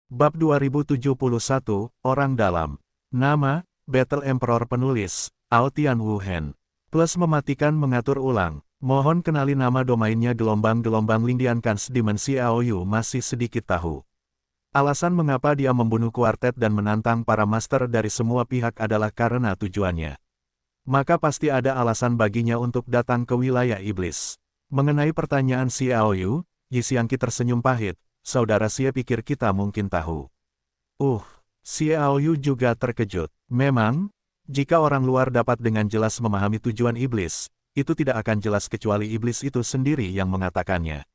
Bab 2071, Orang Dalam. Nama, Battle Emperor Penulis, Aotian Wuhen. Plus mematikan mengatur ulang. Mohon kenali nama domainnya gelombang-gelombang Lindian Kans Dimensi Aoyu masih sedikit tahu. Alasan mengapa dia membunuh kuartet dan menantang para master dari semua pihak adalah karena tujuannya. Maka pasti ada alasan baginya untuk datang ke wilayah iblis. Mengenai pertanyaan si Aoyu, Yixiangqi tersenyum pahit. Saudara Xie pikir kita mungkin tahu. Xie Aoyu juga terkejut. Memang, jika orang luar dapat dengan jelas memahami tujuan iblis, itu tidak akan jelas kecuali iblis itu sendiri yang mengatakannya.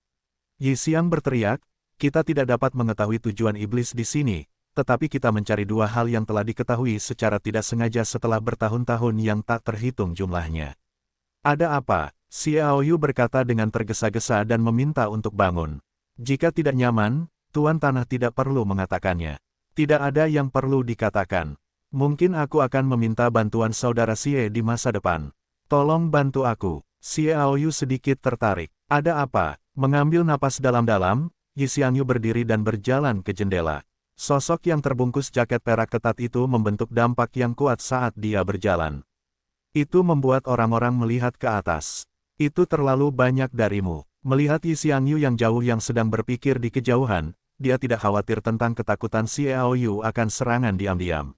Yixiang berteriak, kita tidak dapat mengetahui tujuan iblis di sini, tetapi kita mencari dua hal yang telah diketahui secara tidak sengaja setelah bertahun-tahun yang tak terhitung jumlahnya. Ada apa? Xie Aoyu berkata dengan tergesa-gesa dan meminta untuk bangun. Jika tidak nyaman, Tuan Tanah tidak perlu mengatakannya. Tidak ada yang perlu dikatakan. Mungkin aku akan meminta bantuan saudara Xie di masa depan. Tolong bantu aku. Xie Aoyu sedikit tertarik. Ada apa? Mengambil napas dalam-dalam, Yixiangyu berdiri dan berjalan ke jendela. Sosok yang terbungkus jaket perak ketat itu membentuk dampak yang kuat saat dia berjalan. Itu membuat orang-orang melihat ke atas. Itu terlalu banyak darimu. Melihat Yixiangyu yang jauh yang sedang berpikir di kejauhan, dia tidak khawatir tentang ketakutan Xie Aoyu akan serangan diam-diam.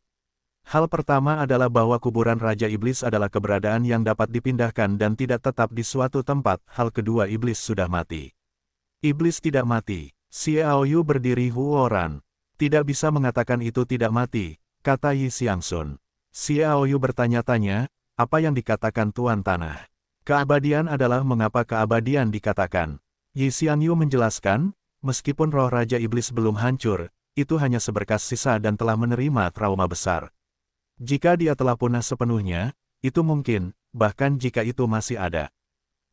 Hal pertama adalah bahwa kuburan Raja Iblis adalah keberadaan yang dapat dipindahkan dan tidak tetap di suatu tempat. Hal kedua, iblis sudah mati. Iblis tidak mati. Xie Aoyu berdiri huoran. Tidak bisa mengatakan itu tidak mati, kata Yixiangsun. Xie Aoyu bertanya-tanya, apa yang dikatakan Tuan Tanah? Keabadian adalah mengapa keabadian dikatakan. Yixiangyu menjelaskan, meskipun roh Raja Iblis belum hancur, itu hanya seberkas sisa dan telah menerima trauma besar. Jika dia telah punah sepenuhnya, itu mungkin, bahkan jika itu masih ada.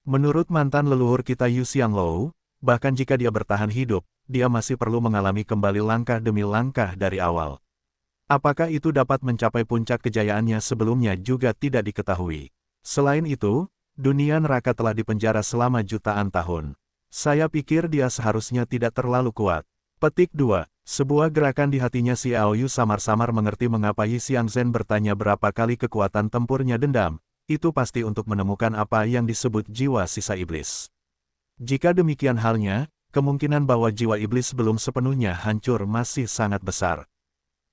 Menurut mantan leluhur kita Yu Xianglou, bahkan jika dia bertahan hidup, dia masih perlu mengalami kembali langkah demi langkah dari awal. Apakah itu dapat mencapai puncak kejayaannya sebelumnya juga tidak diketahui. Selain itu, dunia neraka telah dipenjara selama jutaan tahun. Saya pikir dia seharusnya tidak terlalu kuat. Petik 2. Sebuah gerakan di hatinya si Aoyu samar-samar mengerti mengapa Yixiangzen bertanya berapa kali kekuatan tempurnya dendam. Itu pasti untuk menemukan apa yang disebut jiwa sisa iblis. Jika demikian halnya, kemungkinan bahwa jiwa iblis belum sepenuhnya hancur masih sangat besar.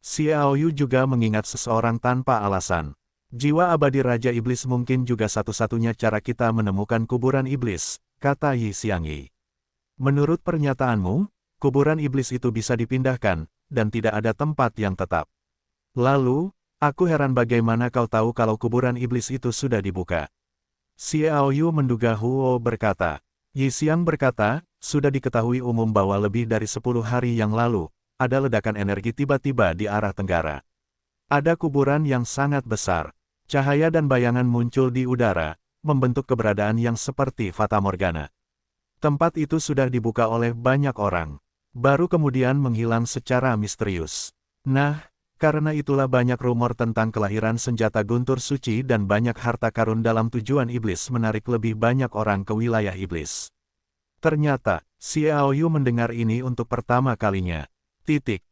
Si Aoyu juga mengingat seseorang tanpa alasan. Jiwa abadi Raja Iblis mungkin juga satu-satunya cara kita menemukan kuburan iblis, kata Yixiangyi. Menurut pernyataanmu, kuburan iblis itu bisa dipindahkan, dan tidak ada tempat yang tetap. Lalu, aku heran bagaimana kau tahu kalau kuburan iblis itu sudah dibuka. Xie Aoyu menduga Huo berkata. Yixiang berkata, sudah diketahui umum bahwa lebih dari 10 hari yang lalu, ada ledakan energi tiba-tiba di arah tenggara. Ada kuburan yang sangat besar. Cahaya dan bayangan muncul di udara, membentuk keberadaan yang seperti Fata Morgana. Tempat itu sudah dibuka oleh banyak orang, baru kemudian menghilang secara misterius. Nah, karena itulah banyak rumor tentang kelahiran senjata guntur suci dan banyak harta karun dalam tujuan iblis menarik lebih banyak orang ke wilayah iblis. Ternyata, Xie Aoyu mendengar ini untuk pertama kalinya.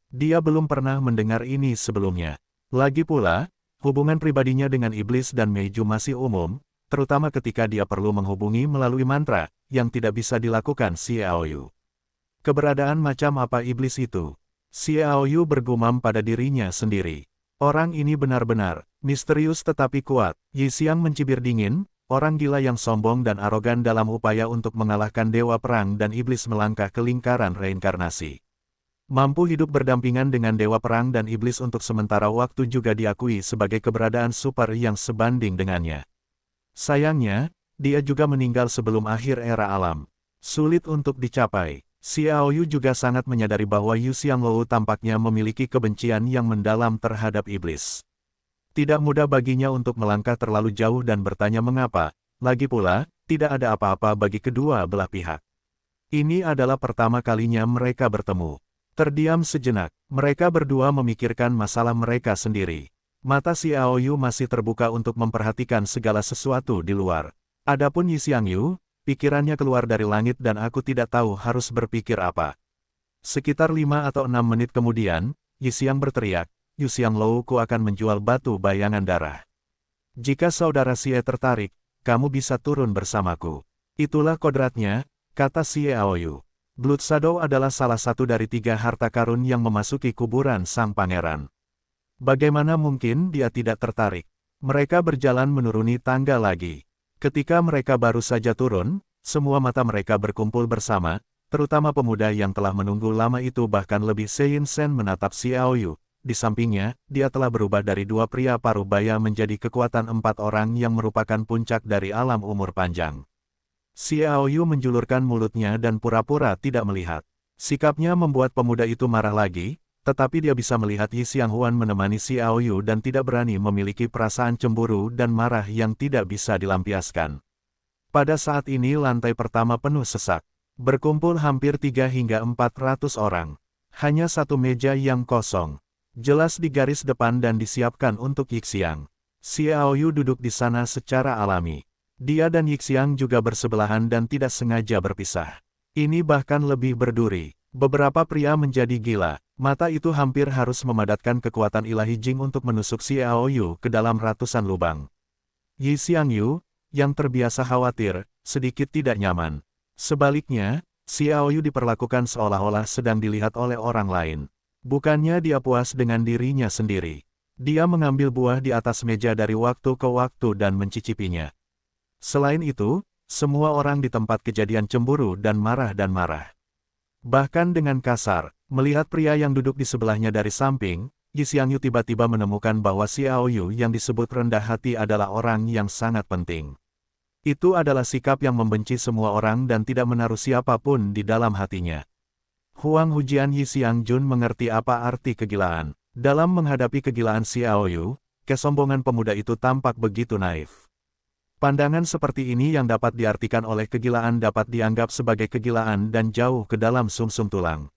Dia belum pernah mendengar ini sebelumnya. Lagi pula, hubungan pribadinya dengan iblis dan Meiju masih umum, terutama ketika dia perlu menghubungi melalui mantra, yang tidak bisa dilakukan Xie Aoyu. Keberadaan macam apa iblis itu? Xie Aoyu bergumam pada dirinya sendiri. Orang ini benar-benar misterius tetapi kuat. Yixiang mencibir dingin, orang gila yang sombong dan arogan dalam upaya untuk mengalahkan dewa perang dan iblis melangkah ke lingkaran reinkarnasi. Mampu hidup berdampingan dengan dewa perang dan iblis untuk sementara waktu juga diakui sebagai keberadaan super yang sebanding dengannya. Sayangnya, dia juga meninggal sebelum akhir era alam. Sulit untuk dicapai. Xie Aoyu juga sangat menyadari bahwa Yu Xianglou tampaknya memiliki kebencian yang mendalam terhadap iblis. Tidak mudah baginya untuk melangkah terlalu jauh dan bertanya mengapa. Lagi pula, tidak ada apa-apa bagi kedua belah pihak. Ini adalah pertama kalinya mereka bertemu. Terdiam sejenak, mereka berdua memikirkan masalah mereka sendiri. Mata si Aoyu masih terbuka untuk memperhatikan segala sesuatu di luar. Adapun Yixiangyu, pikirannya keluar dari langit dan aku tidak tahu harus berpikir apa. Sekitar 5 atau 6 menit kemudian, Yi Xiang berteriak, Yu Xianglou ku akan menjual batu bayangan darah. Jika saudara Xie tertarik, kamu bisa turun bersamaku. Itulah kodratnya, kata Xie Aoyu. Blood Shadow adalah salah satu dari 3 harta karun yang memasuki kuburan sang pangeran. Bagaimana mungkin dia tidak tertarik? Mereka berjalan menuruni tangga lagi. Ketika mereka baru saja turun, semua mata mereka berkumpul bersama, terutama pemuda yang telah menunggu lama itu bahkan lebih Sein Shen menatap Xiaoyu. Di sampingnya, dia telah berubah dari 2 pria paruh baya menjadi kekuatan 4 orang yang merupakan puncak dari alam umur panjang. Xiaoyu menjulurkan mulutnya dan pura-pura tidak melihat. Sikapnya membuat pemuda itu marah lagi, tetapi dia bisa melihat Yi Xianghuan menemani Xiaoyu dan tidak berani memiliki perasaan cemburu dan marah yang tidak bisa dilampiaskan. Pada saat ini lantai pertama penuh sesak. Berkumpul hampir 3 hingga 400 orang. Hanya satu meja yang kosong. Jelas di garis depan dan disiapkan untuk Yixiang. Xiaoyu duduk di sana secara alami. Dia dan Yixiang juga bersebelahan dan tidak sengaja berpisah. Ini bahkan lebih berduri. Beberapa pria menjadi gila. Mata itu hampir harus memadatkan kekuatan ilahi Jing untuk menusuk Xiaoyu ke dalam ratusan lubang. Yi Xiangyu, yang terbiasa khawatir, sedikit tidak nyaman. Sebaliknya, Xiaoyu diperlakukan seolah-olah sedang dilihat oleh orang lain. Bukannya dia puas dengan dirinya sendiri. Dia mengambil buah di atas meja dari waktu ke waktu dan mencicipinya. Selain itu, semua orang di tempat kejadian cemburu dan marah. Bahkan dengan kasar, melihat pria yang duduk di sebelahnya dari samping, Yi Xiangyu tiba-tiba menemukan bahwa Xiaoyu yang disebut rendah hati adalah orang yang sangat penting. Itu adalah sikap yang membenci semua orang dan tidak menaruh siapapun di dalam hatinya. Huang Hujian Yi Xiangjun mengerti apa arti kegilaan. Dalam menghadapi kegilaan Xiaoyu, kesombongan pemuda itu tampak begitu naif. Pandangan seperti ini yang dapat diartikan oleh kegilaan dapat dianggap sebagai kegilaan dan jauh ke dalam sumsum tulang.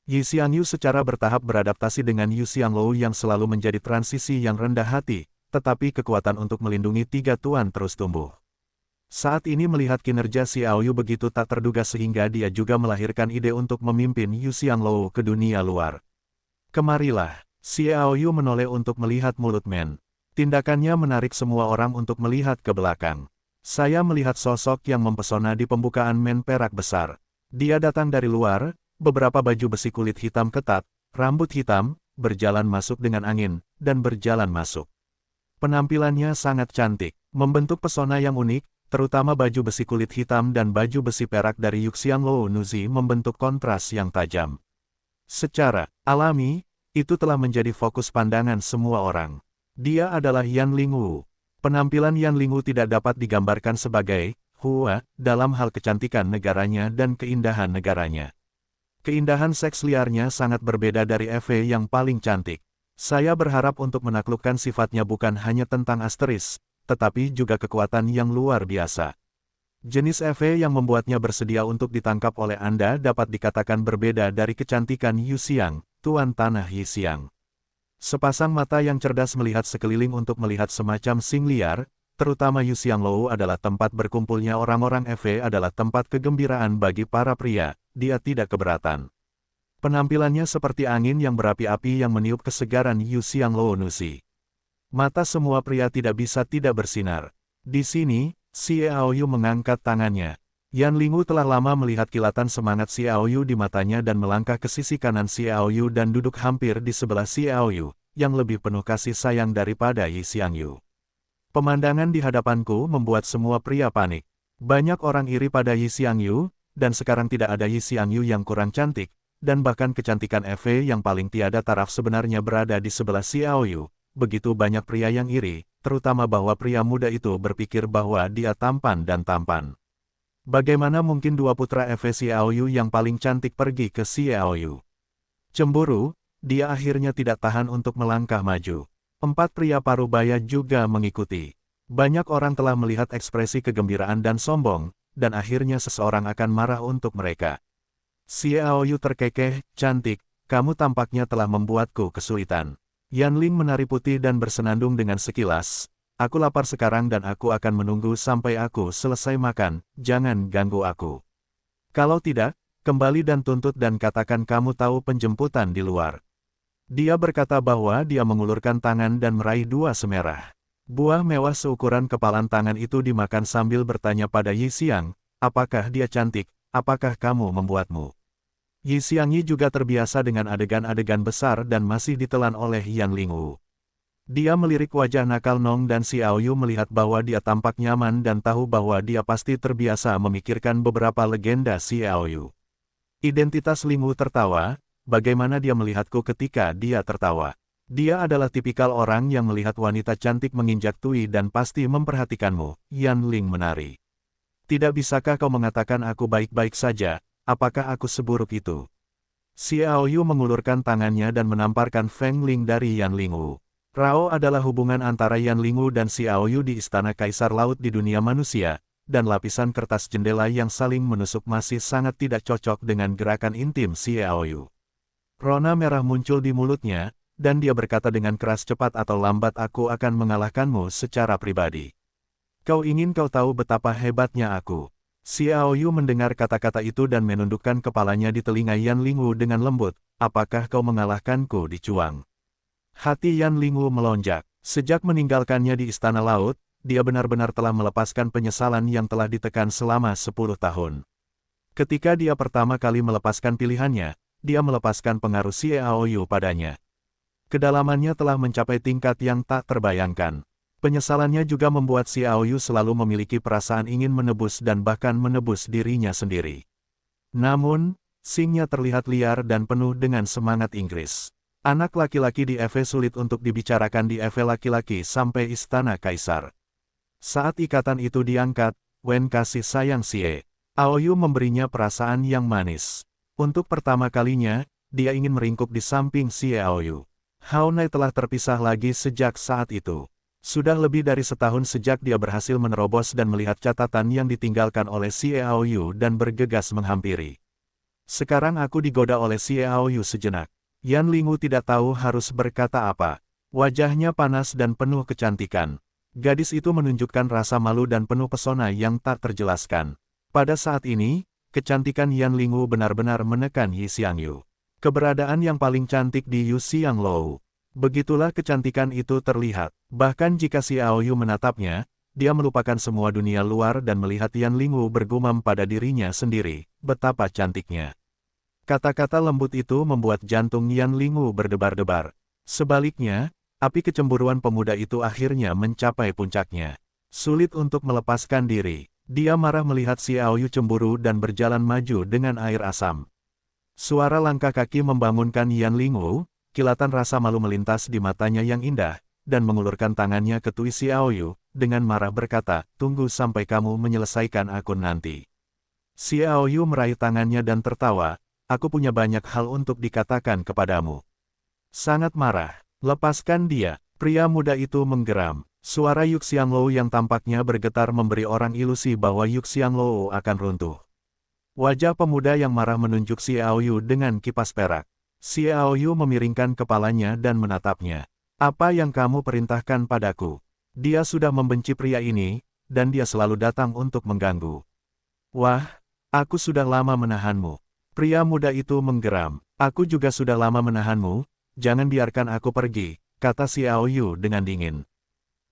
Yi Xiangyu secara bertahap beradaptasi dengan Yu Xianglou yang selalu menjadi transisi yang rendah hati, tetapi kekuatan untuk melindungi 3 tuan terus tumbuh. Saat ini melihat kinerja Xiaoyu begitu tak terduga sehingga dia juga melahirkan ide untuk memimpin Yu Xianglou ke dunia luar. Kemarilah, Xiaoyu menoleh untuk melihat mulut Men. Tindakannya menarik semua orang untuk melihat ke belakang. Saya melihat sosok yang mempesona di pembukaan Men perak besar. Dia datang dari luar, beberapa baju besi kulit hitam ketat, rambut hitam, berjalan masuk dengan angin, dan berjalan masuk. Penampilannya sangat cantik, membentuk pesona yang unik, terutama baju besi kulit hitam dan baju besi perak dari Yu Xianglou Nuzi membentuk kontras yang tajam. Secara alami, itu telah menjadi fokus pandangan semua orang. Dia adalah Yan Lingwu. Penampilan Yan Lingwu tidak dapat digambarkan sebagai Hua dalam hal kecantikan negaranya dan keindahan negaranya. Keindahan seks liarnya sangat berbeda dari Eve yang paling cantik. Saya berharap untuk menaklukkan sifatnya bukan hanya tentang asteris, tetapi juga kekuatan yang luar biasa. Jenis Eve yang membuatnya bersedia untuk ditangkap oleh Anda dapat dikatakan berbeda dari kecantikan Yu Xiang, Tuan Tanah Yi Xiang. Sepasang mata yang cerdas melihat sekeliling untuk melihat semacam sing liar, terutama Yu Xianglou adalah tempat berkumpulnya orang-orang Eve adalah tempat kegembiraan bagi para pria, dia tidak keberatan. Penampilannya seperti angin yang berapi-api yang meniup kesegaran Yu Xianglou Nuzi. Mata semua pria tidak bisa tidak bersinar. Di sini, Xiaoyu mengangkat tangannya. Yan Lingwu telah lama melihat kilatan semangat Xiaoyu di matanya dan melangkah ke sisi kanan Xiaoyu dan duduk hampir di sebelah Xiaoyu, yang lebih penuh kasih sayang daripada Yi Xiangyu. Pemandangan di hadapanku membuat semua pria panik. Banyak orang iri pada Yi Xiangyu, dan sekarang tidak ada Yi Xiangyu yang kurang cantik, dan bahkan kecantikan Eve yang paling tiada taraf sebenarnya berada di sebelah Xiaoyu. Begitu banyak pria yang iri, terutama bahwa pria muda itu berpikir bahwa dia tampan dan tampan. Bagaimana mungkin 2 putra Eve Xiaoyu yang paling cantik pergi ke Xiaoyu? Cemburu, dia akhirnya tidak tahan untuk melangkah maju. 4 pria paruh baya juga mengikuti. Banyak orang telah melihat ekspresi kegembiraan dan sombong, dan akhirnya seseorang akan marah untuk mereka. Xiaoyu terkekeh, cantik, kamu tampaknya telah membuatku kesulitan. Yan Ling menari putih dan bersenandung dengan sekilas. Aku lapar sekarang dan aku akan menunggu sampai aku selesai makan, jangan ganggu aku. Kalau tidak, kembali dan tuntut dan katakan kamu tahu penjemputan di luar. Dia berkata bahwa dia mengulurkan tangan dan meraih 2 semerah. Buah mewah seukuran kepalan tangan itu dimakan sambil bertanya pada Yi Xiang, apakah dia cantik, apakah kamu membuatmu? Yi Xiangyi juga terbiasa dengan adegan-adegan besar dan masih ditelan oleh Yan Lingwu. Dia melirik wajah nakal Nong dan Xiao Yu melihat bahwa dia tampak nyaman dan tahu bahwa dia pasti terbiasa memikirkan beberapa legenda Xiao Yu. Identitas Lingwu tertawa, bagaimana dia melihatku ketika dia tertawa. Dia adalah tipikal orang yang melihat wanita cantik menginjak tui dan pasti memperhatikanmu, Yan Ling menari. Tidak bisakah kau mengatakan aku baik-baik saja? Apakah aku seburuk itu? Xiao Yu mengulurkan tangannya dan menamparkan Feng Ling dari Yan Lingwu. Rao adalah hubungan antara Yan Lingwu dan Xiao Yu di Istana Kaisar Laut di dunia manusia, dan lapisan kertas jendela yang saling menusuk masih sangat tidak cocok dengan gerakan intim Xiao Yu. Rona merah muncul di mulutnya, dan dia berkata dengan keras cepat atau lambat aku akan mengalahkanmu secara pribadi. Kau ingin kau tahu betapa hebatnya aku. Xiao Yu mendengar kata-kata itu dan menundukkan kepalanya di telinga Yan Lingwu dengan lembut, apakah kau mengalahkanku di Chuang? Hati Yan Lingwu melonjak. Sejak meninggalkannya di Istana Laut, dia benar-benar telah melepaskan penyesalan yang telah ditekan selama 10 tahun. Ketika dia pertama kali melepaskan pilihannya, dia melepaskan pengaruh Xiao Yu padanya. Kedalamannya telah mencapai tingkat yang tak terbayangkan. Penyesalannya juga membuat Xiao Yu selalu memiliki perasaan ingin menebus dan bahkan menebus dirinya sendiri. Namun, Xingnya terlihat liar dan penuh dengan semangat Inggris. Anak laki-laki di EV sulit untuk dibicarakan di EV laki-laki sampai Istana Kaisar. Saat ikatan itu diangkat, Wen kasih sayang Xie. Aoyu memberinya perasaan yang manis. Untuk pertama kalinya, dia ingin meringkuk di samping Xie Aoyu. Hao Nai telah terpisah lagi sejak saat itu. Sudah lebih dari setahun sejak dia berhasil menerobos dan melihat catatan yang ditinggalkan oleh Xiao Yu dan bergegas menghampiri. Sekarang aku digoda oleh Xiao Yu sejenak. Yan Lingwu tidak tahu harus berkata apa. Wajahnya panas dan penuh kecantikan. Gadis itu menunjukkan rasa malu dan penuh pesona yang tak terjelaskan. Pada saat ini, kecantikan Yan Lingwu benar-benar menekan Yi Xiangyu. Keberadaan yang paling cantik di Yu Xianglou. Begitulah kecantikan itu terlihat. Bahkan jika Xiao Yu menatapnya, dia melupakan semua dunia luar dan melihat Yan Lingwu bergumam pada dirinya sendiri, betapa cantiknya. Kata-kata lembut itu membuat jantung Yan Lingwu berdebar-debar. Sebaliknya, api kecemburuan pemuda itu akhirnya mencapai puncaknya. Sulit untuk melepaskan diri. Dia marah melihat Xiao Yu cemburu dan berjalan maju dengan air asam. Suara langkah kaki membangunkan Yan Lingwu. Kilatan rasa malu melintas di matanya yang indah, dan mengulurkan tangannya ke tui Xiao Yu, dengan marah berkata, tunggu sampai kamu menyelesaikan akun nanti. Xiao Yu meraih tangannya dan tertawa, aku punya banyak hal untuk dikatakan kepadamu. Sangat marah, lepaskan dia, pria muda itu menggeram. Suara Yu Xianglou yang tampaknya bergetar memberi orang ilusi bahwa Yu Xianglou akan runtuh. Wajah pemuda yang marah menunjuk Xiao Yu dengan kipas perak. Xiao Yu memiringkan kepalanya dan menatapnya. Apa yang kamu perintahkan padaku? Dia sudah membenci pria ini, dan dia selalu datang untuk mengganggu. Wah, aku sudah lama menahanmu. Pria muda itu menggeram. Aku juga sudah lama menahanmu, jangan biarkan aku pergi, kata Xiao Yu dengan dingin.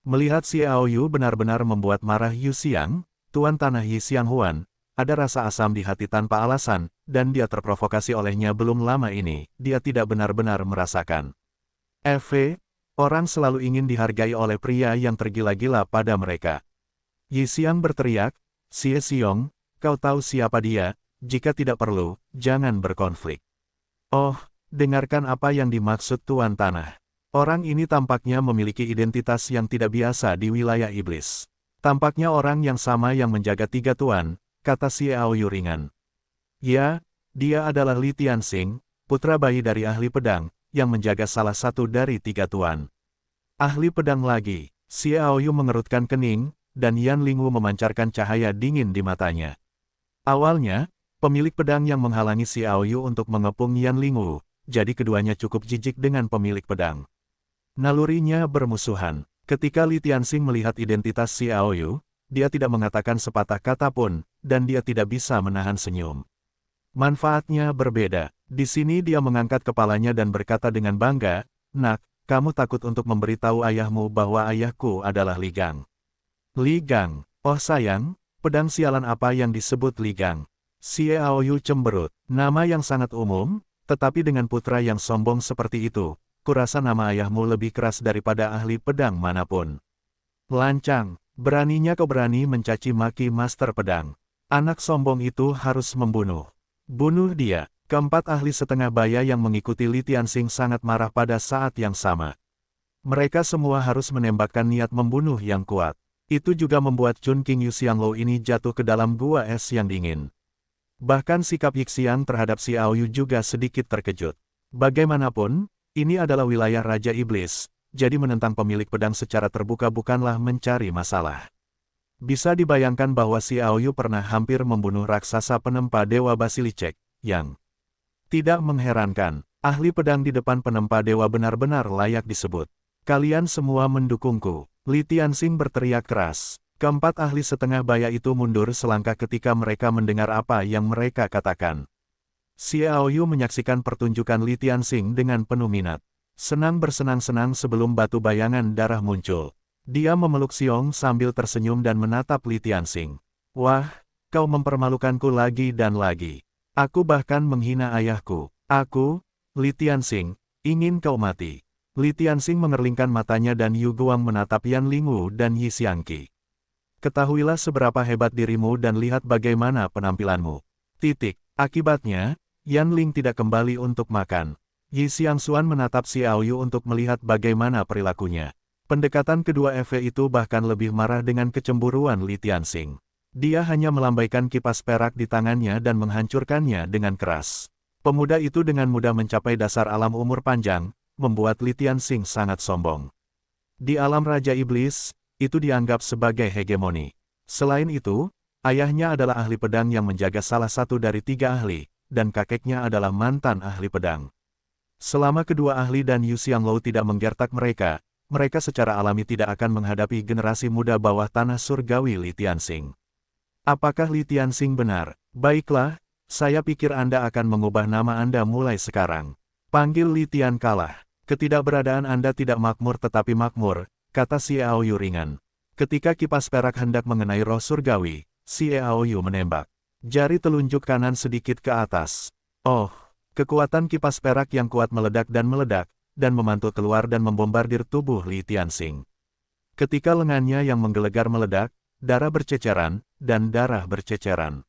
Melihat Xiao Yu benar-benar membuat marah Yu Xiang, Tuan Tanah Yi Xianghuan, ada rasa asam di hati tanpa alasan, dan dia terprovokasi olehnya belum lama ini, dia tidak benar-benar merasakan. Orang selalu ingin dihargai oleh pria yang tergila-gila pada mereka. Yi Xiang berteriak, Xie Xiong, kau tahu siapa dia, jika tidak perlu, jangan berkonflik. Oh, dengarkan apa yang dimaksud Tuan Tanah. Orang ini tampaknya memiliki identitas yang tidak biasa di wilayah iblis. Tampaknya orang yang sama yang menjaga 3 tuan, kata Xiao Yu ringan. Ya, dia adalah Li Tianxing, putra bayi dari ahli pedang, yang menjaga salah satu dari 3 tuan. Ahli pedang lagi, Xiao Yu mengerutkan kening, dan Yan Lingwu memancarkan cahaya dingin di matanya. Awalnya, pemilik pedang yang menghalangi Xiao Yu untuk mengepung Yan Lingwu, jadi keduanya cukup jijik dengan pemilik pedang. Nalurinya bermusuhan. Ketika Li Tianxing melihat identitas Xiao Yu, dia tidak mengatakan sepatah kata pun, dan dia tidak bisa menahan senyum. Manfaatnya berbeda. Di sini dia mengangkat kepalanya dan berkata dengan bangga, "Nak, kamu takut untuk memberitahu ayahmu bahwa ayahku adalah Li Gang." Li Gang, oh sayang, pedang sialan apa yang disebut Li Gang? Xie Aoyu cemberut, nama yang sangat umum, tetapi dengan putra yang sombong seperti itu, kurasa nama ayahmu lebih keras daripada ahli pedang manapun. Lancang, beraninya kau berani mencaci maki master pedang. Anak sombong itu harus membunuh. Bunuh dia. Keempat ahli setengah baya yang mengikuti Li Tianxing sangat marah pada saat yang sama. Mereka semua harus menembakkan niat membunuh yang kuat. Itu juga membuat Chun King Yu Xianglou ini jatuh ke dalam gua es yang dingin. Bahkan sikap Yixian terhadap Xiao Yu juga sedikit terkejut. Bagaimanapun, ini adalah wilayah Raja Iblis, jadi menentang pemilik pedang secara terbuka bukanlah mencari masalah. Bisa dibayangkan bahwa Xiao Yu pernah hampir membunuh raksasa penempa Dewa Basilicek, yang tidak mengherankan. Ahli pedang di depan penempa dewa benar-benar layak disebut. Kalian semua mendukungku. Li Tianxing berteriak keras. Keempat ahli setengah baya itu mundur selangkah ketika mereka mendengar apa yang mereka katakan. Xiao Yu menyaksikan pertunjukan Li Tianxing dengan penuh minat. Senang bersenang-senang sebelum batu bayangan darah muncul. Dia memeluk Xiong sambil tersenyum dan menatap Li Tianxing. Wah, kau mempermalukanku lagi dan lagi. Aku bahkan menghina ayahku. Aku, Li Tianxing, ingin kau mati. Li Tianxing mengerlingkan matanya dan Yu Guang menatap Yan Lingwu dan Yi Xiangqi. Ketahuilah seberapa hebat dirimu dan lihat bagaimana penampilanmu. Akibatnya, Yan Ling tidak kembali untuk makan. Yi Xiangxuan menatap Xiao Yu untuk melihat bagaimana perilakunya. Pendekatan kedua EV itu bahkan lebih marah dengan kecemburuan Li Tianxing. Dia hanya melambaikan kipas perak di tangannya dan menghancurkannya dengan keras. Pemuda itu dengan mudah mencapai dasar alam umur panjang, membuat Li Tianxing sangat sombong. Di alam Raja Iblis, itu dianggap sebagai hegemoni. Selain itu, ayahnya adalah ahli pedang yang menjaga salah satu dari 3 ahli, dan kakeknya adalah mantan ahli pedang. Selama kedua ahli dan Yu Xianglou tidak menggertak mereka, mereka secara alami tidak akan menghadapi generasi muda bawah tanah surgawi Li Tianxing. Apakah Li Tianxing benar? Baiklah, saya pikir Anda akan mengubah nama Anda mulai sekarang. Panggil Li Tian kalah. Ketidakberadaan Anda tidak makmur tetapi makmur, kata Xiao Yu ringan. Ketika kipas perak hendak mengenai roh surgawi, Xiao Yu menembak. Jari telunjuk kanan sedikit ke atas. Oh, kekuatan kipas perak yang kuat meledak, dan memantul keluar dan membombardir tubuh Li Tianxing. Ketika lengannya yang menggelegar meledak, darah berceceran, dan darah berceceran.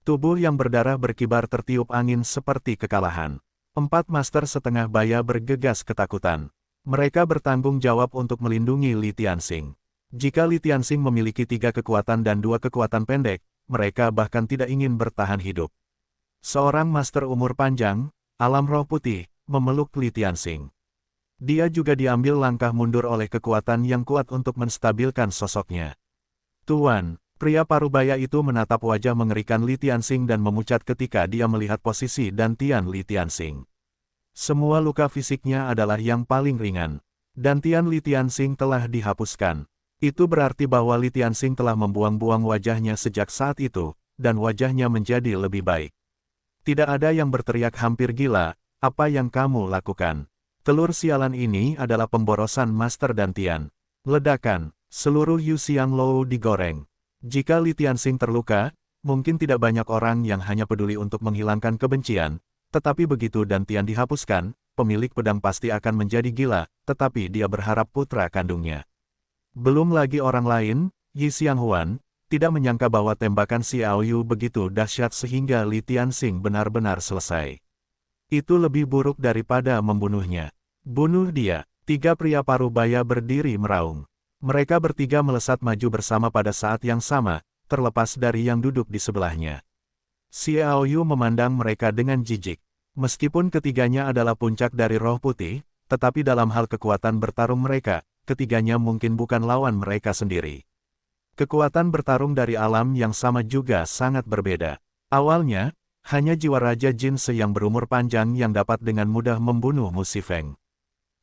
Tubuh yang berdarah berkibar tertiup angin seperti kekalahan. 4 master setengah baya bergegas ketakutan. Mereka bertanggung jawab untuk melindungi Li Tianxing. Jika Li Tianxing memiliki 3 kekuatan dan 2 kekuatan pendek, mereka bahkan tidak ingin bertahan hidup. Seorang master umur panjang, alam roh putih, memeluk Li Tianxing. Dia juga diambil langkah mundur oleh kekuatan yang kuat untuk menstabilkan sosoknya. Tuan, pria parubaya itu menatap wajah mengerikan Li Tianxing dan memucat ketika dia melihat posisi dantian Li Tianxing. Semua luka fisiknya adalah yang paling ringan. Dantian Li Tianxing telah dihapuskan. Itu berarti bahwa Li Tianxing telah membuang-buang wajahnya sejak saat itu, dan wajahnya menjadi lebih baik. Tidak ada yang berteriak hampir gila, apa yang kamu lakukan? Telur sialan ini adalah pemborosan Master Dantian. Ledakan, seluruh Yu Xianglou digoreng. Jika Li Tianxing terluka, mungkin tidak banyak orang yang hanya peduli untuk menghilangkan kebencian, tetapi begitu Dantian dihapuskan, pemilik pedang pasti akan menjadi gila, tetapi dia berharap putra kandungnya. Belum lagi orang lain, Yi Xianghuan, tidak menyangka bahwa tembakan Xiao Yu begitu dahsyat sehingga Li Tianxing benar-benar selesai. Itu lebih buruk daripada membunuhnya. Bunuh dia. 3 pria parubaya berdiri meraung. Mereka bertiga melesat maju bersama pada saat yang sama, terlepas dari yang duduk di sebelahnya. Xiao Yu memandang mereka dengan jijik. Meskipun ketiganya adalah puncak dari roh putih, tetapi dalam hal kekuatan bertarung mereka, ketiganya mungkin bukan lawan mereka sendiri. Kekuatan bertarung dari alam yang sama juga sangat berbeda. Awalnya, hanya jiwa Raja Jinse yang berumur panjang yang dapat dengan mudah membunuh Mu Shifeng.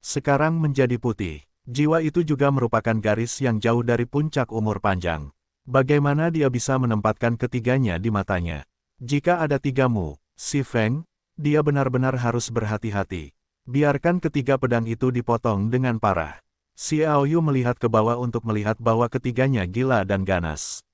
Sekarang menjadi putih. Jiwa itu juga merupakan garis yang jauh dari puncak umur panjang. Bagaimana dia bisa menempatkan ketiganya di matanya? Jika ada 3 Mu, Si Feng, dia benar-benar harus berhati-hati. Biarkan ketiga pedang itu dipotong dengan parah. Xiaoyu melihat ke bawah untuk melihat bahwa ketiganya gila dan ganas.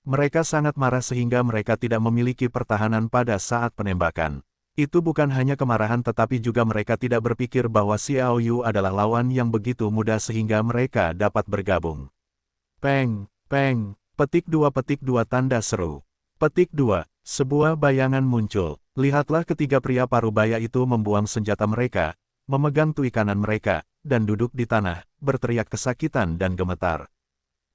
Mereka sangat marah sehingga mereka tidak memiliki pertahanan pada saat penembakan. Itu bukan hanya kemarahan tetapi juga mereka tidak berpikir bahwa Xiaoyu adalah lawan yang begitu mudah sehingga mereka dapat bergabung. Peng, peng, petik 2 tanda seru. Petik 2, sebuah bayangan muncul. Lihatlah ketiga pria parubaya itu membuang senjata mereka, memegang tui kanan mereka, dan duduk di tanah, berteriak kesakitan dan gemetar.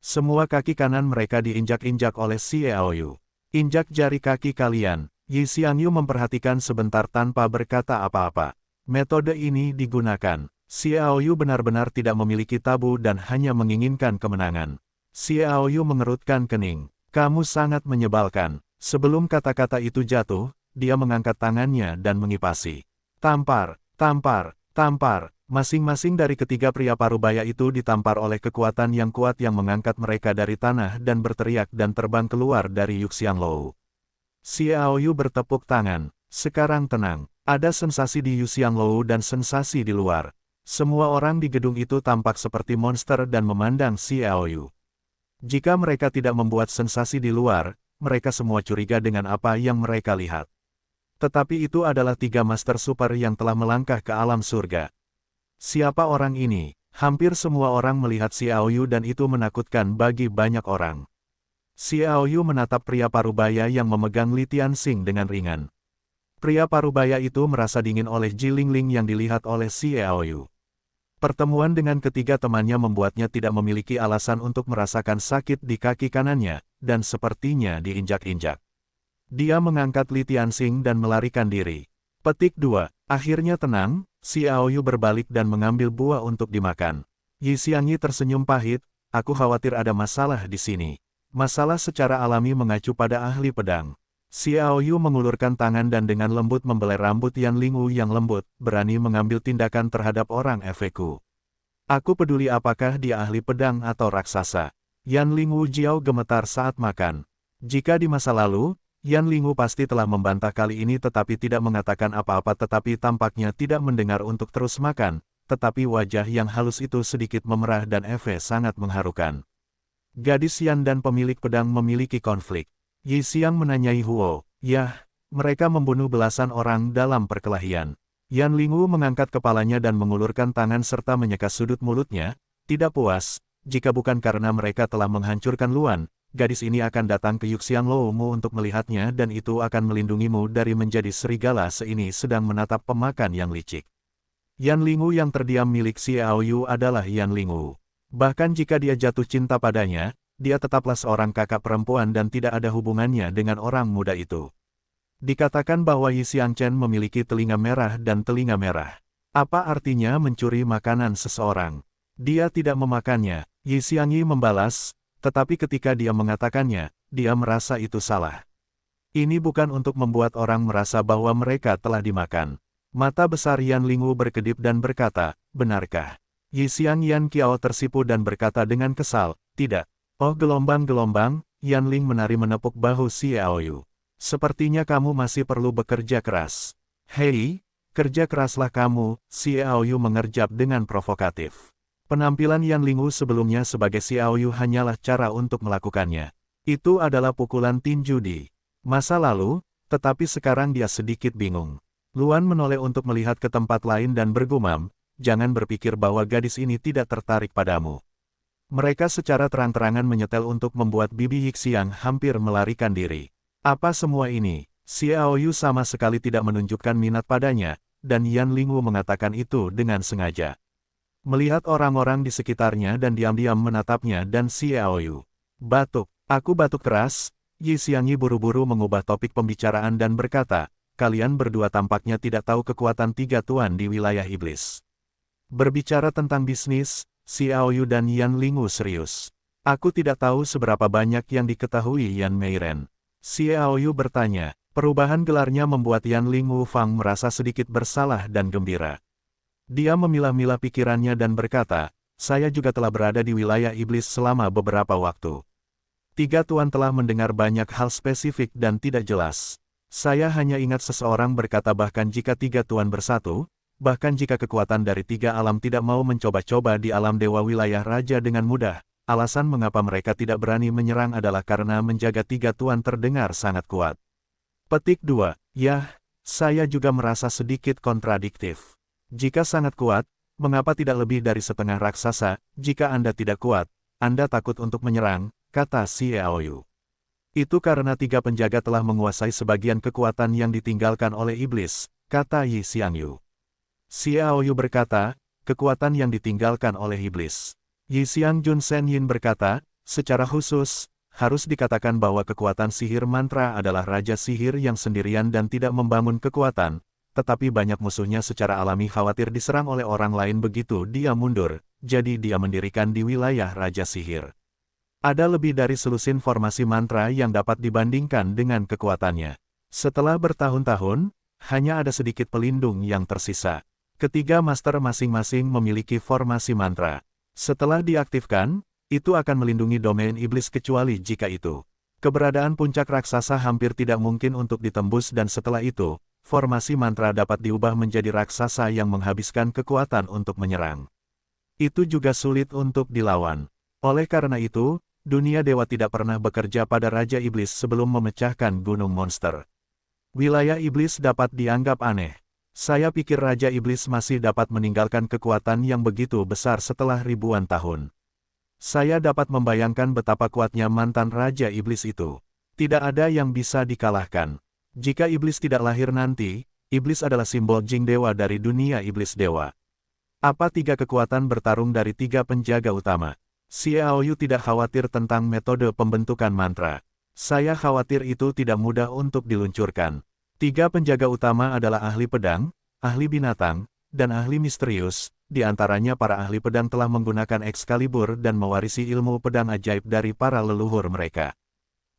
Semua kaki kanan mereka diinjak-injak oleh Xiaoyu. Injak jari kaki kalian. Yi Xiangyu memperhatikan sebentar tanpa berkata apa-apa. Metode ini digunakan. Xiaoyu benar-benar tidak memiliki tabu dan hanya menginginkan kemenangan. Xiaoyu mengerutkan kening. Kamu sangat menyebalkan. Sebelum kata-kata itu jatuh, dia mengangkat tangannya dan mengipasi. Tampar, tampar, tampar. Masing-masing dari ketiga pria parubaya itu ditampar oleh kekuatan yang kuat yang mengangkat mereka dari tanah dan berteriak dan terbang keluar dari Yuxianglou. Xiaoyu bertepuk tangan. Sekarang tenang. Ada sensasi di Yuxianglou dan sensasi di luar. Semua orang di gedung itu tampak seperti monster dan memandang Xiaoyu. Jika mereka tidak membuat sensasi di luar, mereka semua curiga dengan apa yang mereka lihat. Tetapi itu adalah tiga master super yang telah melangkah ke alam surga. Siapa orang ini? Hampir semua orang melihat Xiaoyu dan itu menakutkan bagi banyak orang. Xiaoyu menatap pria parubaya yang memegang Li Tianxing dengan ringan. Pria parubaya itu merasa dingin oleh Ji Lingling yang dilihat oleh Xiaoyu. Pertemuan dengan ketiga temannya membuatnya tidak memiliki alasan untuk merasakan sakit di kaki kanannya, dan sepertinya diinjak-injak. Dia mengangkat Li Tianxing dan melarikan diri. Petik 2. Akhirnya tenang, Xiaoyu berbalik dan mengambil buah untuk dimakan. Yi Xiangyi tersenyum pahit, aku khawatir ada masalah di sini. Masalah secara alami mengacu pada ahli pedang. Xiaoyu mengulurkan tangan dan dengan lembut membelai rambut Yan Lingwu yang lembut, berani mengambil tindakan terhadap orang efekku. Aku peduli apakah dia ahli pedang atau raksasa. Yan Lingwu Jiao gemetar saat makan. Jika di masa lalu, Yan Lingwu pasti telah membantah kali ini tetapi tidak mengatakan apa-apa tetapi tampaknya tidak mendengar untuk terus makan, tetapi wajah yang halus itu sedikit memerah dan efek sangat mengharukan. Gadis Yan dan pemilik pedang memiliki konflik. Yi Xiang menanyai Huo, yah, mereka membunuh belasan orang dalam perkelahian. Yan Lingwu mengangkat kepalanya dan mengulurkan tangan serta menyeka sudut mulutnya, tidak puas, jika bukan karena mereka telah menghancurkan Luan, gadis ini akan datang ke Yuxianglou-mu untuk melihatnya dan itu akan melindungimu dari menjadi serigala seini sedang menatap pemakan yang licik. Yan Lingwu yang terdiam milik Xiaoyu adalah Yan Lingwu. Bahkan jika dia jatuh cinta padanya, dia tetaplah seorang kakak perempuan dan tidak ada hubungannya dengan orang muda itu. Dikatakan bahwa Yi Xiangchen memiliki telinga merah dan telinga merah. Apa artinya mencuri makanan seseorang? Dia tidak memakannya, Yi Xiangyi membalas, tetapi ketika dia mengatakannya, dia merasa itu salah. Ini bukan untuk membuat orang merasa bahwa mereka telah dimakan. Mata besar Yan Lingwu berkedip dan berkata, benarkah? Yi Xiang Yan Qiao tersipu dan berkata dengan kesal, tidak. Oh gelombang-gelombang, Yan Ling menari menepuk bahu Xiaoyu. Sepertinya kamu masih perlu bekerja keras. Hei, kerja keraslah kamu, Xiaoyu mengerjap dengan provokatif. Penampilan Yan Lingwu sebelumnya sebagai Xiaoyu hanyalah cara untuk melakukannya. Itu adalah pukulan tinju di masa lalu, tetapi sekarang dia sedikit bingung. Luan menoleh untuk melihat ke tempat lain dan bergumam, jangan berpikir bahwa gadis ini tidak tertarik padamu. Mereka secara terang-terangan menyetel untuk membuat Bibi Yixiang hampir melarikan diri. Apa semua ini? Xiaoyu sama sekali tidak menunjukkan minat padanya, dan Yan Lingwu mengatakan itu dengan sengaja. Melihat orang-orang di sekitarnya dan diam-diam menatapnya dan Xiaoyu. Batuk, aku batuk keras. Yi Xiangyi buru-buru mengubah topik pembicaraan dan berkata, kalian berdua tampaknya tidak tahu kekuatan tiga tuan di wilayah iblis. Berbicara tentang bisnis, Xiaoyu dan Yan Lingwu serius. Aku tidak tahu seberapa banyak yang diketahui Yan Meiren. Xiaoyu bertanya, perubahan gelarnya membuat Yan Lingwu Fang merasa sedikit bersalah dan gembira. Dia memilah-milah pikirannya dan berkata, saya juga telah berada di wilayah iblis selama beberapa waktu. Tiga tuan telah mendengar banyak hal spesifik dan tidak jelas. Saya hanya ingat seseorang berkata bahkan jika tiga tuan bersatu, bahkan jika kekuatan dari tiga alam tidak mau mencoba-coba di alam dewa wilayah raja dengan mudah, alasan mengapa mereka tidak berani menyerang adalah karena menjaga tiga tuan terdengar sangat kuat. Petik 2. Yah, saya juga merasa sedikit kontradiktif. Jika sangat kuat, mengapa tidak lebih dari setengah raksasa? Jika Anda tidak kuat, Anda takut untuk menyerang, kata Xiaoyu. Itu karena tiga penjaga telah menguasai sebagian kekuatan yang ditinggalkan oleh iblis, kata Yi Xiangyu. Xiaoyu berkata, kekuatan yang ditinggalkan oleh iblis. Yi Xiangjun Senyin berkata, secara khusus, harus dikatakan bahwa kekuatan sihir mantra adalah raja sihir yang sendirian dan tidak membangun kekuatan, tetapi banyak musuhnya secara alami khawatir diserang oleh orang lain begitu dia mundur, jadi dia mendirikan di wilayah raja sihir. Ada lebih dari selusin formasi mantra yang dapat dibandingkan dengan kekuatannya. Setelah bertahun-tahun, hanya ada sedikit pelindung yang tersisa. Ketiga master masing-masing memiliki formasi mantra. Setelah diaktifkan, itu akan melindungi domain iblis kecuali jika itu. Keberadaan puncak raksasa hampir tidak mungkin untuk ditembus dan setelah itu, formasi mantra dapat diubah menjadi raksasa yang menghabiskan kekuatan untuk menyerang. Itu juga sulit untuk dilawan. Oleh karena itu, dunia dewa tidak pernah bekerja pada Raja Iblis sebelum memecahkan gunung monster. Wilayah iblis dapat dianggap aneh. Saya pikir Raja Iblis masih dapat meninggalkan kekuatan yang begitu besar setelah ribuan tahun. Saya dapat membayangkan betapa kuatnya mantan Raja Iblis itu. Tidak ada yang bisa dikalahkan. Jika iblis tidak lahir nanti, iblis adalah simbol Jing dewa dari dunia iblis dewa. Apa tiga kekuatan bertarung dari tiga penjaga utama? Xiaoyu tidak khawatir tentang metode pembentukan mantra. Saya khawatir itu tidak mudah untuk diluncurkan. Tiga penjaga utama adalah ahli pedang, ahli binatang, dan ahli misterius. Di antaranya para ahli pedang telah menggunakan Excalibur dan mewarisi ilmu pedang ajaib dari para leluhur mereka.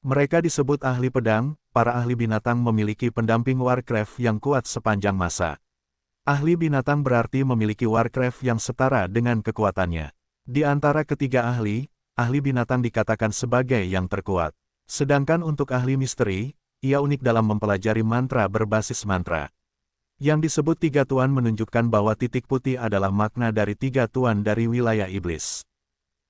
Mereka disebut ahli pedang, para ahli binatang memiliki pendamping Warcraft yang kuat sepanjang masa. Ahli binatang berarti memiliki Warcraft yang setara dengan kekuatannya. Di antara ketiga ahli binatang dikatakan sebagai yang terkuat. Sedangkan untuk ahli misteri, ia unik dalam mempelajari mantra berbasis mantra. Yang disebut tiga tuan menunjukkan bahwa titik putih adalah makna dari tiga tuan dari wilayah iblis.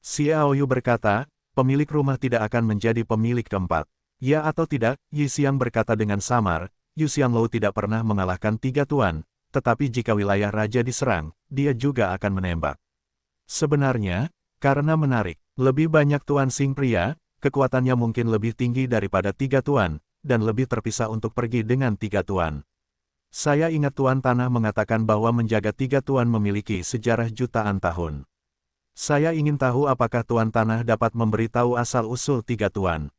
Xiaoyu berkata, pemilik rumah tidak akan menjadi pemilik keempat. Ya atau tidak, Yi Xiang berkata dengan samar, Yu Xianglou tidak pernah mengalahkan tiga tuan, tetapi jika wilayah raja diserang, dia juga akan menembak. Sebenarnya, karena menarik, lebih banyak tuan Sing pria, kekuatannya mungkin lebih tinggi daripada tiga tuan, dan lebih terpisah untuk pergi dengan tiga tuan. Saya ingat Tuan Tanah mengatakan bahwa menjaga tiga tuan memiliki sejarah jutaan tahun. Saya ingin tahu apakah Tuan Tanah dapat memberitahu asal-usul tiga tuan.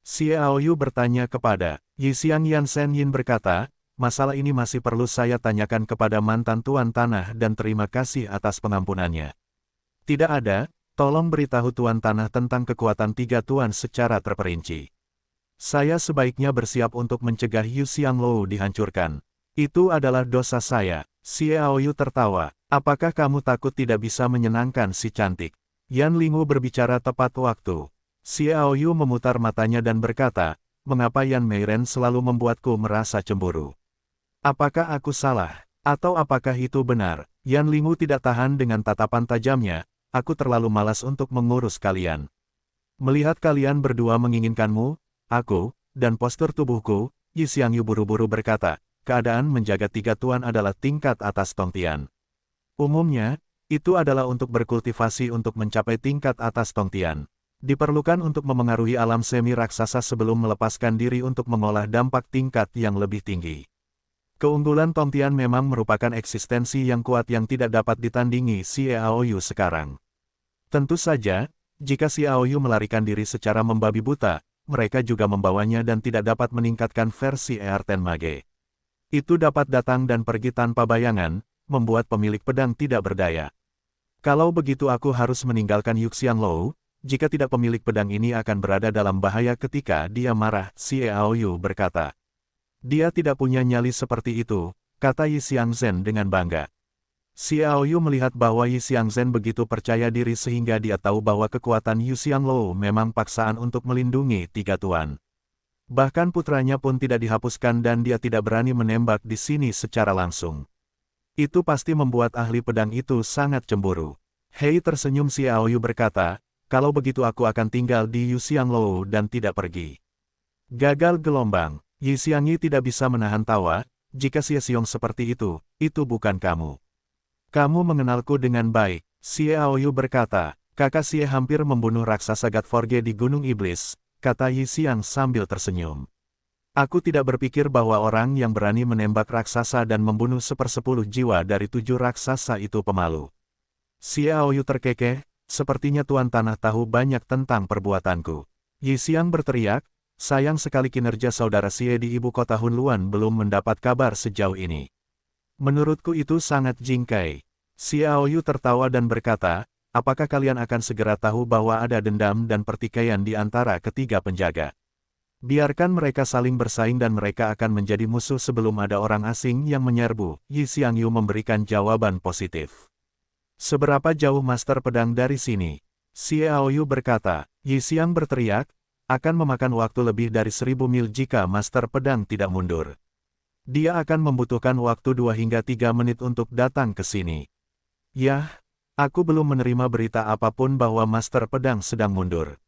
Xiaoyu bertanya kepada Yi Xiang. Yan Senyin berkata, masalah ini masih perlu saya tanyakan kepada mantan Tuan Tanah dan terima kasih atas pengampunannya. Tidak ada, tolong beritahu Tuan Tanah tentang kekuatan tiga tuan secara terperinci. Saya sebaiknya bersiap untuk mencegah Yu Xianglou dihancurkan. Itu adalah dosa saya. Xiaoyu tertawa. Apakah kamu takut tidak bisa menyenangkan si cantik? Yan Lingu berbicara tepat waktu. Xiaoyu memutar matanya dan berkata, mengapa Yan Meiren selalu membuatku merasa cemburu? Apakah aku salah? Atau apakah itu benar? Yan Lingu tidak tahan dengan tatapan tajamnya. Aku terlalu malas untuk mengurus kalian. Melihat kalian berdua menginginkanmu, aku, dan postur tubuhku, Yi Xiangyu buru-buru berkata, keadaan menjaga tiga tuan adalah tingkat atas Tongtian. Umumnya, itu adalah untuk berkultivasi untuk mencapai tingkat atas Tongtian. Diperlukan untuk memengaruhi alam semi raksasa sebelum melepaskan diri untuk mengolah dampak tingkat yang lebih tinggi. Keunggulan Tongtian memang merupakan eksistensi yang kuat yang tidak dapat ditandingi Xiaoyu sekarang. Tentu saja, jika Xiaoyu melarikan diri secara membabi buta, mereka juga membawanya dan tidak dapat meningkatkan versi Earthen Mage. Itu dapat datang dan pergi tanpa bayangan, membuat pemilik pedang tidak berdaya. Kalau begitu aku harus meninggalkan Yu Xianglou, jika tidak pemilik pedang ini akan berada dalam bahaya ketika dia marah, Xiaoyu berkata. Dia tidak punya nyali seperti itu, kata Yi Xiangzhen dengan bangga. Xiaoyu melihat bahwa Yi Xiangzhen begitu percaya diri sehingga dia tahu bahwa kekuatan Yu Xianglou memang paksaan untuk melindungi tiga tuan. Bahkan putranya pun tidak dihapuskan dan dia tidak berani menembak di sini secara langsung. Itu pasti membuat ahli pedang itu sangat cemburu. Hei tersenyum, Xiaoyu berkata, kalau begitu aku akan tinggal di Yuxianglou dan tidak pergi. Gagal gelombang, Yi Xiangyi tidak bisa menahan tawa, jika Xie Xiong seperti itu bukan kamu. Kamu mengenalku dengan baik, Xiaoyu berkata, kakak Xie hampir membunuh raksasa Godforge di Gunung Iblis, kata Yi Xiang sambil tersenyum. Aku tidak berpikir bahwa orang yang berani menembak raksasa dan membunuh 1/10 jiwa dari 7 raksasa itu pemalu. Xiaoyu terkekeh, sepertinya Tuan Tanah tahu banyak tentang perbuatanku. Yi Xiang berteriak, sayang sekali kinerja saudara Xie di ibu kota Hunluan belum mendapat kabar sejauh ini. Menurutku itu sangat jingkai. Xiaoyu tertawa dan berkata, apakah kalian akan segera tahu bahwa ada dendam dan pertikaian di antara ketiga penjaga? Biarkan mereka saling bersaing dan mereka akan menjadi musuh sebelum ada orang asing yang menyerbu. Yi Xiangyu memberikan jawaban positif. Seberapa jauh master pedang dari sini? Xiaoyu berkata. Yi Xiang berteriak, akan memakan waktu lebih dari 1000 mil jika master pedang tidak mundur. Dia akan membutuhkan waktu 2 hingga 3 menit untuk datang ke sini. Yah, aku belum menerima berita apapun bahwa master pedang sedang mundur.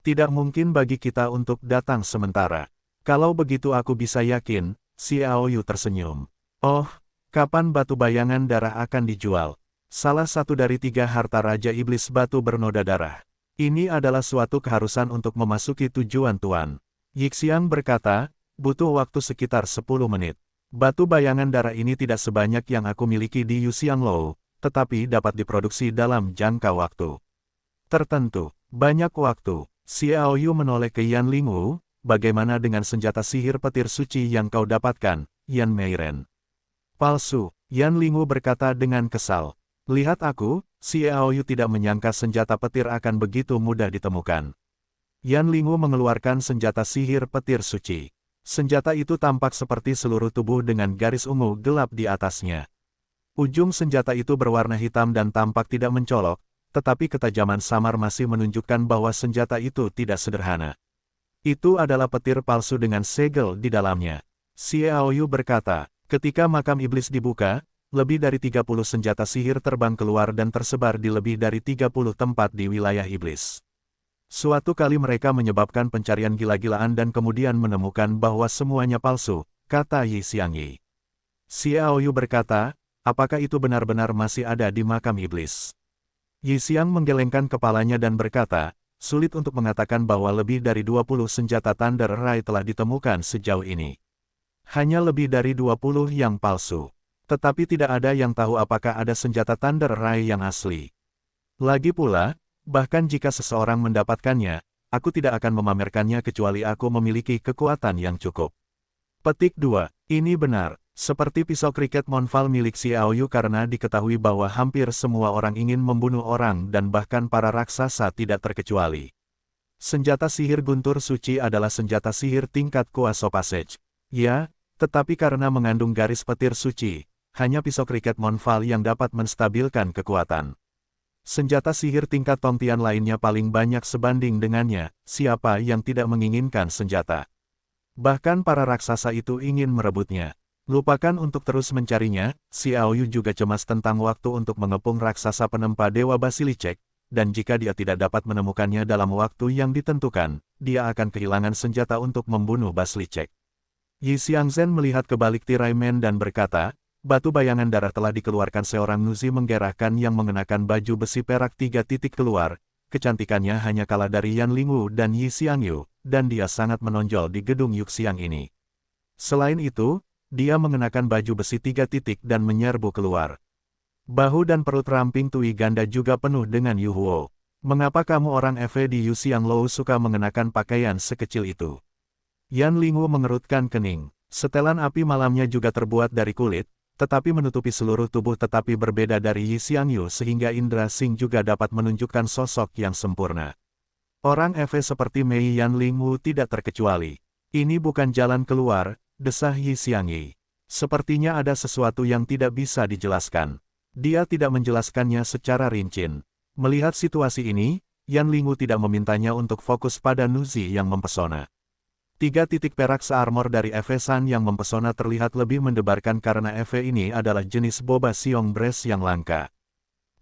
Tidak mungkin bagi kita untuk datang sementara. Kalau begitu aku bisa yakin, Xiaoyu tersenyum. Oh, kapan batu bayangan darah akan dijual? Salah satu dari 3 harta Raja Iblis batu bernoda darah. Ini adalah suatu keharusan untuk memasuki tujuan Tuan. Yi Xiang berkata, butuh waktu sekitar 10 menit. Batu bayangan darah ini tidak sebanyak yang aku miliki di Yuxianglou, tetapi dapat diproduksi dalam jangka waktu tertentu. Banyak waktu. Xiaoyu menoleh ke Yan Lingwu, bagaimana dengan senjata sihir petir suci yang kau dapatkan, Yan Meiren? Palsu, Yan Lingwu berkata dengan kesal. Lihat aku, Xiaoyu tidak menyangka senjata petir akan begitu mudah ditemukan. Yan Lingwu mengeluarkan senjata sihir petir suci. Senjata itu tampak seperti seluruh tubuh dengan garis ungu gelap di atasnya. Ujung senjata itu berwarna hitam dan tampak tidak mencolok, tetapi ketajaman samar masih menunjukkan bahwa senjata itu tidak sederhana. Itu adalah petir palsu dengan segel di dalamnya. Xiaoyu berkata, ketika makam iblis dibuka, lebih dari 30 senjata sihir terbang keluar dan tersebar di lebih dari 30 tempat di wilayah iblis. Suatu kali mereka menyebabkan pencarian gila-gilaan dan kemudian menemukan bahwa semuanya palsu, kata Yi Xiangyi. Xiaoyu berkata, apakah itu benar-benar masih ada di makam iblis? Yi Xiang menggelengkan kepalanya dan berkata, sulit untuk mengatakan bahwa lebih dari 20 senjata Thunder Rai telah ditemukan sejauh ini. Hanya lebih dari 20 yang palsu. Tetapi tidak ada yang tahu apakah ada senjata Thunder Rai yang asli. Lagi pula, bahkan jika seseorang mendapatkannya, aku tidak akan memamerkannya kecuali aku memiliki kekuatan yang cukup. Petik 2. Ini benar, seperti pisau kriket Monval milik Xiaoyu karena diketahui bahwa hampir semua orang ingin membunuh orang dan bahkan para raksasa tidak terkecuali. Senjata sihir guntur suci adalah senjata sihir tingkat kuasa passage. Ya, tetapi karena mengandung garis petir suci, hanya pisau kriket Monval yang dapat menstabilkan kekuatan. Senjata sihir tingkat Tongtian lainnya paling banyak sebanding dengannya, siapa yang tidak menginginkan senjata. Bahkan para raksasa itu ingin merebutnya. Lupakan untuk terus mencarinya, Xiaoyu juga cemas tentang waktu untuk mengepung raksasa penempa Dewa Basilicek, dan jika dia tidak dapat menemukannya dalam waktu yang ditentukan, dia akan kehilangan senjata untuk membunuh Basilicek. Yi Xiangzhen melihat ke balik tirai men dan berkata, batu bayangan darah telah dikeluarkan seorang Nuzi menggerahkan yang mengenakan baju besi perak 3 titik keluar, kecantikannya hanya kalah dari Yan Lingwu dan Yi Xiangyu, dan dia sangat menonjol di gedung Yuxiang ini. Selain itu, dia mengenakan baju besi 3 titik dan menyerbu keluar. Bahu dan perut ramping Tui Ganda juga penuh dengan Yuhuo. Mengapa kamu orang Eve di Yuxianglou suka mengenakan pakaian sekecil itu? Yan Lingwu mengerutkan kening. Setelan api malamnya juga terbuat dari kulit, tetapi menutupi seluruh tubuh tetapi berbeda dari Yi Xiangyu sehingga indra Sing juga dapat menunjukkan sosok yang sempurna. Orang Eve seperti Mei Yan Lingwu tidak terkecuali. Ini bukan jalan keluar, desah Yi Xiangyi. Sepertinya ada sesuatu yang tidak bisa dijelaskan. Dia tidak menjelaskannya secara rinci. Melihat situasi ini, Yan Lingwu tidak memintanya untuk fokus pada Nuzi yang mempesona. 3 titik perak searmor dari EV Sun yang mempesona terlihat lebih mendebarkan karena EV ini adalah jenis Boba Siong Brace yang langka.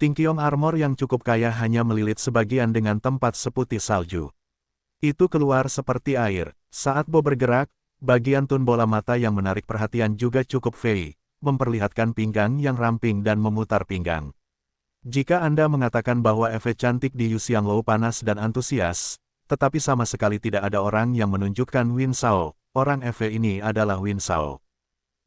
Tingkiong armor yang cukup kaya hanya melilit sebagian dengan tempat seputih salju. Itu keluar seperti air. Saat Bo bergerak, bagian tun bola mata yang menarik perhatian juga cukup fei, memperlihatkan pinggang yang ramping dan memutar pinggang. Jika Anda mengatakan bahwa EV cantik di Yu Xianglou panas dan antusias, tetapi sama sekali tidak ada orang yang menunjukkan Win Sao, orang EV ini adalah Win Sao.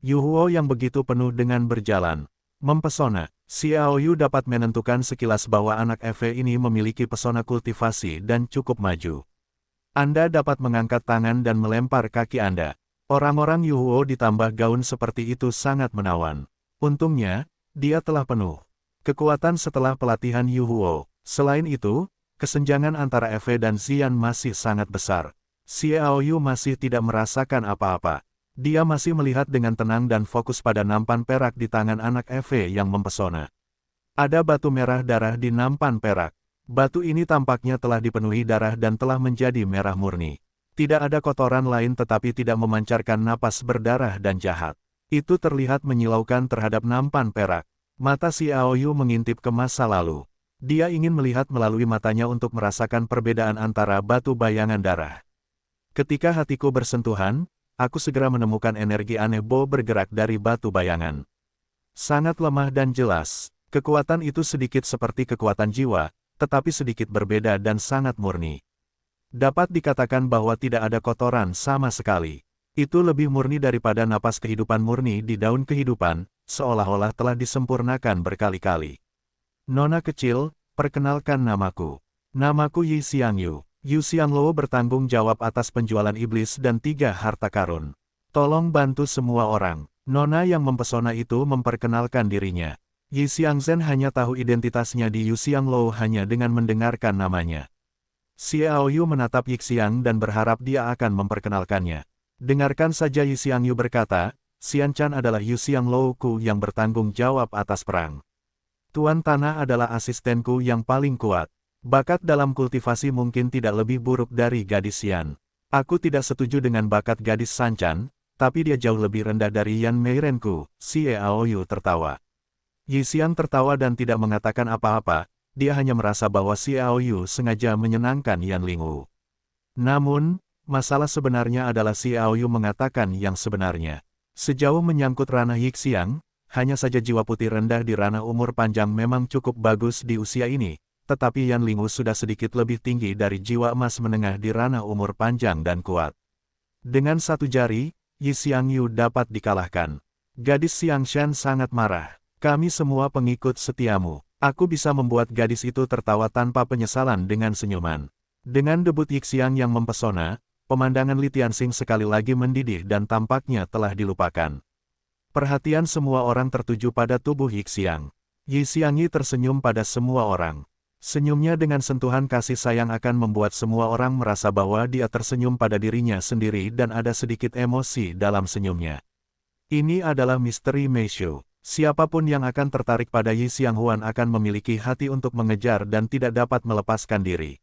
Yu Huo yang begitu penuh dengan berjalan. Mempesona, Xiao Yu dapat menentukan sekilas bahwa anak EV ini memiliki pesona kultivasi dan cukup maju. Anda dapat mengangkat tangan dan melempar kaki Anda. Orang-orang Yu Huo ditambah gaun seperti itu sangat menawan. Untungnya, dia telah penuh kekuatan setelah pelatihan Yu Huo. Selain itu, kesenjangan antara EV dan Xian masih sangat besar. Xiao Yu masih tidak merasakan apa-apa. Dia masih melihat dengan tenang dan fokus pada nampan perak di tangan anak EV yang mempesona. Ada batu merah darah di nampan perak. Batu ini tampaknya telah dipenuhi darah dan telah menjadi merah murni. Tidak ada kotoran lain tetapi tidak memancarkan napas berdarah dan jahat. Itu terlihat menyilaukan terhadap nampan perak. Mata Xiao Yu mengintip ke masa lalu. Dia ingin melihat melalui matanya untuk merasakan perbedaan antara batu bayangan darah. Ketika hatiku bersentuhan, aku segera menemukan energi aneh Bo bergerak dari batu bayangan. Sangat lemah dan jelas, kekuatan itu sedikit seperti kekuatan jiwa, tetapi sedikit berbeda dan sangat murni. Dapat dikatakan bahwa tidak ada kotoran sama sekali. Itu lebih murni daripada napas kehidupan murni di daun kehidupan, seolah-olah telah disempurnakan berkali-kali. Nona kecil, perkenalkan namaku. Namaku Yi Xiangyu. Yu Xianglou bertanggung jawab atas penjualan iblis dan 3 harta karun. Tolong bantu semua orang. Nona yang mempesona itu memperkenalkan dirinya. Yi Xiangzhen hanya tahu identitasnya di Yu Xianglou hanya dengan mendengarkan namanya. Xiao Yu menatap Yi Xiang dan berharap dia akan memperkenalkannya. Dengarkan saja Yi Xiangyu berkata, Xian Chan adalah Yu Xianglou ku yang bertanggung jawab atas perang. Tuan Tanah adalah asistenku yang paling kuat. Bakat dalam kultivasi mungkin tidak lebih buruk dari gadis Yan. Aku tidak setuju dengan bakat gadis San Chan, tapi dia jauh lebih rendah dari Yan Meirenku. Xiao Yu tertawa. Yi Xiang tertawa dan tidak mengatakan apa-apa, dia hanya merasa bahwa Xiao Yu sengaja menyenangkan Yan Lingwu. Namun, masalah sebenarnya adalah Xiao Yu mengatakan yang sebenarnya. Sejauh menyangkut ranah Yi Xiang, hanya saja jiwa putih rendah di ranah umur panjang memang cukup bagus di usia ini, tetapi Yan Lingwu sudah sedikit lebih tinggi dari jiwa emas menengah di ranah umur panjang dan kuat. Dengan satu jari, Yi Xiangyu dapat dikalahkan. Gadis Xiangshan sangat marah. Kami semua pengikut setiamu. Aku bisa membuat gadis itu tertawa tanpa penyesalan dengan senyuman. Dengan debut Yi Xiang yang mempesona, pemandangan Li Tianxing sekali lagi mendidih dan tampaknya telah dilupakan. Perhatian semua orang tertuju pada tubuh Yi Xiang. Yi Xiangyi tersenyum pada semua orang. Senyumnya dengan sentuhan kasih sayang akan membuat semua orang merasa bahwa dia tersenyum pada dirinya sendiri dan ada sedikit emosi dalam senyumnya. Ini adalah misteri Meishu. Siapapun yang akan tertarik pada Yi Xianghuan akan memiliki hati untuk mengejar dan tidak dapat melepaskan diri.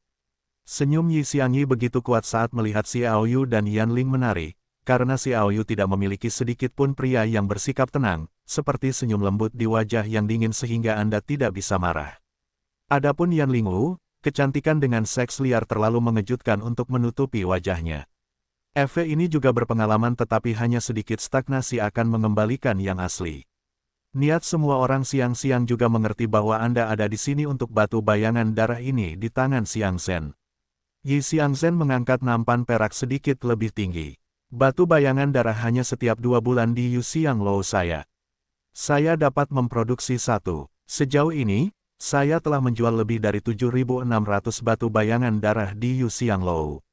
Senyum Yi Xiangyi begitu kuat saat melihat Xiao Yu dan Yan Ling menari. Karena Xiao Yu tidak memiliki sedikit pun pria yang bersikap tenang, seperti senyum lembut di wajah yang dingin sehingga Anda tidak bisa marah. Adapun Yan Lingwu, kecantikan dengan seks liar terlalu mengejutkan untuk menutupi wajahnya. EV ini juga berpengalaman tetapi hanya sedikit stagnasi akan mengembalikan yang asli. Niat semua orang Xiang juga mengerti bahwa Anda ada di sini untuk batu bayangan darah ini di tangan Xiangzhen. Yi Xiangzhen mengangkat nampan perak sedikit lebih tinggi. Batu bayangan darah hanya setiap 2 bulan di Yu Xianglou saya. Saya dapat memproduksi 1. Sejauh ini, saya telah menjual lebih dari 7.600 batu bayangan darah di Yu Xianglou.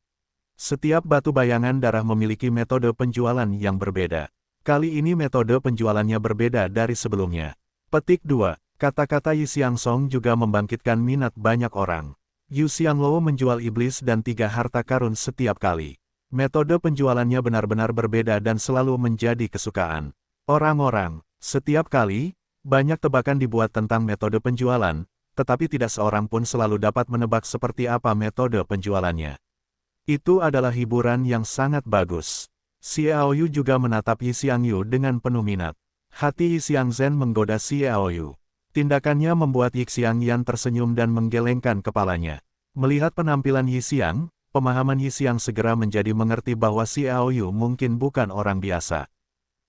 Setiap batu bayangan darah memiliki metode penjualan yang berbeda. Kali ini metode penjualannya berbeda dari sebelumnya. Petik 2. Kata-kata Yi Xiangsong juga membangkitkan minat banyak orang. Yu Xianglou menjual iblis dan 3 harta karun setiap kali. Metode penjualannya benar-benar berbeda dan selalu menjadi kesukaan orang-orang. Setiap kali, banyak tebakan dibuat tentang metode penjualan, tetapi tidak seorang pun selalu dapat menebak seperti apa metode penjualannya. Itu adalah hiburan yang sangat bagus. Xiaoyu juga menatap Yi Xiangyu dengan penuh minat. Hati Yi Xiangzhen menggoda Xiaoyu. Tindakannya membuat Yi Xiangyan tersenyum dan menggelengkan kepalanya. Melihat penampilan Yi Xiang, pemahaman Yi Xiang segera menjadi mengerti bahwa Xiaoyu mungkin bukan orang biasa.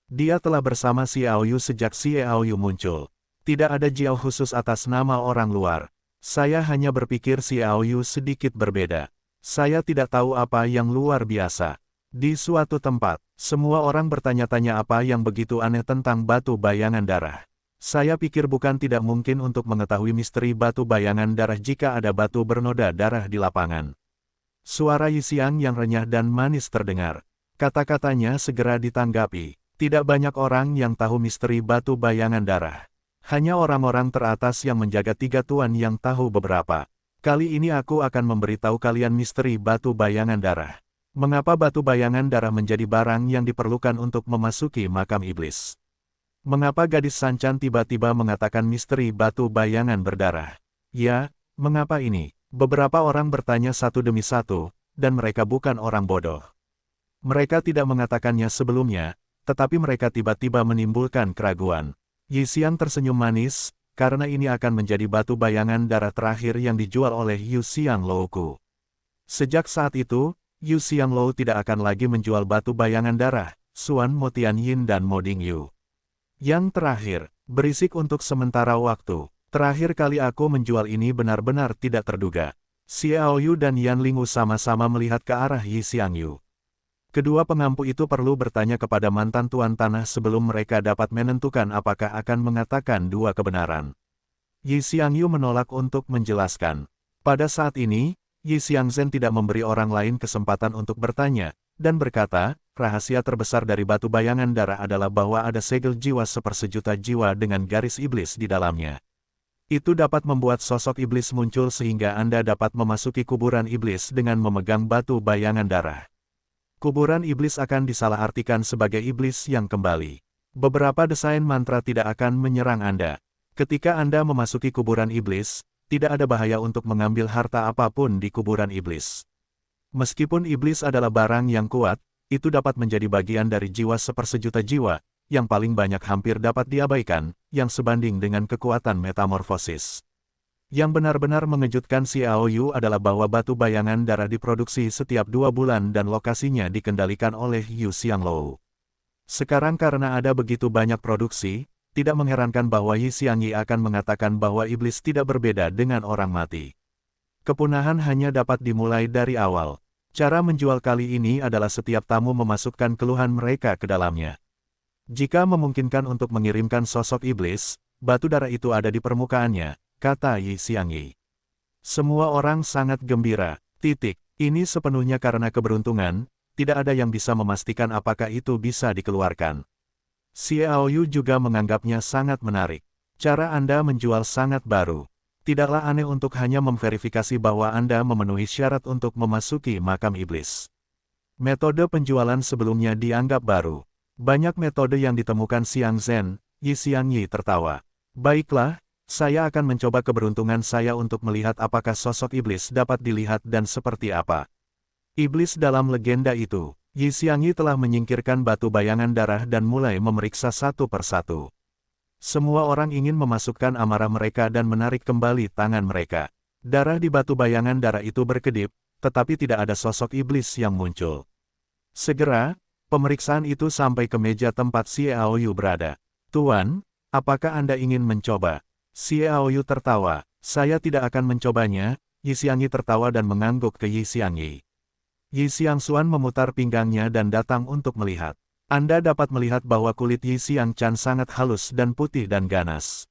Dia telah bersama Xiaoyu sejak Xiaoyu muncul. Tidak ada jiao khusus atas nama orang luar. Saya hanya berpikir Xiaoyu sedikit berbeda. Saya tidak tahu apa yang luar biasa. Di suatu tempat, semua orang bertanya-tanya apa yang begitu aneh tentang batu bayangan darah. Saya pikir bukan tidak mungkin untuk mengetahui misteri batu bayangan darah jika ada batu bernoda darah di lapangan. Suara Yi Xiang yang renyah dan manis terdengar. Kata-katanya segera ditanggapi. Tidak banyak orang yang tahu misteri batu bayangan darah. Hanya orang-orang teratas yang menjaga tiga tuan yang tahu beberapa. Kali ini aku akan memberitahu kalian misteri batu bayangan darah. Mengapa batu bayangan darah menjadi barang yang diperlukan untuk memasuki makam iblis? Mengapa gadis Sancan tiba-tiba mengatakan misteri batu bayangan berdarah? Ya, mengapa ini? Beberapa orang bertanya satu demi satu, dan mereka bukan orang bodoh. Mereka tidak mengatakannya sebelumnya, tetapi mereka tiba-tiba menimbulkan keraguan. Yi Xiang tersenyum manis, karena ini akan menjadi batu bayangan darah terakhir yang dijual oleh Yu Xianglou-ku. Sejak saat itu, Yu Xianglou tidak akan lagi menjual batu bayangan darah, Xuan Mo Tianyin dan Mo Dingyu. Yang terakhir, berisik untuk sementara waktu. Terakhir kali aku menjual ini benar-benar tidak terduga. Xiaoyu dan Yan Lingu sama-sama melihat ke arah Yi Xiangyu. Kedua pengampu itu perlu bertanya kepada mantan tuan tanah sebelum mereka dapat menentukan apakah akan mengatakan dua kebenaran. Yi Xiangyu menolak untuk menjelaskan. Pada saat ini, Yi Xiangzhen tidak memberi orang lain kesempatan untuk bertanya, dan berkata, rahasia terbesar dari batu bayangan darah adalah bahwa ada segel jiwa sepersejuta jiwa dengan garis iblis di dalamnya. Itu dapat membuat sosok iblis muncul sehingga Anda dapat memasuki kuburan iblis dengan memegang batu bayangan darah. Kuburan iblis akan disalahartikan sebagai iblis yang kembali. Beberapa desain mantra tidak akan menyerang Anda. Ketika Anda memasuki kuburan iblis, tidak ada bahaya untuk mengambil harta apapun di kuburan iblis. Meskipun iblis adalah barang yang kuat, itu dapat menjadi bagian dari jiwa sepersejuta jiwa, yang paling banyak hampir dapat diabaikan, yang sebanding dengan kekuatan metamorfosis. Yang benar-benar mengejutkan Xiaoyu adalah bahwa batu bayangan darah diproduksi setiap 2 bulan dan lokasinya dikendalikan oleh Yu Xianglou. Sekarang karena ada begitu banyak produksi, tidak mengherankan bahwa Yi Xiangyi akan mengatakan bahwa iblis tidak berbeda dengan orang mati. Kepunahan hanya dapat dimulai dari awal. Cara menjual kali ini adalah setiap tamu memasukkan keluhan mereka ke dalamnya. Jika memungkinkan untuk mengirimkan sosok iblis, batu darah itu ada di permukaannya, kata Yi Xiangyi. Semua orang sangat gembira. Ini sepenuhnya karena keberuntungan, tidak ada yang bisa memastikan apakah itu bisa dikeluarkan. Xiaoyu juga menganggapnya sangat menarik. Cara Anda menjual sangat baru. Tidaklah aneh untuk hanya memverifikasi bahwa Anda memenuhi syarat untuk memasuki makam iblis. Metode penjualan sebelumnya dianggap baru. Banyak metode yang ditemukan Xiangzhen, Yi Xiangyi tertawa. Baiklah, saya akan mencoba keberuntungan saya untuk melihat apakah sosok iblis dapat dilihat dan seperti apa. Iblis dalam legenda itu, Yi Xiangyi telah menyingkirkan batu bayangan darah dan mulai memeriksa satu persatu. Semua orang ingin memasukkan amarah mereka dan menarik kembali tangan mereka. Darah di batu bayangan darah itu berkedip, tetapi tidak ada sosok iblis yang muncul. Segera, pemeriksaan itu sampai ke meja tempat Xiaoyu berada. Tuan, apakah Anda ingin mencoba? Xiaoyu tertawa. Saya tidak akan mencobanya. Yi Xiangyi tertawa dan mengangguk ke Yi Xiangyi. Yi Xiangxuan memutar pinggangnya dan datang untuk melihat. Anda dapat melihat bahwa kulit Yi Xiangchan sangat halus dan putih dan ganas.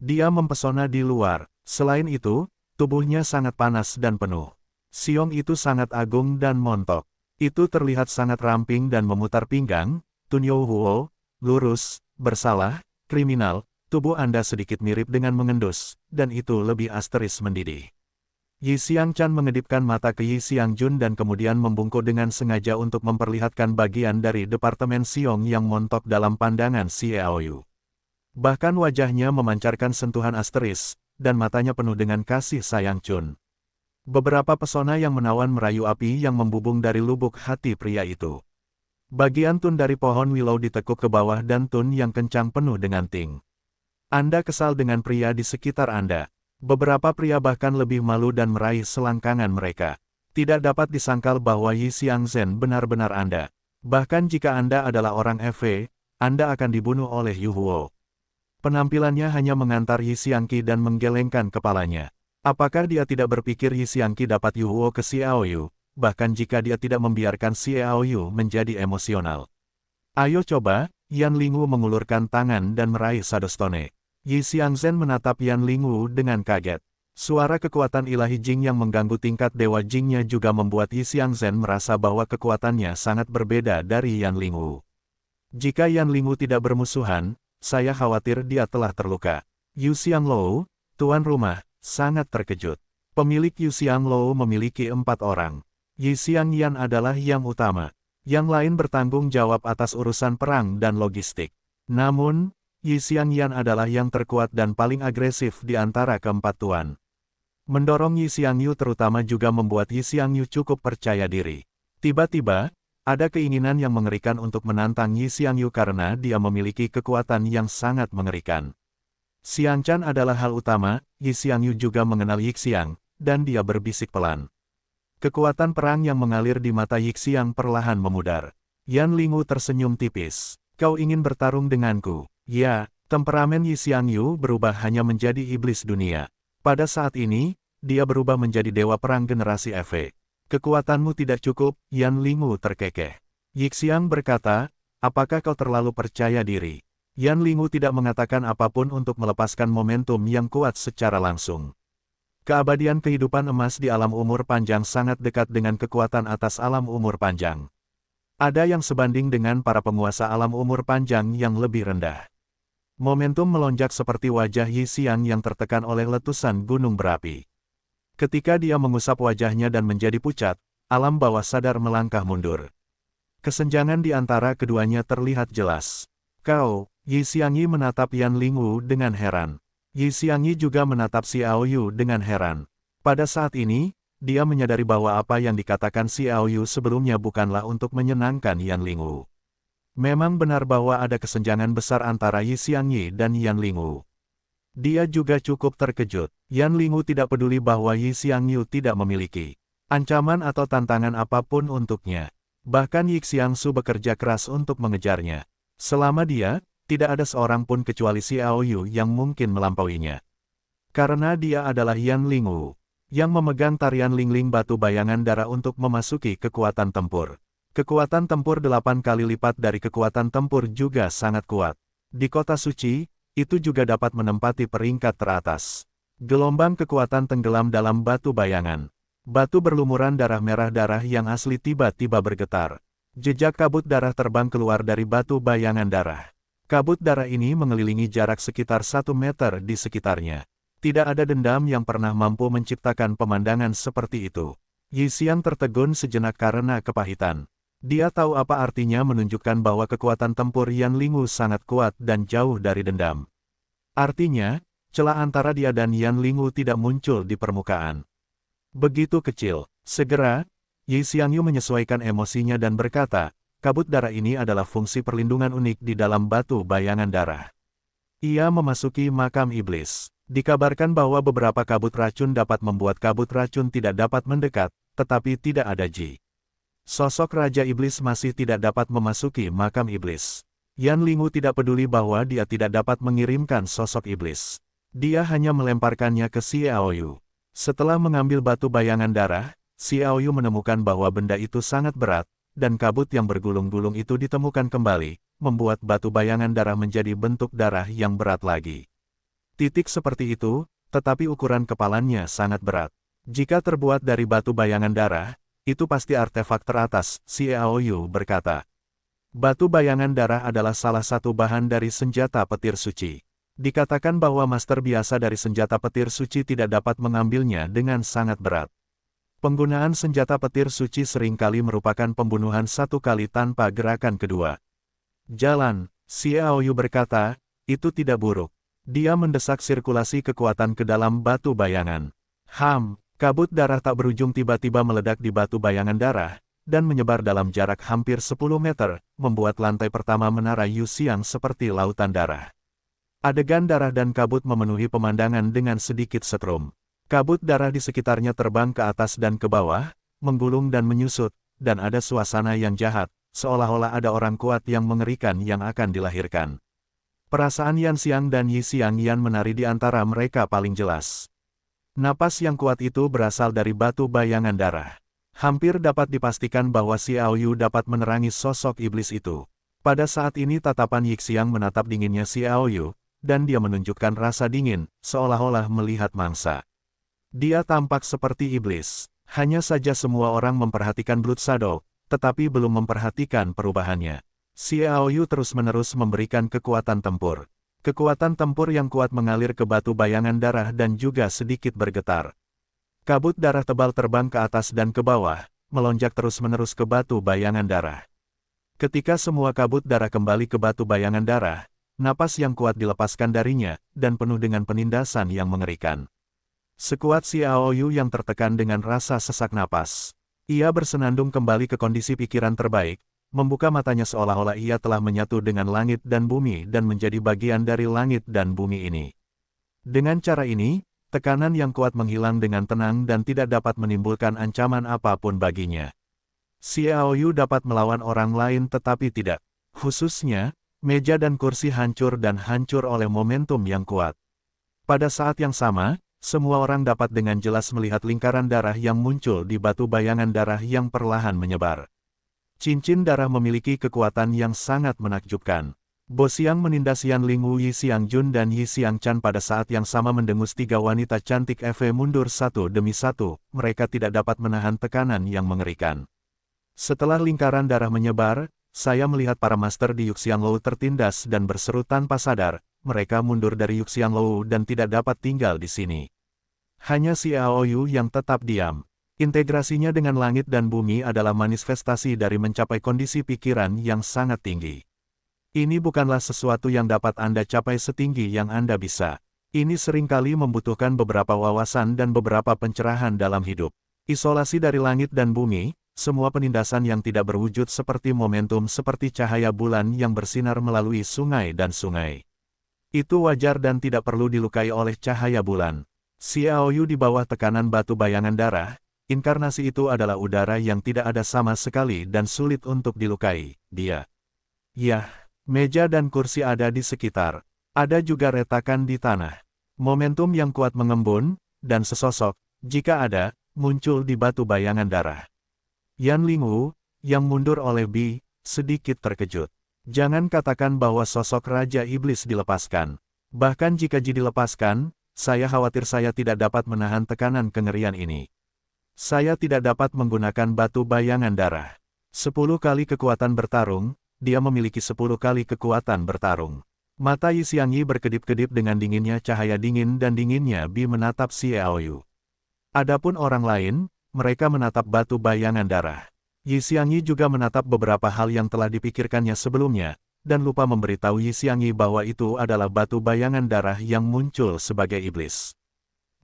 Dia mempesona di luar. Selain itu, tubuhnya sangat panas dan penuh. Siong itu sangat agung dan montok. Itu terlihat sangat ramping dan memutar pinggang. Tunyo Huo, lurus, bersalah, kriminal. Tubuh Anda sedikit mirip dengan mengendus, dan itu lebih asteris mendidih. Yi Xiangchan mengedipkan mata ke Yi Xiangjun dan kemudian membungkuk dengan sengaja untuk memperlihatkan bagian dari Departemen Siong yang montok dalam pandangan Xiaoyu. Bahkan wajahnya memancarkan sentuhan asteris, dan matanya penuh dengan kasih sayang Chun. Beberapa pesona yang menawan merayu api yang membubung dari lubuk hati pria itu. Bagian tun dari pohon willow ditekuk ke bawah dan tun yang kencang penuh dengan ting. Anda kesal dengan pria di sekitar Anda. Beberapa pria bahkan lebih malu dan meraih selangkangan mereka. Tidak dapat disangkal bahwa Yi Xiangzhen benar-benar Anda. Bahkan jika Anda adalah orang FV, Anda akan dibunuh oleh Yu Huo. Penampilannya hanya mengantar Yi Xiangqi dan menggelengkan kepalanya. Apakah dia tidak berpikir Yi Xiangqi dapat Yu Huo ke Xiaoyu, bahkan jika dia tidak membiarkan Xiaoyu menjadi emosional? Ayo coba, Yan Lingwu mengulurkan tangan dan meraih Shadowstone. Yi Xiangzhen menatap Yan Lingwu dengan kaget. Suara kekuatan ilahi Jing yang mengganggu tingkat Dewa Jingnya juga membuat Yi Xiangzhen merasa bahwa kekuatannya sangat berbeda dari Yan Lingwu. Jika Yan Lingwu tidak bermusuhan, saya khawatir dia telah terluka. Yu Xianglou, tuan rumah, sangat terkejut. Pemilik Yu Xianglou memiliki 4 orang. Yi Xiangyan adalah yang utama. Yang lain bertanggung jawab atas urusan perang dan logistik. Namun, Yi Xiangyan adalah yang terkuat dan paling agresif di antara keempat tuan. Mendorong Yi Xiangyu terutama juga membuat Yi Xiangyu cukup percaya diri. Tiba-tiba, ada keinginan yang mengerikan untuk menantang Yi Xiangyu karena dia memiliki kekuatan yang sangat mengerikan. Xiangchan adalah hal utama, Yi Xiangyu juga mengenal Yi Xiang, dan dia berbisik pelan. Kekuatan perang yang mengalir di mata Yi Xiang perlahan memudar. Yan Lingwu tersenyum tipis. Kau ingin bertarung denganku? Ya, temperamen Yi Xiangyu berubah hanya menjadi iblis dunia. Pada saat ini, dia berubah menjadi dewa perang generasi FV. Kekuatanmu tidak cukup, Yan Lingwu terkekeh. Yi Xiang berkata, apakah kau terlalu percaya diri? Yan Lingwu tidak mengatakan apapun untuk melepaskan momentum yang kuat secara langsung. Keabadian kehidupan emas di alam umur panjang sangat dekat dengan kekuatan atas alam umur panjang. Ada yang sebanding dengan para penguasa alam umur panjang yang lebih rendah. Momentum melonjak seperti wajah Yi Xiang yang tertekan oleh letusan gunung berapi. Ketika dia mengusap wajahnya dan menjadi pucat, alam bawah sadar melangkah mundur. Kesenjangan di antara keduanya terlihat jelas. Kau, Yi Xiangyi menatap Yan Lingwu dengan heran. Yi Xiangyi juga menatap Xiaoyu dengan heran. Pada saat ini, dia menyadari bahwa apa yang dikatakan Xiaoyu sebelumnya bukanlah untuk menyenangkan Yan Lingwu. Memang benar bahwa ada kesenjangan besar antara Yi Xiangyi dan Yan Lingwu. Dia juga cukup terkejut. Yan Lingwu tidak peduli bahwa Yi Xiangyu tidak memiliki ancaman atau tantangan apapun untuknya. Bahkan Yi Xiangsu bekerja keras untuk mengejarnya. Selama dia, tidak ada seorang pun kecuali Xiaoyu yang mungkin melampauinya. Karena dia adalah Yan Lingwu, yang memegang tarian Lingling batu bayangan darah untuk memasuki kekuatan tempur. Kekuatan tempur 8 kali lipat dari kekuatan tempur juga sangat kuat. Di kota suci, itu juga dapat menempati peringkat teratas. Gelombang kekuatan tenggelam dalam batu bayangan. Batu berlumuran darah yang asli tiba-tiba bergetar. Jejak kabut darah terbang keluar dari batu bayangan darah. Kabut darah ini mengelilingi jarak sekitar 1 meter di sekitarnya. Tidak ada dendam yang pernah mampu menciptakan pemandangan seperti itu. Yi Xiang tertegun sejenak karena kepahitan. Dia tahu apa artinya menunjukkan bahwa kekuatan tempur Yan Lingwu sangat kuat dan jauh dari dendam. Artinya, celah antara dia dan Yan Lingwu tidak muncul di permukaan. Begitu kecil. Segera, Yi Xiangyu menyesuaikan emosinya dan berkata, kabut darah ini adalah fungsi perlindungan unik di dalam batu bayangan darah. Ia memasuki makam iblis. Dikabarkan bahwa beberapa kabut racun dapat membuat kabut racun tidak dapat mendekat, tetapi tidak ada Ji. Sosok Raja Iblis masih tidak dapat memasuki makam iblis. Yan Lingwu tidak peduli bahwa dia tidak dapat mengirimkan sosok iblis. Dia hanya melemparkannya ke Xiaoyu. Setelah mengambil batu bayangan darah, Xiaoyu menemukan bahwa benda itu sangat berat, dan kabut yang bergulung-gulung itu ditemukan kembali, membuat batu bayangan darah menjadi bentuk darah yang berat lagi. Titik seperti itu, tetapi ukuran kepalanya sangat berat. Jika terbuat dari batu bayangan darah, itu pasti artefak teratas, Xiaoyu berkata. Batu bayangan darah adalah salah satu bahan dari senjata petir suci. Dikatakan bahwa master biasa dari senjata petir suci tidak dapat mengambilnya dengan sangat berat. Penggunaan senjata petir suci seringkali merupakan pembunuhan satu kali tanpa gerakan kedua. Jalan, Xiaoyu berkata, itu tidak buruk. Dia mendesak sirkulasi kekuatan ke dalam batu bayangan. Kabut darah tak berujung tiba-tiba meledak di batu bayangan darah, dan menyebar dalam jarak hampir 10 meter, membuat lantai pertama menara Yuxiang seperti lautan darah. Adegan darah dan kabut memenuhi pemandangan dengan sedikit setrum. Kabut darah di sekitarnya terbang ke atas dan ke bawah, menggulung dan menyusut, dan ada suasana yang jahat, seolah-olah ada orang kuat yang mengerikan yang akan dilahirkan. Perasaan Yan Xiang dan Yi Xiang Yan menari di antara mereka paling jelas. Napas yang kuat itu berasal dari batu bayangan darah. Hampir dapat dipastikan bahwa Xiao Yu dapat menerangi sosok iblis itu. Pada saat ini tatapan Yi Xiang menatap dinginnya Xiao Yu, dan dia menunjukkan rasa dingin, seolah-olah melihat mangsa. Dia tampak seperti iblis. Hanya saja semua orang memperhatikan Blood Shadow, tetapi belum memperhatikan perubahannya. Xiao Yu terus-menerus memberikan kekuatan tempur. Kekuatan tempur yang kuat mengalir ke batu bayangan darah dan juga sedikit bergetar. Kabut darah tebal terbang ke atas dan ke bawah, melonjak terus-menerus ke batu bayangan darah. Ketika semua kabut darah kembali ke batu bayangan darah, napas yang kuat dilepaskan darinya, dan penuh dengan penindasan yang mengerikan. Sekuat Xiao Yu yang tertekan dengan rasa sesak napas. Ia bersenandung kembali ke kondisi pikiran terbaik, membuka matanya seolah-olah ia telah menyatu dengan langit dan bumi dan menjadi bagian dari langit dan bumi ini. Dengan cara ini, tekanan yang kuat menghilang dengan tenang dan tidak dapat menimbulkan ancaman apapun baginya. Xiao Yu dapat melawan orang lain tetapi tidak. Khususnya, meja dan kursi hancur dan hancur oleh momentum yang kuat. Pada saat yang sama, semua orang dapat dengan jelas melihat lingkaran darah yang muncul di batu bayangan darah yang perlahan menyebar. Cincin darah memiliki kekuatan yang sangat menakjubkan. Bo Xiang menindas Yan Lingwu, Yi Xiang Jun dan Yi Xiang Chan pada saat yang sama mendengus tiga wanita cantik EV mundur satu demi satu, mereka tidak dapat menahan tekanan yang mengerikan. Setelah lingkaran darah menyebar, saya melihat para master di Yuxianglou tertindas dan berseru tanpa sadar, mereka mundur dari Yuxianglou dan tidak dapat tinggal di sini. Hanya Xiao Yu yang tetap diam. Integrasinya dengan langit dan bumi adalah manifestasi dari mencapai kondisi pikiran yang sangat tinggi. Ini bukanlah sesuatu yang dapat Anda capai setinggi yang Anda bisa. Ini seringkali membutuhkan beberapa wawasan dan beberapa pencerahan dalam hidup. Isolasi dari langit dan bumi, semua penindasan yang tidak berwujud seperti momentum seperti cahaya bulan yang bersinar melalui sungai dan sungai. Itu wajar dan tidak perlu dilukai oleh cahaya bulan. Xiao Yu di bawah tekanan batu bayangan darah. Inkarnasi itu adalah udara yang tidak ada sama sekali dan sulit untuk dilukai. Dia. Yah, meja dan kursi ada di sekitar. Ada juga retakan di tanah. Momentum yang kuat mengembun, dan sesosok, jika ada, muncul di batu bayangan darah. Yan Lingwu, yang mundur oleh Bi, sedikit terkejut. Jangan katakan bahwa sosok Raja Iblis dilepaskan. Bahkan jika Ji dilepaskan, saya khawatir saya tidak dapat menahan tekanan kengerian ini. Saya tidak dapat menggunakan batu bayangan darah. 10 kali kekuatan bertarung, dia memiliki 10 kali kekuatan bertarung. Mata Yi Xiangyi berkedip-kedip dengan dinginnya cahaya dingin dan dinginnya Bi menatap Xiao Yu. Adapun orang lain, mereka menatap batu bayangan darah. Yi Xiangyi juga menatap beberapa hal yang telah dipikirkannya sebelumnya, dan lupa memberitahu Yi Xiangyi bahwa itu adalah batu bayangan darah yang muncul sebagai iblis.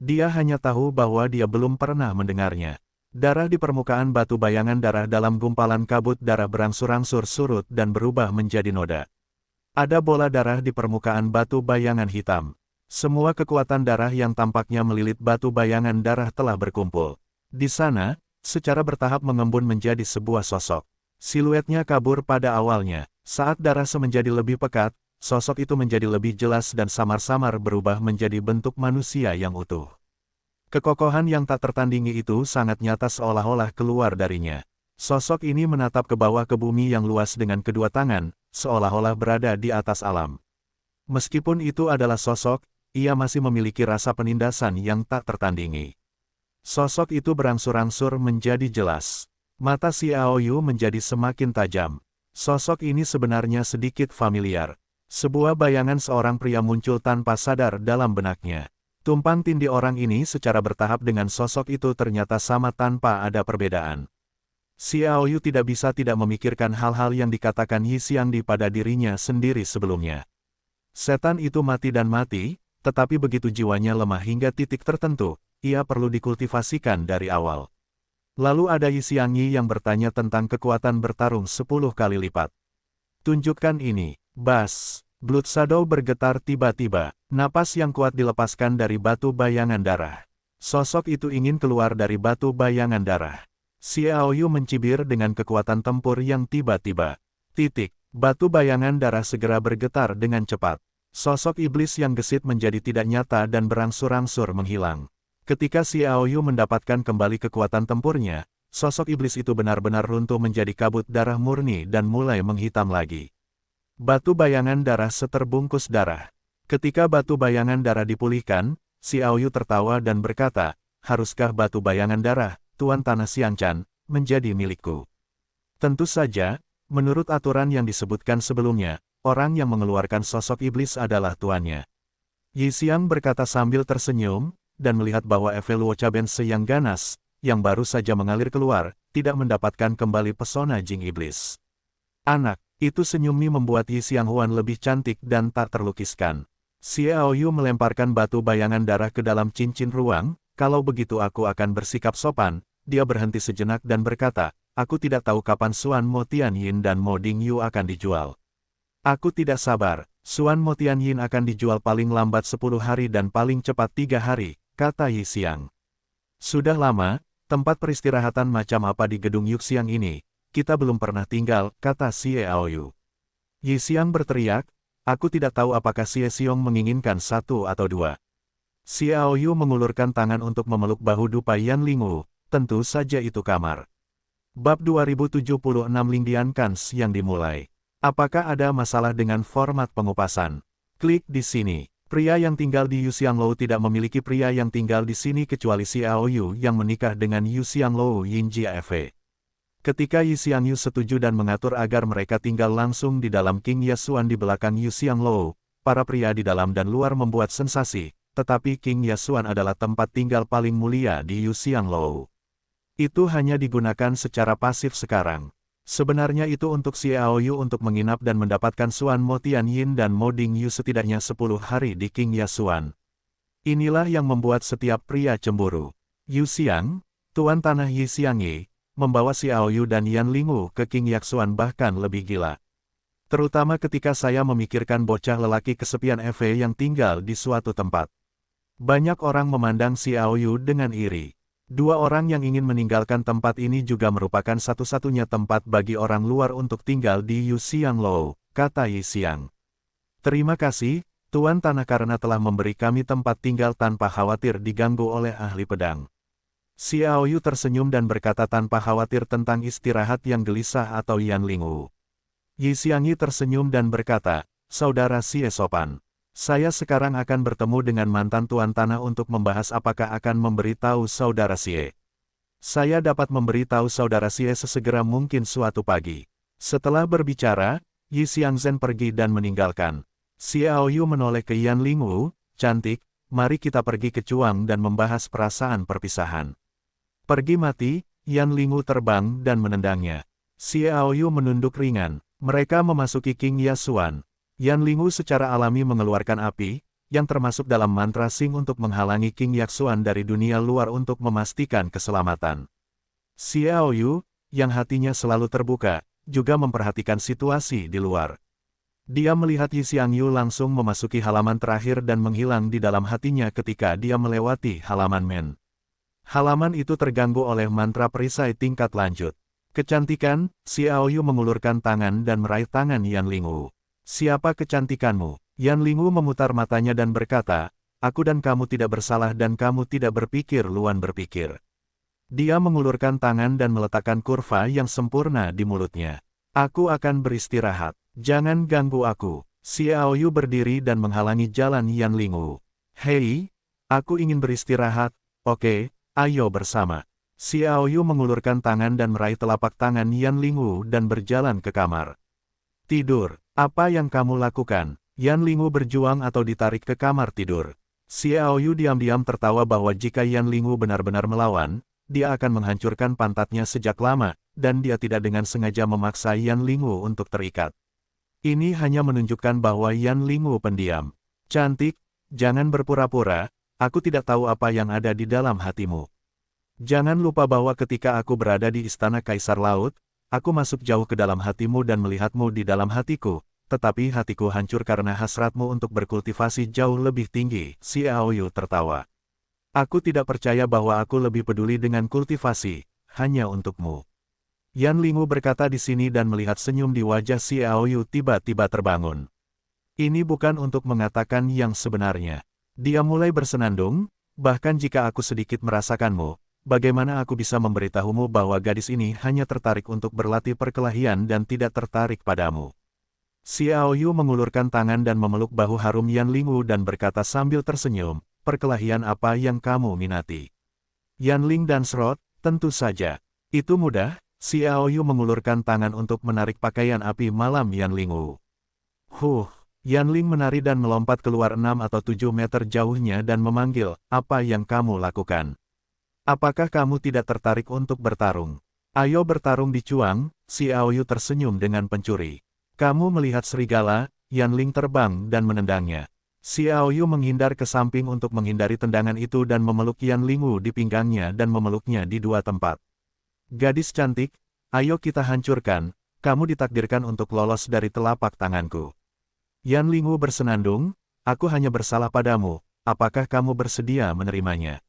Dia hanya tahu bahwa dia belum pernah mendengarnya. Darah di permukaan batu bayangan darah dalam gumpalan kabut darah berangsur-angsur surut dan berubah menjadi noda. Ada bola darah di permukaan batu bayangan hitam. Semua kekuatan darah yang tampaknya melilit batu bayangan darah telah berkumpul. Di sana, secara bertahap mengembun menjadi sebuah sosok. Siluetnya kabur pada awalnya. Saat darah menjadi lebih pekat, sosok itu menjadi lebih jelas dan samar-samar berubah menjadi bentuk manusia yang utuh. Kekokohan yang tak tertandingi itu sangat nyata seolah-olah keluar darinya. Sosok ini menatap ke bawah ke bumi yang luas dengan kedua tangan, seolah-olah berada di atas alam. Meskipun itu adalah sosok, ia masih memiliki rasa penindasan yang tak tertandingi. Sosok itu berangsur-angsur menjadi jelas. Mata Xiao Yu menjadi semakin tajam. Sosok ini sebenarnya sedikit familiar. Sebuah bayangan seorang pria muncul tanpa sadar dalam benaknya. Tumpang tindih orang ini secara bertahap dengan sosok itu ternyata sama tanpa ada perbedaan. Xiao Yu tidak bisa tidak memikirkan hal-hal yang dikatakan Yi Xiangdi pada dirinya sendiri sebelumnya. Setan itu mati dan mati, tetapi begitu jiwanya lemah hingga titik tertentu, ia perlu dikultivasikan dari awal. Lalu ada Yi Xiangyi yang bertanya tentang kekuatan bertarung 10 kali lipat. Tunjukkan ini, Bas. Blood Shadow bergetar tiba-tiba, napas yang kuat dilepaskan dari batu bayangan darah. Sosok itu ingin keluar dari batu bayangan darah. Xiaoyu mencibir dengan kekuatan tempur yang tiba-tiba. Batu bayangan darah segera bergetar dengan cepat. Sosok iblis yang gesit menjadi tidak nyata dan berangsur-angsur menghilang. Ketika Xiaoyu mendapatkan kembali kekuatan tempurnya, sosok iblis itu benar-benar runtuh menjadi kabut darah murni dan mulai menghitam lagi. Batu bayangan darah seterbungkus darah. Ketika batu bayangan darah dipulihkan, Xiaoyu tertawa dan berkata, haruskah batu bayangan darah, Tuan Tanah Xiangcan, menjadi milikku? Tentu saja, menurut aturan yang disebutkan sebelumnya, orang yang mengeluarkan sosok iblis adalah tuannya. Yi Xiang berkata sambil tersenyum, dan melihat bahwa evaluacabense yang ganas, yang baru saja mengalir keluar, tidak mendapatkan kembali pesona Jing Iblis. Anak, itu senyumnya membuat Yi Xianghuan lebih cantik dan tak terlukiskan. Xiaoyu melemparkan batu bayangan darah ke dalam cincin ruang, kalau begitu aku akan bersikap sopan. Dia berhenti sejenak dan berkata, aku tidak tahu kapan Suan Mo Tianyin dan Mo Dingyu akan dijual. Aku tidak sabar, Suan Mo Tianyin akan dijual paling lambat 10 hari dan paling cepat 3 hari, kata Yi Xiang. Sudah lama, tempat peristirahatan macam apa di gedung Yuxiang ini? Kita belum pernah tinggal, kata Xiaoyu. Yi Xiang berteriak, aku tidak tahu apakah Xie Xiong menginginkan 1 atau 2. Xiaoyu mengulurkan tangan untuk memeluk bahu dupai Yan Lingu, tentu saja itu kamar. Bab 2076 Lingdian Kans yang dimulai. Apakah ada masalah dengan format pengupasan? Klik di sini. Pria yang tinggal di Yuxianglou tidak memiliki pria yang tinggal di sini kecuali Xiaoyu yang menikah dengan Yuxianglou Yinjia Fe. Ketika Yi Xiangyu setuju dan mengatur agar mereka tinggal langsung di dalam King Yasuan di belakang Yuxianglou, para pria di dalam dan luar membuat sensasi, tetapi King Yasuan adalah tempat tinggal paling mulia di Yuxianglou. Itu hanya digunakan secara pasif sekarang. Sebenarnya itu untuk Xiaoyu untuk menginap dan mendapatkan Suan Mo Tianyin dan Mo Dingyu setidaknya 10 hari di King Yasuan. Inilah yang membuat setiap pria cemburu. Yu Xiang, Tuan Tanah Yi Xiangyi, membawa Xiaoyu dan Yan Lingu ke King Yasuan bahkan lebih gila. Terutama ketika saya memikirkan bocah lelaki kesepian Eve yang tinggal di suatu tempat. Banyak orang memandang Xiaoyu dengan iri. 2 orang yang ingin meninggalkan tempat ini juga merupakan satu-satunya tempat bagi orang luar untuk tinggal di Yuxianglou, kata Yi Xiang. Terima kasih, Tuan Tanah karena telah memberi kami tempat tinggal tanpa khawatir diganggu oleh ahli pedang. Xiaoyu tersenyum dan berkata tanpa khawatir tentang istirahat yang gelisah atau Yan Lingu. Yi Xiangyi tersenyum dan berkata, saudara Xie sopan. Saya sekarang akan bertemu dengan mantan Tuan Tanah untuk membahas apakah akan memberitahu saudara Xie. Saya dapat memberitahu saudara Xie sesegera mungkin suatu pagi. Setelah berbicara, Yi Xiangzhen pergi dan meninggalkan. Xiaoyu menoleh ke Yan Lingu, cantik, mari kita pergi ke Cuang dan membahas perasaan perpisahan. Pergi mati, Yan Lingu terbang dan menendangnya. Xiaoyu menunduk ringan. Mereka memasuki King Yasuan. Yan Lingu secara alami mengeluarkan api, yang termasuk dalam mantra Sing untuk menghalangi King Yasuan dari dunia luar untuk memastikan keselamatan. Xiaoyu, yang hatinya selalu terbuka, juga memperhatikan situasi di luar. Dia melihat Yi Xiangyu langsung memasuki halaman terakhir dan menghilang di dalam hatinya ketika dia melewati halaman Men. Halaman itu terganggu oleh mantra perisai tingkat lanjut. Kecantikan, Xiaoyu mengulurkan tangan dan meraih tangan Yan Lingu. Siapa kecantikanmu? Yan Lingu memutar matanya dan berkata, aku dan kamu tidak bersalah dan kamu tidak berpikir luan berpikir. Dia mengulurkan tangan dan meletakkan kurva yang sempurna di mulutnya. Aku akan beristirahat. Jangan ganggu aku. Xiaoyu berdiri dan menghalangi jalan Yan Lingu. Hei, aku ingin beristirahat. Oke. Ayo bersama. Xiaoyu mengulurkan tangan dan meraih telapak tangan Yan Lingu dan berjalan ke kamar. Tidur. Apa yang kamu lakukan? Yan Lingu berjuang atau ditarik ke kamar tidur. Xiaoyu diam-diam tertawa bahwa jika Yan Lingu benar-benar melawan, dia akan menghancurkan pantatnya sejak lama, dan dia tidak dengan sengaja memaksa Yan Lingu untuk terikat. Ini hanya menunjukkan bahwa Yan Lingu pendiam. Cantik, jangan berpura-pura. Aku tidak tahu apa yang ada di dalam hatimu. Jangan lupa bahwa ketika aku berada di istana Kaisar Laut, aku masuk jauh ke dalam hatimu dan melihatmu di dalam hatiku, tetapi hatiku hancur karena hasratmu untuk berkultivasi jauh lebih tinggi. Xiao Yu tertawa. Aku tidak percaya bahwa aku lebih peduli dengan kultivasi, hanya untukmu. Yan Lingu berkata di sini dan melihat senyum di wajah Xiao Yu tiba-tiba terbangun. Ini bukan untuk mengatakan yang sebenarnya. Dia mulai bersenandung, bahkan jika aku sedikit merasakanmu, bagaimana aku bisa memberitahumu bahwa gadis ini hanya tertarik untuk berlatih perkelahian dan tidak tertarik padamu. Xiao Yu mengulurkan tangan dan memeluk bahu harum Yan Lingu dan berkata sambil tersenyum, perkelahian apa yang kamu minati? Yan Ling dan Srot, tentu saja. Itu mudah. Xiao Yu mengulurkan tangan untuk menarik pakaian api malam Yan Lingu. Yan Ling menari dan melompat keluar 6 atau 7 meter jauhnya dan memanggil, apa yang kamu lakukan? Apakah kamu tidak tertarik untuk bertarung? Ayo bertarung di Chuang. Xiao Yu tersenyum dengan pencuri. Kamu melihat serigala? Yan Ling terbang dan menendangnya. Xiao Yu menghindar ke samping untuk menghindari tendangan itu dan memeluk Yan Lingu di pinggangnya dan memeluknya di dua tempat. Gadis cantik, ayo kita hancurkan, kamu ditakdirkan untuk lolos dari telapak tanganku. Yan Lingu bersenandung, aku hanya bersalah padamu, apakah kamu bersedia menerimanya?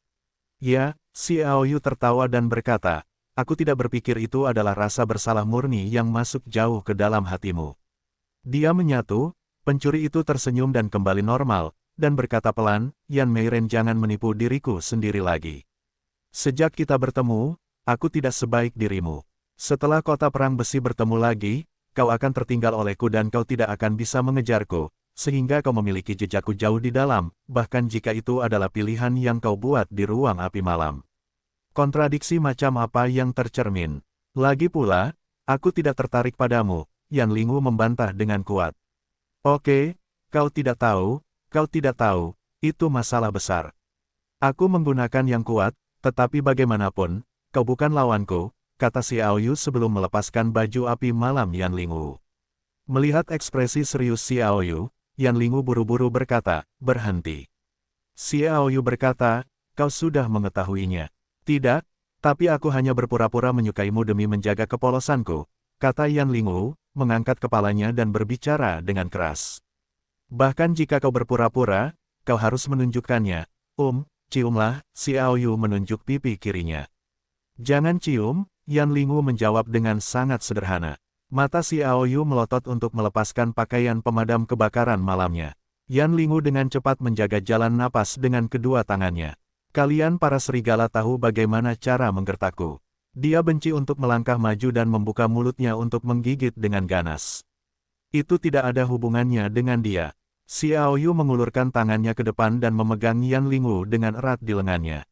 Ya, Xiao Yu tertawa dan berkata, aku tidak berpikir itu adalah rasa bersalah murni yang masuk jauh ke dalam hatimu. Dia menyatu, pencuri itu tersenyum dan kembali normal, dan berkata pelan, Yan Meiren jangan menipu diriku sendiri lagi. Sejak kita bertemu, aku tidak sebaik dirimu. Setelah kota perang besi bertemu lagi, kau akan tertinggal olehku dan kau tidak akan bisa mengejarku, sehingga kau memiliki jejakku jauh di dalam, bahkan jika itu adalah pilihan yang kau buat di ruang api malam. Kontradiksi macam apa yang tercermin? Lagi pula, aku tidak tertarik padamu, Yan Lingu membantah dengan kuat. Oke, kau tidak tahu, itu masalah besar. Aku menggunakan yang kuat, tetapi bagaimanapun, kau bukan lawanku, kata Xiao Yu sebelum melepaskan baju api malam Yan Lingu. Melihat ekspresi serius Xiao Yu, Yan Lingu buru-buru berkata, berhenti. Xiao Yu berkata, kau sudah mengetahuinya. Tidak, tapi aku hanya berpura-pura menyukaimu demi menjaga kepolosanku, kata Yan Lingu, mengangkat kepalanya dan berbicara dengan keras. Bahkan jika kau berpura-pura, kau harus menunjukkannya. Ciumlah, Xiao Yu menunjuk pipi kirinya. Jangan cium, Yan Lingu menjawab dengan sangat sederhana. Mata Xiao Yu melotot untuk melepaskan pakaian pemadam kebakaran malamnya. Yan Lingu dengan cepat menjaga jalan napas dengan kedua tangannya. Kalian para serigala tahu bagaimana cara menggertakku. Dia benci untuk melangkah maju dan membuka mulutnya untuk menggigit dengan ganas. Itu tidak ada hubungannya dengan dia. Xiao Yu mengulurkan tangannya ke depan dan memegang Yan Lingu dengan erat di lengannya.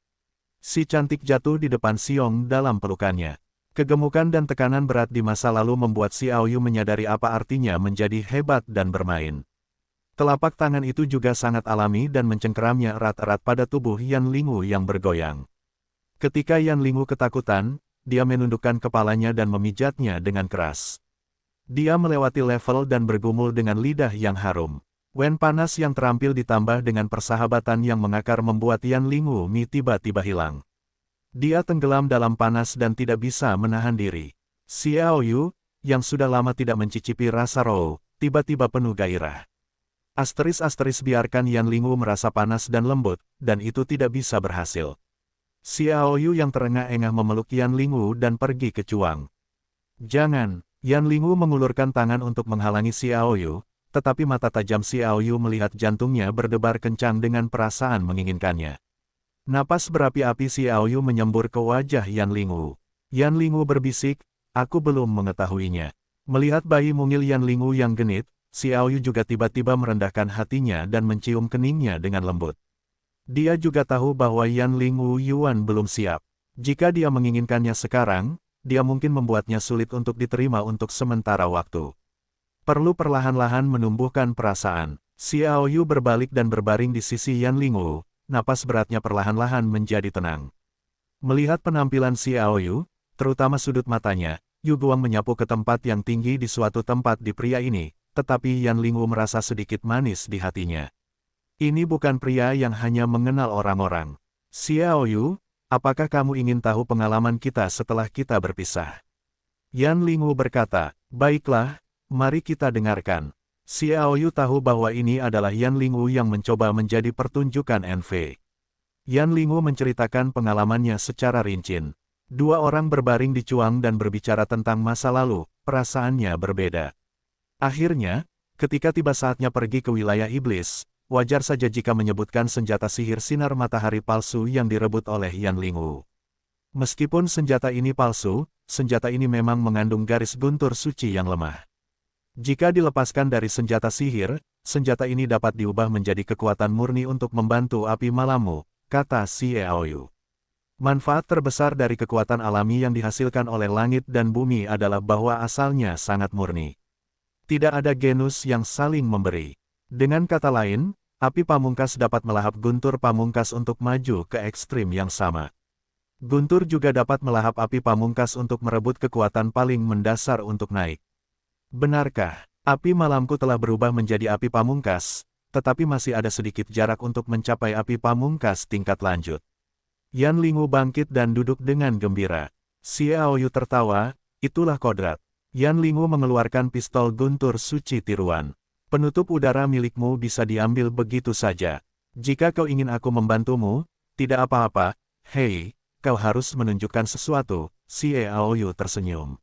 Si cantik jatuh di depan Xiong dalam pelukannya. Kegemukan dan tekanan berat di masa lalu membuat Xiao Yu menyadari apa artinya menjadi hebat dan bermain. Telapak tangan itu juga sangat alami dan mencengkeramnya erat-erat pada tubuh Yan Lingu yang bergoyang. Ketika Yan Lingu ketakutan, dia menundukkan kepalanya dan memijatnya dengan keras. Dia melewati level dan bergumul dengan lidah yang harum. Wen panas yang terampil ditambah dengan persahabatan yang mengakar membuat Yan Lingu tiba-tiba hilang. Dia tenggelam dalam panas dan tidak bisa menahan diri. Xiao Yu, yang sudah lama tidak mencicipi rasa roh, tiba-tiba penuh gairah. Biarkan Yan Lingu merasa panas dan lembut, dan itu tidak bisa berhasil. Xiao Yu yang terengah-engah memeluk Yan Lingu dan pergi ke Chuang. Jangan, Yan Lingu mengulurkan tangan untuk menghalangi Xiao Yu, tetapi mata tajam Xiao Yu melihat jantungnya berdebar kencang dengan perasaan menginginkannya. Napas berapi-api Xiao Yu menyembur ke wajah Yan Lingu. Yan Lingu berbisik, aku belum mengetahuinya. Melihat bayi mungil Yan Lingu yang genit, Xiao Yu juga tiba-tiba merendahkan hatinya dan mencium keningnya dengan lembut. Dia juga tahu bahwa Yan Lingu Yuan belum siap. Jika dia menginginkannya sekarang, dia mungkin membuatnya sulit untuk diterima untuk sementara waktu. Perlu perlahan-lahan menumbuhkan perasaan. Xiao Yu berbalik dan berbaring di sisi Yan Lingu, napas beratnya perlahan-lahan menjadi tenang. Melihat penampilan Xiao Yu, terutama sudut matanya, Yu Guang menyapu ke tempat yang tinggi di suatu tempat di pria ini, tetapi Yan Lingu merasa sedikit manis di hatinya. Ini bukan pria yang hanya mengenal orang-orang. Xiao Yu, apakah kamu ingin tahu pengalaman kita setelah kita berpisah? Yan Lingwu berkata, baiklah, mari kita dengarkan. Xiao Yu tahu bahwa ini adalah Yan Lingwu yang mencoba menjadi pertunjukan NV. Yan Lingwu menceritakan pengalamannya secara rinci. Dua orang berbaring di cuang dan berbicara tentang masa lalu, perasaannya berbeda. Akhirnya, ketika tiba saatnya pergi ke wilayah iblis, wajar saja jika menyebutkan senjata sihir sinar matahari palsu yang direbut oleh Yan Lingwu. Meskipun senjata ini palsu, senjata ini memang mengandung garis guntur suci yang lemah. Jika dilepaskan dari senjata sihir, senjata ini dapat diubah menjadi kekuatan murni untuk membantu api malammu, kata Xiao Yu. Manfaat terbesar dari kekuatan alami yang dihasilkan oleh langit dan bumi adalah bahwa asalnya sangat murni. Tidak ada genus yang saling memberi. Dengan kata lain, api pamungkas dapat melahap guntur pamungkas untuk maju ke ekstrim yang sama. Guntur juga dapat melahap api pamungkas untuk merebut kekuatan paling mendasar untuk naik. Benarkah, api malamku telah berubah menjadi api pamungkas, tetapi masih ada sedikit jarak untuk mencapai api pamungkas tingkat lanjut. Yan Lingwu bangkit dan duduk dengan gembira. Xiao Yu tertawa, itulah kodrat. Yan Lingwu mengeluarkan pistol guntur suci tiruan. Penutup udara milikmu bisa diambil begitu saja. Jika kau ingin aku membantumu, tidak apa-apa, hei. Kau harus menunjukkan sesuatu, Xiao Yu tersenyum.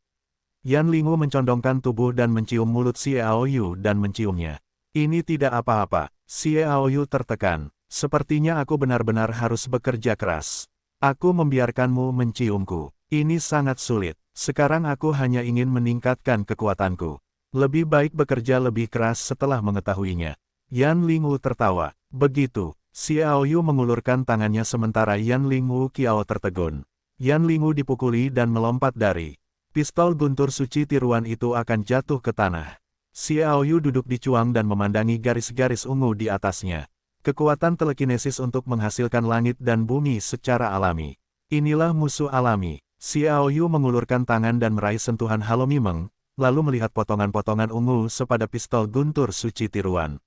Yan Lingwu mencondongkan tubuh dan mencium mulut Xiao Yu dan menciumnya. Ini tidak apa-apa, Xiao Yu tertekan. Sepertinya aku benar-benar harus bekerja keras. Aku membiarkanmu menciumku. Ini sangat sulit. Sekarang aku hanya ingin meningkatkan kekuatanku. Lebih baik bekerja lebih keras setelah mengetahuinya. Yan Lingwu tertawa. Begitu. Xiao Yu mengulurkan tangannya sementara Yan Lingwu kiau tertegun. Yan Lingwu dipukuli dan melompat dari. Pistol guntur suci tiruan itu akan jatuh ke tanah. Xiao Yu duduk di cuang dan memandangi garis-garis ungu di atasnya. Kekuatan telekinesis untuk menghasilkan langit dan bumi secara alami. Inilah musuh alami. Xiao Yu mengulurkan tangan dan meraih sentuhan Halo Mimeng, lalu melihat potongan-potongan ungu sepada pistol guntur suci tiruan.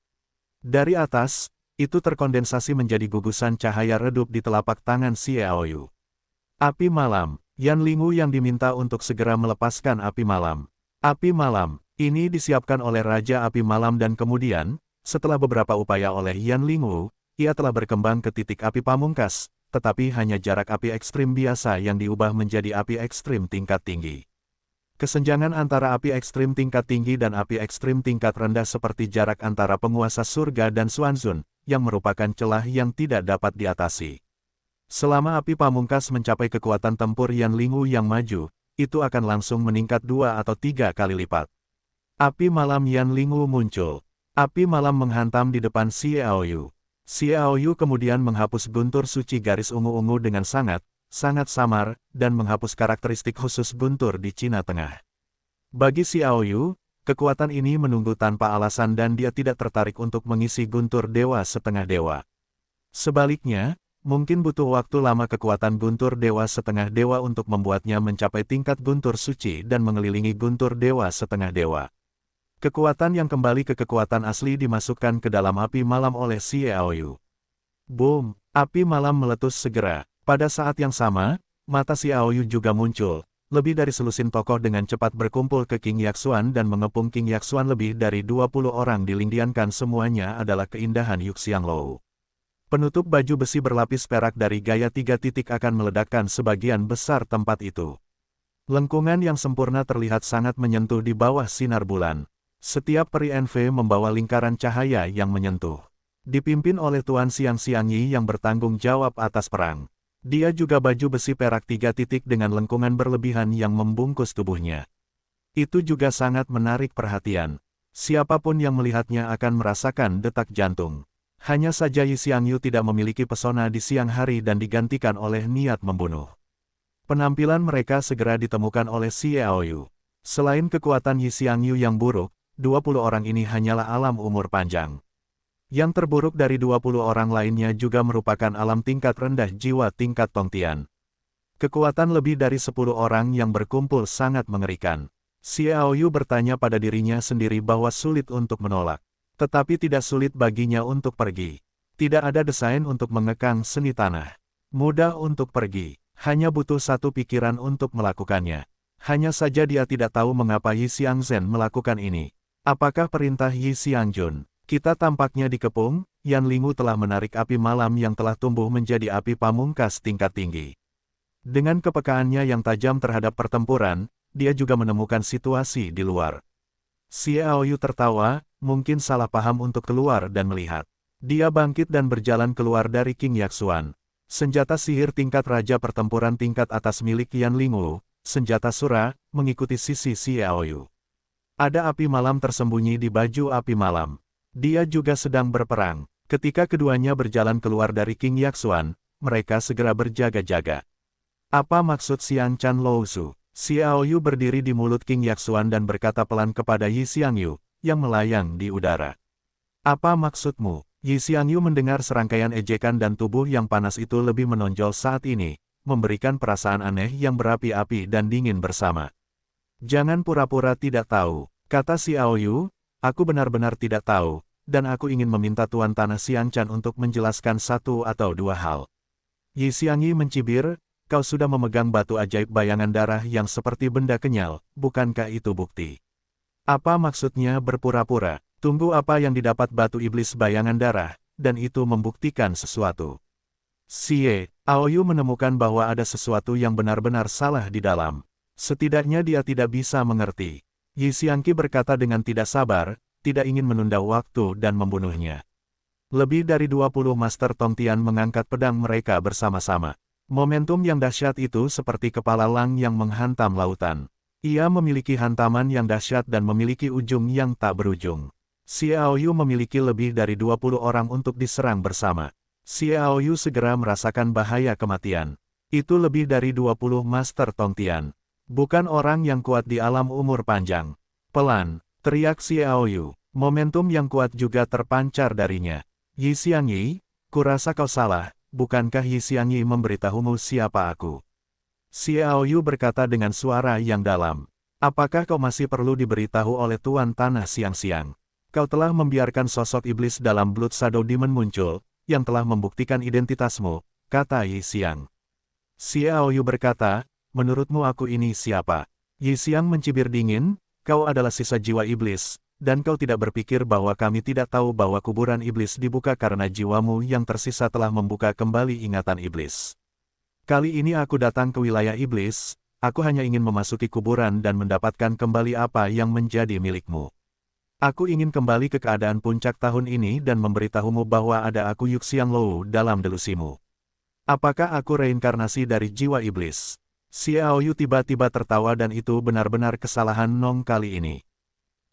Dari atas, itu terkondensasi menjadi gugusan cahaya redup di telapak tangan Xiao Yu. Api malam, Yan Lingwu yang diminta untuk segera melepaskan api malam. Api malam, ini disiapkan oleh Raja Api Malam dan kemudian, setelah beberapa upaya oleh Yan Lingwu, ia telah berkembang ke titik api pamungkas, tetapi hanya jarak api ekstrim biasa yang diubah menjadi api ekstrim tingkat tinggi. Kesenjangan antara api ekstrim tingkat tinggi dan api ekstrim tingkat rendah seperti jarak antara penguasa surga dan Xuanzun, yang merupakan celah yang tidak dapat diatasi. Selama api pamungkas mencapai kekuatan tempur Yan Lingwu yang maju, itu akan langsung meningkat 2 atau 3 kali lipat. Api malam Yan Lingwu muncul. Api malam menghantam di depan Xiao Yu. Xiao Yu kemudian menghapus guntur suci garis ungu-ungu dengan sangat samar, dan menghapus karakteristik khusus guntur di Cina Tengah. Bagi Xiao Yu, kekuatan ini menunggu tanpa alasan dan dia tidak tertarik untuk mengisi guntur dewa setengah dewa. Sebaliknya, mungkin butuh waktu lama kekuatan guntur dewa setengah dewa untuk membuatnya mencapai tingkat guntur suci dan mengelilingi guntur dewa setengah dewa. Kekuatan yang kembali ke kekuatan asli dimasukkan ke dalam api malam oleh Xiao Yu. Boom! Api malam meletus segera. Pada saat yang sama, mata Xiao Yu juga muncul. Lebih dari selusin tokoh dengan cepat berkumpul ke King Yaxuan dan mengepung King Yaxuan. Lebih dari 20 orang dilingdiankan, semuanya adalah keindahan Yuxianglou. Penutup baju besi berlapis perak dari gaya 3 titik akan meledakkan sebagian besar tempat itu. Lengkungan yang sempurna terlihat sangat menyentuh di bawah sinar bulan. Setiap peri NV membawa lingkaran cahaya yang menyentuh. Dipimpin oleh Tuan Xiang Xiangyi yang bertanggung jawab atas perang. Dia juga baju besi perak 3 titik dengan lengkungan berlebihan yang membungkus tubuhnya. Itu juga sangat menarik perhatian. Siapapun yang melihatnya akan merasakan detak jantung. Hanya saja Yi Xiangyu tidak memiliki pesona di siang hari dan digantikan oleh niat membunuh. Penampilan mereka segera ditemukan oleh Xiao Yu. Selain kekuatan Yi Xiangyu yang buruk, 20 orang ini hanyalah alam umur panjang. Yang terburuk dari 20 orang lainnya juga merupakan alam tingkat rendah jiwa tingkat Tongtian. Kekuatan lebih dari 10 orang yang berkumpul sangat mengerikan. Xiao Yu bertanya pada dirinya sendiri bahwa sulit untuk menolak. Tetapi tidak sulit baginya untuk pergi. Tidak ada desain untuk mengekang seni tanah. Mudah untuk pergi. Hanya butuh satu pikiran untuk melakukannya. Hanya saja dia tidak tahu mengapa Yi Xiangzhen melakukan ini. Apakah perintah Yi Xiangjun? Kita tampaknya dikepung, Yan Lingu telah menarik api malam yang telah tumbuh menjadi api pamungkas tingkat tinggi. Dengan kepekaannya yang tajam terhadap pertempuran, dia juga menemukan situasi di luar. Xiao Yu tertawa, mungkin salah paham untuk keluar dan melihat. Dia bangkit dan berjalan keluar dari King Yaxuan. Senjata sihir tingkat raja pertempuran tingkat atas milik Yan Lingu, senjata Sura, mengikuti sisi Xiao Yu. Ada api malam tersembunyi di baju api malam. Dia juga sedang berperang. Ketika keduanya berjalan keluar dari King Yaxuan, mereka segera berjaga-jaga. Apa maksud Xiang Chan Lousu? Xiao Yu berdiri di mulut King Yaxuan dan berkata pelan kepada Yi Xiangyu, yang melayang di udara. Apa maksudmu? Yi Xiangyu mendengar serangkaian ejekan dan tubuh yang panas itu lebih menonjol saat ini, memberikan perasaan aneh yang berapi-api dan dingin bersama. Jangan pura-pura tidak tahu, kata Xiao Yu, aku benar-benar tidak tahu, dan aku ingin meminta Tuan Tanah Xiang Chan untuk menjelaskan satu atau dua hal. Yi Xiangyi mencibir, kau sudah memegang batu ajaib bayangan darah yang seperti benda kenyal, bukankah itu bukti? Apa maksudnya berpura-pura? Tunggu apa yang didapat batu iblis bayangan darah, dan itu membuktikan sesuatu. Xie, Aoyu menemukan bahwa ada sesuatu yang benar-benar salah di dalam. Setidaknya dia tidak bisa mengerti. Yi Xiangqi berkata dengan tidak sabar, tidak ingin menunda waktu dan membunuhnya. Lebih dari 20 Master Tongtian mengangkat pedang mereka bersama-sama. Momentum yang dahsyat itu seperti kepala Lang yang menghantam lautan. Ia memiliki hantaman yang dahsyat dan memiliki ujung yang tak berujung. Xiao Yu memiliki lebih dari 20 orang untuk diserang bersama. Xiao Yu segera merasakan bahaya kematian. Itu lebih dari 20 Master Tongtian. Bukan orang yang kuat di alam umur panjang. Pelan, teriak Xiao Yu. Momentum yang kuat juga terpancar darinya. Yi Xiangyi, kurasa kau salah. Bukankah Yi Xiangyi memberitahumu siapa aku? Xiao Yu berkata dengan suara yang dalam. Apakah kau masih perlu diberitahu oleh Tuan Tanah Xiangxiang? Kau telah membiarkan sosok iblis dalam Blood Shadow Demon muncul, yang telah membuktikan identitasmu, kata Yi Xiang. Xiao Yu berkata, menurutmu aku ini siapa? Yi Xiang mencibir dingin, kau adalah sisa jiwa iblis. Dan kau tidak berpikir bahwa kami tidak tahu bahwa kuburan iblis dibuka karena jiwamu yang tersisa telah membuka kembali ingatan iblis. Kali ini aku datang ke wilayah iblis, aku hanya ingin memasuki kuburan dan mendapatkan kembali apa yang menjadi milikmu. Aku ingin kembali ke keadaan puncak tahun ini dan memberitahumu bahwa ada aku Yuxiang Lou dalam delusimu. Apakah aku reinkarnasi dari jiwa iblis? Xiao Yu tiba-tiba tertawa dan itu benar-benar kesalahan Nong kali ini.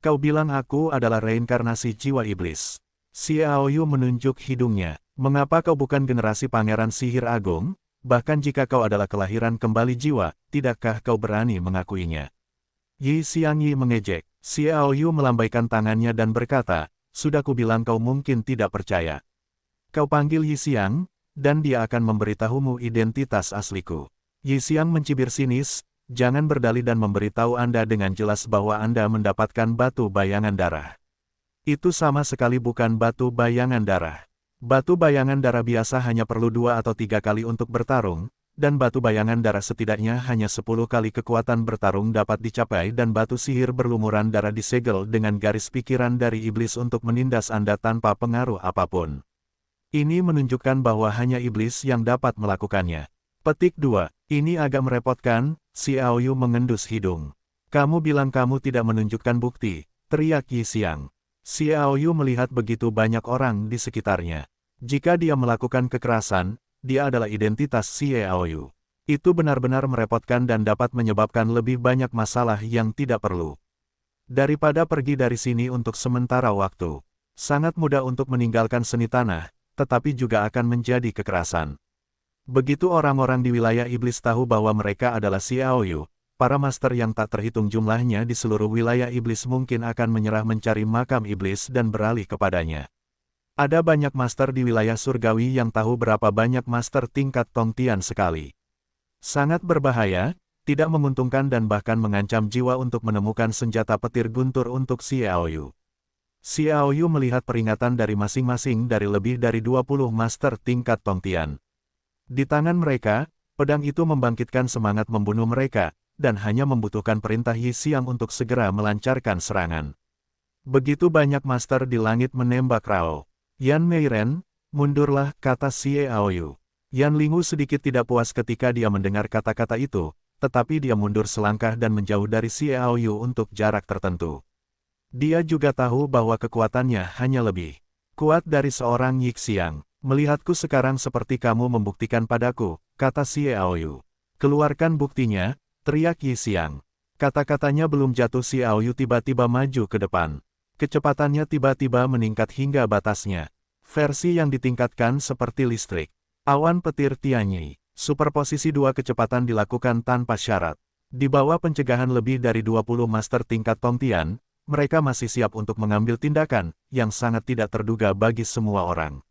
Kau bilang aku adalah reinkarnasi jiwa iblis. Xiao Yu menunjuk hidungnya. Mengapa kau bukan generasi pangeran sihir agung? Bahkan jika kau adalah kelahiran kembali jiwa, tidakkah kau berani mengakuinya? Yi Xiangyi mengejek. Xiao Yu melambaikan tangannya dan berkata, sudah kubilang kau mungkin tidak percaya. Kau panggil Yi Xiang, dan dia akan memberitahumu identitas asliku. Yi Xiang mencibir sinis, jangan berdalih dan memberitahu Anda dengan jelas bahwa Anda mendapatkan batu bayangan darah. Itu sama sekali bukan batu bayangan darah. Batu bayangan darah biasa hanya perlu 2 atau 3 kali untuk bertarung, dan batu bayangan darah setidaknya hanya 10 kali kekuatan bertarung dapat dicapai dan batu sihir berlumuran darah disegel dengan garis pikiran dari iblis untuk menindas Anda tanpa pengaruh apapun. Ini menunjukkan bahwa hanya iblis yang dapat melakukannya. Petik 2. Ini agak merepotkan, Xiao Yu mengendus hidung. Kamu bilang kamu tidak menunjukkan bukti, teriak Yi Xiang. Xiao Yu melihat begitu banyak orang di sekitarnya. Jika dia melakukan kekerasan, dia adalah identitas Xiao Yu. Itu benar-benar merepotkan dan dapat menyebabkan lebih banyak masalah yang tidak perlu. Daripada pergi dari sini untuk sementara waktu. Sangat mudah untuk meninggalkan seni tanah, tetapi juga akan menjadi kekerasan. Begitu orang-orang di wilayah iblis tahu bahwa mereka adalah Xiao Yu, para master yang tak terhitung jumlahnya di seluruh wilayah iblis mungkin akan menyerah mencari makam iblis dan beralih kepadanya. Ada banyak master di wilayah surgawi yang tahu berapa banyak master tingkat Tongtian sekali. Sangat berbahaya, tidak menguntungkan dan bahkan mengancam jiwa untuk menemukan senjata petir guntur untuk Xiao Yu. Xiao Yu melihat peringatan dari masing-masing dari lebih dari 20 master tingkat Tongtian. Di tangan mereka, pedang itu membangkitkan semangat membunuh mereka, dan hanya membutuhkan perintah Yi Xiang untuk segera melancarkan serangan. Begitu banyak master di langit menembak Rao. Yan Meiren, mundurlah, kata Xiao Yu. Yan Lingu sedikit tidak puas ketika dia mendengar kata-kata itu, tetapi dia mundur selangkah dan menjauh dari Xiao Yu untuk jarak tertentu. Dia juga tahu bahwa kekuatannya hanya lebih kuat dari seorang Yi Xiang. Melihatku sekarang seperti kamu membuktikan padaku, kata Xiao Yu. Keluarkan buktinya, teriak Yi Xiang. Kata-katanya belum jatuh, Xiao Yu tiba-tiba maju ke depan. Kecepatannya tiba-tiba meningkat hingga batasnya. Versi yang ditingkatkan seperti listrik. Awan petir Tianyi. Superposisi 2 kecepatan dilakukan tanpa syarat. Di bawah pencegahan lebih dari 20 master tingkat Tongtian, mereka masih siap untuk mengambil tindakan yang sangat tidak terduga bagi semua orang.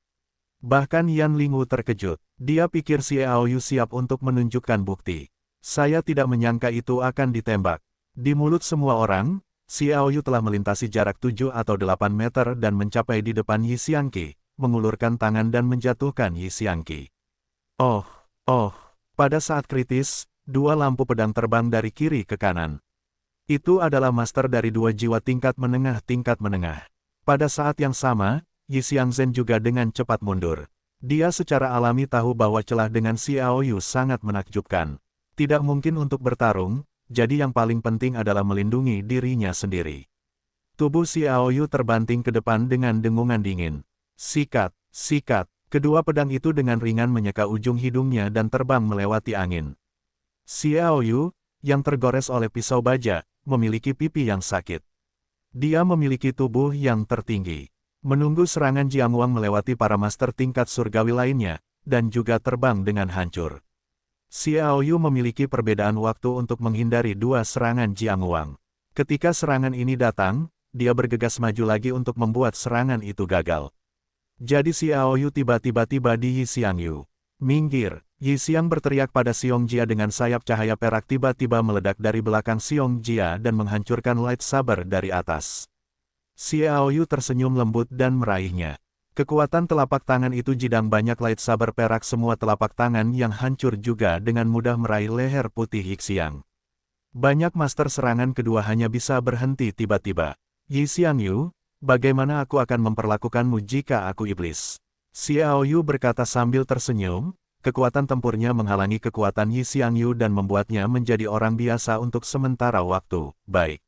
Bahkan Yan Lingu terkejut. Dia pikir Xiao Yu siap untuk menunjukkan bukti. Saya tidak menyangka itu akan ditembak. Di mulut semua orang, Xiao Yu telah melintasi jarak 7 atau 8 meter dan mencapai di depan Yi Xiangqi, mengulurkan tangan dan menjatuhkan Yi Xiangqi. Oh, pada saat kritis, 2 lampu pedang terbang dari kiri ke kanan. Itu adalah master dari 2 jiwa tingkat menengah. Pada saat yang sama, Yi Xiangzhen juga dengan cepat mundur. Dia secara alami tahu bahwa celah dengan Xiao Yu sangat menakjubkan. Tidak mungkin untuk bertarung, jadi yang paling penting adalah melindungi dirinya sendiri. Tubuh Xiao Yu terbanting ke depan dengan dengungan dingin. Sikat. Kedua pedang itu dengan ringan menyeka ujung hidungnya dan terbang melewati angin. Xiao Yu, yang tergores oleh pisau baja, memiliki pipi yang sakit. Dia memiliki tubuh yang tertinggi. Menunggu serangan Jiangwang melewati para master tingkat surgawi lainnya, dan juga terbang dengan hancur. Xiao Yu memiliki perbedaan waktu untuk menghindari 2 serangan Jiangwang. Ketika serangan ini datang, dia bergegas maju lagi untuk membuat serangan itu gagal. Jadi Xiao Yu tiba-tiba tiba di Yi Xiang Yu. Minggir! Yi Xiang berteriak pada Xiong Jia dengan sayap cahaya perak tiba-tiba meledak dari belakang Xiong Jia dan menghancurkan lightsaber dari atas. Xiao Yu tersenyum lembut dan meraihnya. Kekuatan telapak tangan itu jidang banyak lightsaber perak, semua telapak tangan yang hancur juga dengan mudah meraih leher putih Yi Xiang. Banyak master serangan kedua hanya bisa berhenti tiba-tiba. Yi Xiang Yu, bagaimana aku akan memperlakukanmu jika aku iblis? Xiao Yu berkata sambil tersenyum. Kekuatan tempurnya menghalangi kekuatan Yi Xiang Yu dan membuatnya menjadi orang biasa untuk sementara waktu. Baik.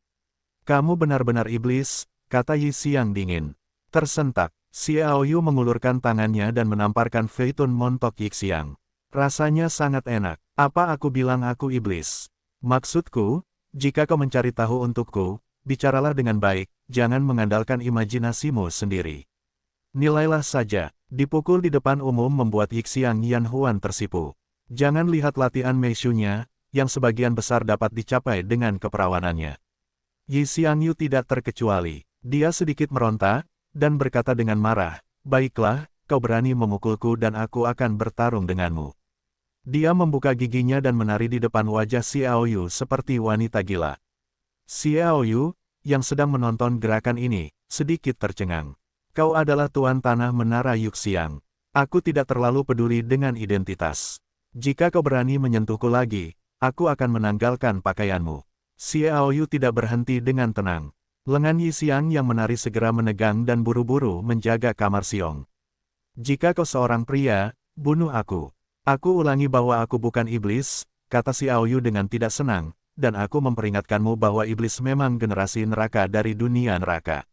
Kamu benar-benar iblis, kata Yi Xiang dingin. Tersentak, Xiao Yu mengulurkan tangannya dan menamparkan Feitun montok Yi Xiang. Rasanya sangat enak. Apa aku bilang aku iblis? Maksudku, jika kau mencari tahu untukku, bicaralah dengan baik, jangan mengandalkan imajinasimu sendiri. Nilailah saja. Dipukul di depan umum membuat Yi Xiang Yan Huan tersipu. Jangan lihat latihan Meishu-nya, yang sebagian besar dapat dicapai dengan keperawanannya. Yi Xiang Yu tidak terkecuali. Dia sedikit meronta, dan berkata dengan marah, baiklah, kau berani memukulku dan aku akan bertarung denganmu. Dia membuka giginya dan menari di depan wajah Xiao Yu seperti wanita gila. Xiao Yu, yang sedang menonton gerakan ini, sedikit tercengang. Kau adalah tuan tanah menara Yuxiang. Aku tidak terlalu peduli dengan identitas. Jika kau berani menyentuhku lagi, aku akan menanggalkan pakaianmu. Xiao Yu tidak berhenti dengan tenang. Lengan Yi Xiang yang menari segera menegang dan buru-buru menjaga kamar Xiong. Jika kau seorang pria, bunuh aku. Aku ulangi bahwa aku bukan iblis, kata Xiao Yu dengan tidak senang, dan aku memperingatkanmu bahwa iblis memang generasi neraka dari dunia neraka.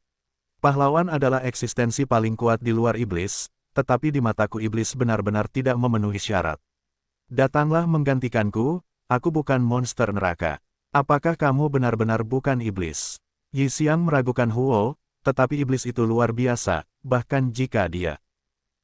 Pahlawan adalah eksistensi paling kuat di luar iblis, tetapi di mataku iblis benar-benar tidak memenuhi syarat. Datanglah menggantikanku, aku bukan monster neraka. Apakah kamu benar-benar bukan iblis? Yi Xiang meragukan Huo, tetapi iblis itu luar biasa, bahkan jika dia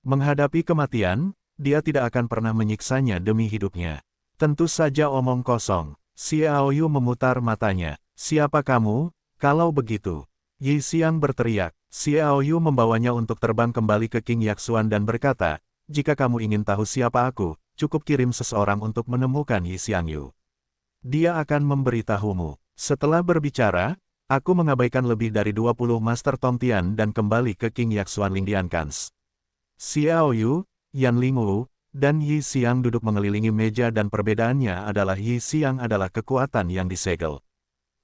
menghadapi kematian, dia tidak akan pernah menyiksanya demi hidupnya. Tentu saja omong kosong. Xiao Yu memutar matanya. Siapa kamu, kalau begitu? Yi Xiang berteriak. Xiao Yu membawanya untuk terbang kembali ke King Yaxuan dan berkata, jika kamu ingin tahu siapa aku, cukup kirim seseorang untuk menemukan Yi Xiang Yu. Dia akan memberitahumu. Setelah berbicara, Aku mengabaikan lebih dari 20 Master Tong Tian dan kembali ke King Yaxuan Lingdiankans. Xiao Yu, Yan Lingwu, dan Yi Xiang duduk mengelilingi meja dan perbedaannya adalah Yi Xiang adalah kekuatan yang disegel.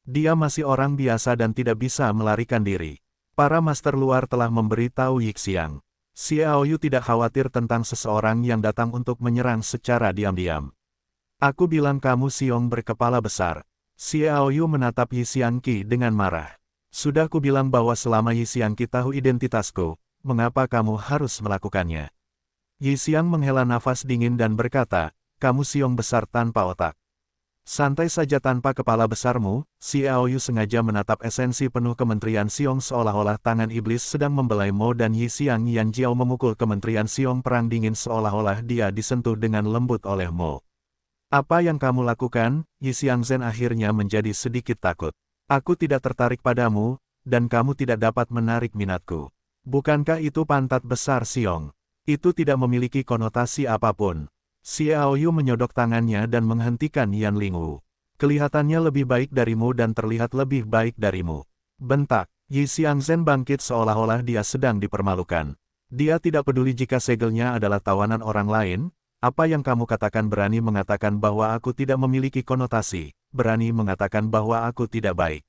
Dia masih orang biasa dan tidak bisa melarikan diri. Para master luar telah memberitahu Yi Xiang. Xiao Yu tidak khawatir tentang seseorang yang datang untuk menyerang secara diam-diam. Aku bilang kamu Siong berkepala besar. Xiao Yu menatap Yi Xiangqi dengan marah. Sudah ku bilang bahwa selama Yi Xiangqi tahu identitasku, mengapa kamu harus melakukannya? Yi Xiang menghela nafas dingin dan berkata, kamu Siong besar tanpa otak. Santai saja tanpa kepala besarmu, Xiao Yu sengaja menatap esensi penuh Kementerian Siong seolah-olah tangan iblis sedang membelai Mo dan Yi Xiang Yan Jiao memukul Kementerian Siong perang dingin seolah-olah dia disentuh dengan lembut oleh Mo. Apa yang kamu lakukan? Yi Xiangzhen akhirnya menjadi sedikit takut. Aku tidak tertarik padamu, dan kamu tidak dapat menarik minatku. Bukankah itu pantat besar Siong? Itu tidak memiliki konotasi apapun. Xiao Yu menyodok tangannya dan menghentikan Yan Lingwu. Kelihatannya lebih baik darimu dan terlihat lebih baik darimu. Bentak, Yi Xiangzhen bangkit seolah-olah dia sedang dipermalukan. Dia tidak peduli jika segelnya adalah tawanan orang lain. Apa yang kamu katakan berani mengatakan bahwa aku tidak memiliki konotasi, berani mengatakan bahwa aku tidak baik.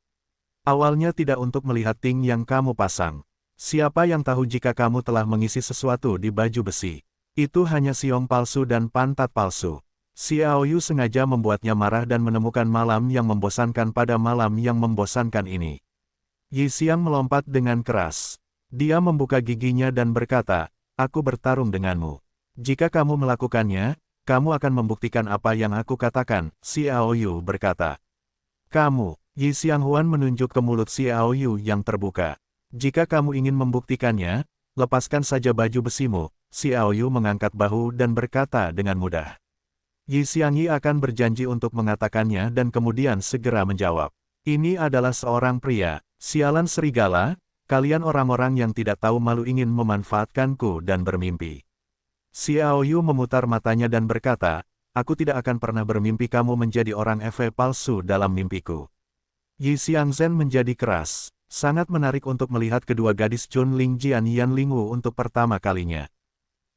Awalnya tidak untuk melihat ting yang kamu pasang. Siapa yang tahu jika kamu telah mengisi sesuatu di baju besi? Itu hanya siong palsu dan pantat palsu. Xiao Yu sengaja membuatnya marah dan menemukan malam yang membosankan pada malam yang membosankan ini. Yi Xiang melompat dengan keras. Dia membuka giginya dan berkata, aku bertarung denganmu. Jika kamu melakukannya, kamu akan membuktikan apa yang aku katakan, Xiao Yu berkata. Kamu, Yi Xianghuan menunjuk ke mulut Xiao Yu yang terbuka. Jika kamu ingin membuktikannya, lepaskan saja baju besimu. Xiao Yu mengangkat bahu dan berkata dengan mudah. Yi Xiangyi akan berjanji untuk mengatakannya dan kemudian segera menjawab. Ini adalah seorang pria, sialan serigala, kalian orang-orang yang tidak tahu malu ingin memanfaatkanku dan bermimpi. Xiao Yu memutar matanya dan berkata, aku tidak akan pernah bermimpi kamu menjadi orang FE palsu dalam mimpiku. Yi Xiangzhen menjadi keras, sangat menarik untuk melihat kedua gadis Chun Ling Jian Yan Lingwu untuk pertama kalinya.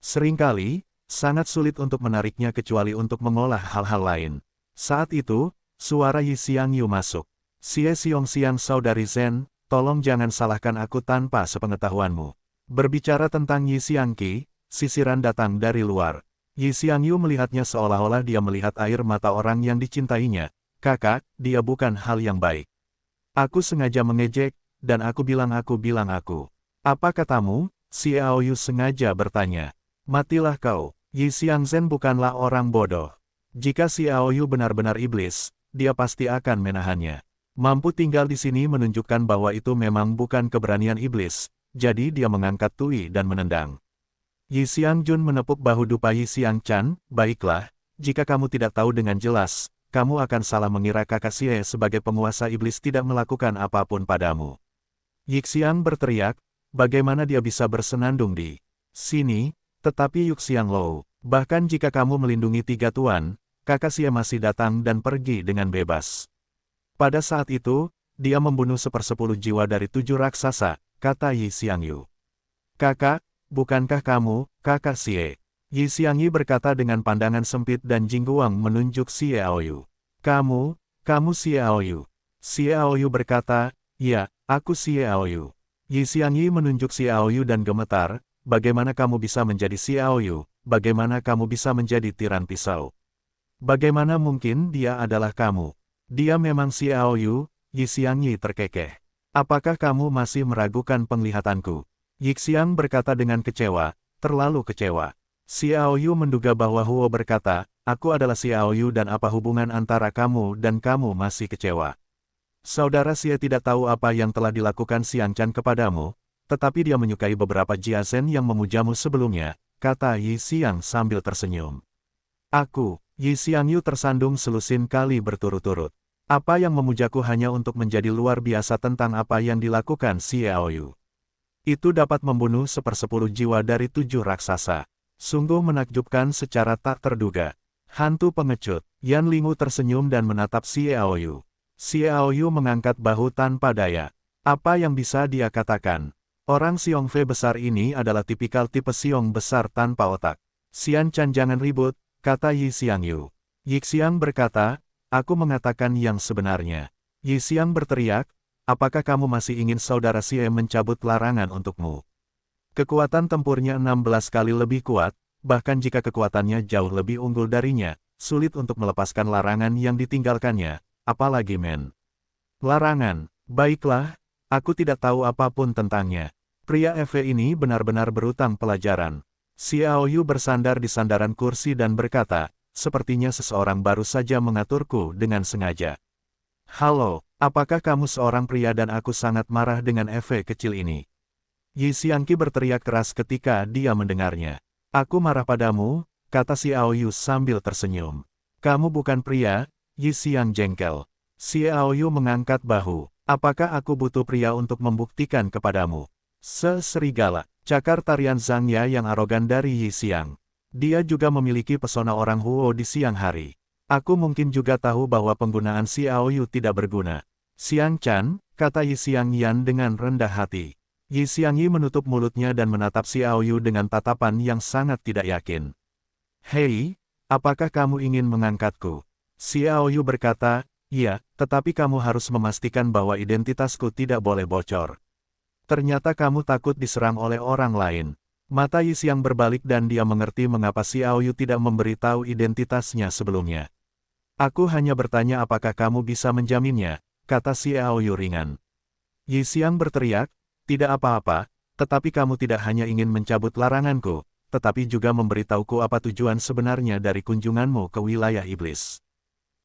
Seringkali, sangat sulit untuk menariknya kecuali untuk mengolah hal-hal lain. Saat itu, suara Yi Xiangyu masuk. Xie Xiongxiang saudari Zhen, tolong jangan salahkan aku tanpa sepengetahuanmu. Berbicara tentang Yi Xiangqi, sisiran datang dari luar. Yi Xiangyu melihatnya seolah-olah dia melihat air mata orang yang dicintainya. Kakak, dia bukan hal yang baik. Aku sengaja mengejek, dan aku bilang. Apa katamu? Xiao Yu sengaja bertanya. Matilah kau, Yi Xiangzhen bukanlah orang bodoh. Jika Xiao Yu benar-benar iblis, dia pasti akan menahannya. Mampu tinggal di sini menunjukkan bahwa itu memang bukan keberanian iblis, jadi dia mengangkat tui dan menendang. Yi Xiangjun menepuk bahu dupa Yi Xiangchan, baiklah, jika kamu tidak tahu dengan jelas, kamu akan salah mengira kakak Xie sebagai penguasa iblis tidak melakukan apapun padamu. Yi Xiang berteriak, bagaimana dia bisa bersenandung di sini, tetapi Yu Xianglou, bahkan jika kamu melindungi tiga tuan, kakak Xie masih datang dan pergi dengan bebas. Pada saat itu, dia membunuh 1/10 jiwa dari 7 raksasa, kata Yi Xiangyu. Kakak, bukankah kamu, kakak Xie? Yi Xiangyi berkata dengan pandangan sempit dan Jingguang menunjuk Xiao Yu. Kamu Xiao Yu. Xiao Yu berkata, ya, aku Xiao Yu. Yi Xiangyi menunjuk Xiao Yu dan gemetar, bagaimana kamu bisa menjadi Xiao Yu? Bagaimana kamu bisa menjadi tiran pisau? Bagaimana mungkin dia adalah kamu? Dia memang Xiao Yu, Yi Xiangyi terkekeh. Apakah kamu masih meragukan penglihatanku? Yi Xiang berkata dengan kecewa, terlalu kecewa. Xiao Yu menduga bahwa Huo berkata, aku adalah Xiao Yu dan apa hubungan antara kamu dan kamu masih kecewa. Saudara Xie tidak tahu apa yang telah dilakukan Xiangchan kepadamu, tetapi dia menyukai beberapa jiazen yang memujamu sebelumnya, kata Yi Xiang sambil tersenyum. Aku, Yi Xiangyu tersandung selusin kali berturut-turut. Apa yang memujaku hanya untuk menjadi luar biasa tentang apa yang dilakukan Xiao Yu. Itu dapat membunuh 1/10 jiwa dari 7 raksasa. Sungguh menakjubkan secara tak terduga. Hantu pengecut, Yan Lingwu tersenyum dan menatap Xiao Yu. Xiaoyu mengangkat bahu tanpa daya. Apa yang bisa dia katakan? Orang Xiong Fei besar ini adalah tipikal tipe Xiong besar tanpa otak. Xian Chan jangan ribut, kata Yi Xiangyu. Yi Xiang berkata, aku mengatakan yang sebenarnya. Yi Xiang berteriak, apakah kamu masih ingin saudara Xie mencabut larangan untukmu? Kekuatan tempurnya 16 kali lebih kuat, bahkan jika kekuatannya jauh lebih unggul darinya, sulit untuk melepaskan larangan yang ditinggalkannya, apalagi men. Larangan, baiklah, aku tidak tahu apapun tentangnya. Pria EV ini benar-benar berutang pelajaran. Xiaoyu bersandar di sandaran kursi dan berkata, sepertinya seseorang baru saja mengaturku dengan sengaja. Halo, apakah kamu seorang pria dan aku sangat marah dengan EV kecil ini? Yi Xiangqi berteriak keras ketika dia mendengarnya. Aku marah padamu, kata Xiaoyu sambil tersenyum. Kamu bukan pria, Yi Xiang jengkel. Xiaoyu mengangkat bahu. Apakah aku butuh pria untuk membuktikan kepadamu? Serigala, cakar tarian Zhang Ya yang arogan dari Yi Xiang. Dia juga memiliki pesona orang Huo di siang hari. Aku mungkin juga tahu bahwa penggunaan Xiaoyu tidak berguna. Xiang Chan, kata Yi Xiang Yan dengan rendah hati. Yi Xiangyi menutup mulutnya dan menatap Xiaoyu dengan tatapan yang sangat tidak yakin. Hei, apakah kamu ingin mengangkatku? Xiaoyu berkata, iya, tetapi kamu harus memastikan bahwa identitasku tidak boleh bocor. Ternyata kamu takut diserang oleh orang lain. Mata Yi Xiang berbalik dan dia mengerti mengapa Xiaoyu tidak memberitahu identitasnya sebelumnya. Aku hanya bertanya apakah kamu bisa menjaminnya, kata Xiaoyu ringan. Yi Xiang berteriak, tidak apa-apa, tetapi kamu tidak hanya ingin mencabut laranganku, tetapi juga memberitahuku apa tujuan sebenarnya dari kunjunganmu ke wilayah iblis.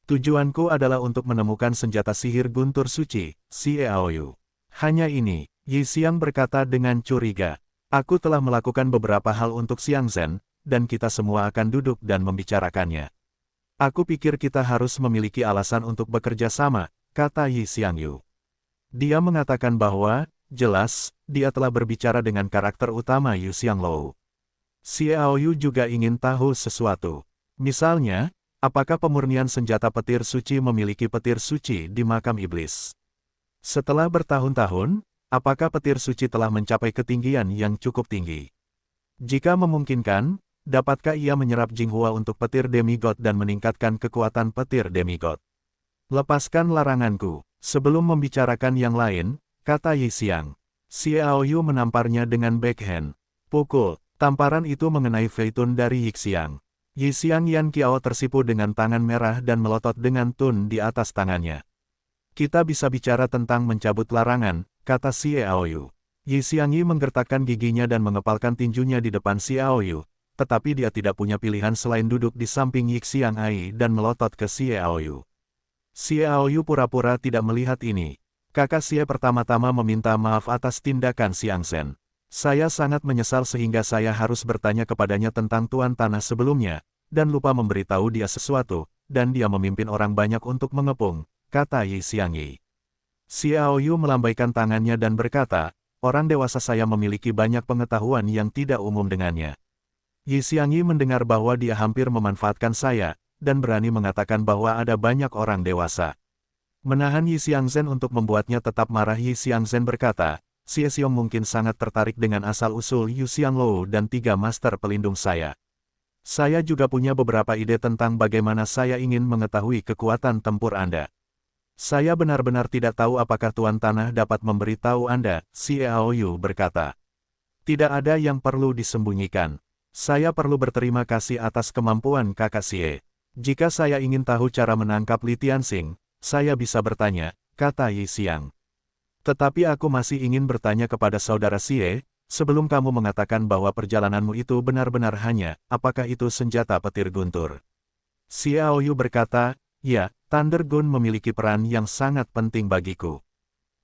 Tujuanku adalah untuk menemukan senjata sihir guntur suci, Xiaoyu. Hanya ini, Yi Xiang berkata dengan curiga. Aku telah melakukan beberapa hal untuk Xiang Zhen, dan kita semua akan duduk dan membicarakannya. Aku pikir kita harus memiliki alasan untuk bekerja sama, kata Yi Xiangyu. Dia mengatakan bahwa, jelas, dia telah berbicara dengan karakter utama Yu Xianglou. Xiaoyu juga ingin tahu sesuatu. Misalnya, apakah pemurnian senjata petir suci memiliki petir suci di makam iblis? Setelah bertahun-tahun, apakah petir suci telah mencapai ketinggian yang cukup tinggi? Jika memungkinkan, dapatkah ia menyerap Jinghua untuk petir demigod dan meningkatkan kekuatan petir demigod? Lepaskan laranganku. Sebelum membicarakan yang lain, kata Yi Xiang. Xiaoyu menamparnya dengan backhand. Pukul, tamparan itu mengenai Feitun dari Yi Xiang. Yi Xiang Yan Qiao tersipu dengan tangan merah dan melotot dengan tun di atas tangannya. Kita bisa bicara tentang mencabut larangan, kata Xiaoyu. Yi Xiangyi menggertakkan giginya dan mengepalkan tinjunya di depan Xiaoyu, tetapi dia tidak punya pilihan selain duduk di samping Yi Xiang Ai dan melotot ke Xiaoyu. Xiaoyu pura-pura tidak melihat ini. Kakak Xie pertama-tama meminta maaf atas tindakan Xiang Zhen. Saya sangat menyesal sehingga saya harus bertanya kepadanya tentang tuan tanah sebelumnya, dan lupa memberitahu dia sesuatu, dan dia memimpin orang banyak untuk mengepung, kata Yi Xiangyi. Xiaoyu melambaikan tangannya dan berkata, orang dewasa saya memiliki banyak pengetahuan yang tidak umum dengannya. Yi Xiangyi mendengar bahwa dia hampir memanfaatkan saya, dan berani mengatakan bahwa ada banyak orang dewasa. Menahan Yi Xiangzhen untuk membuatnya tetap marah. Yi Xiangzhen berkata, Xie Xiong mungkin sangat tertarik dengan asal-usul Yu Xianglou dan 3 master pelindung saya. Saya juga punya beberapa ide tentang bagaimana saya ingin mengetahui kekuatan tempur Anda. Saya benar-benar tidak tahu apakah Tuan Tanah dapat memberitahu Anda, Xiaoyu berkata. Tidak ada yang perlu disembunyikan. Saya perlu berterima kasih atas kemampuan kakak Xie. Jika saya ingin tahu cara menangkap Li Tianxing, saya bisa bertanya, kata Yi Xiang. Tetapi aku masih ingin bertanya kepada saudara Xie, sebelum kamu mengatakan bahwa perjalananmu itu benar-benar hanya, apakah itu senjata petir guntur? Xiaoyu berkata, ya, Thunder Gun memiliki peran yang sangat penting bagiku.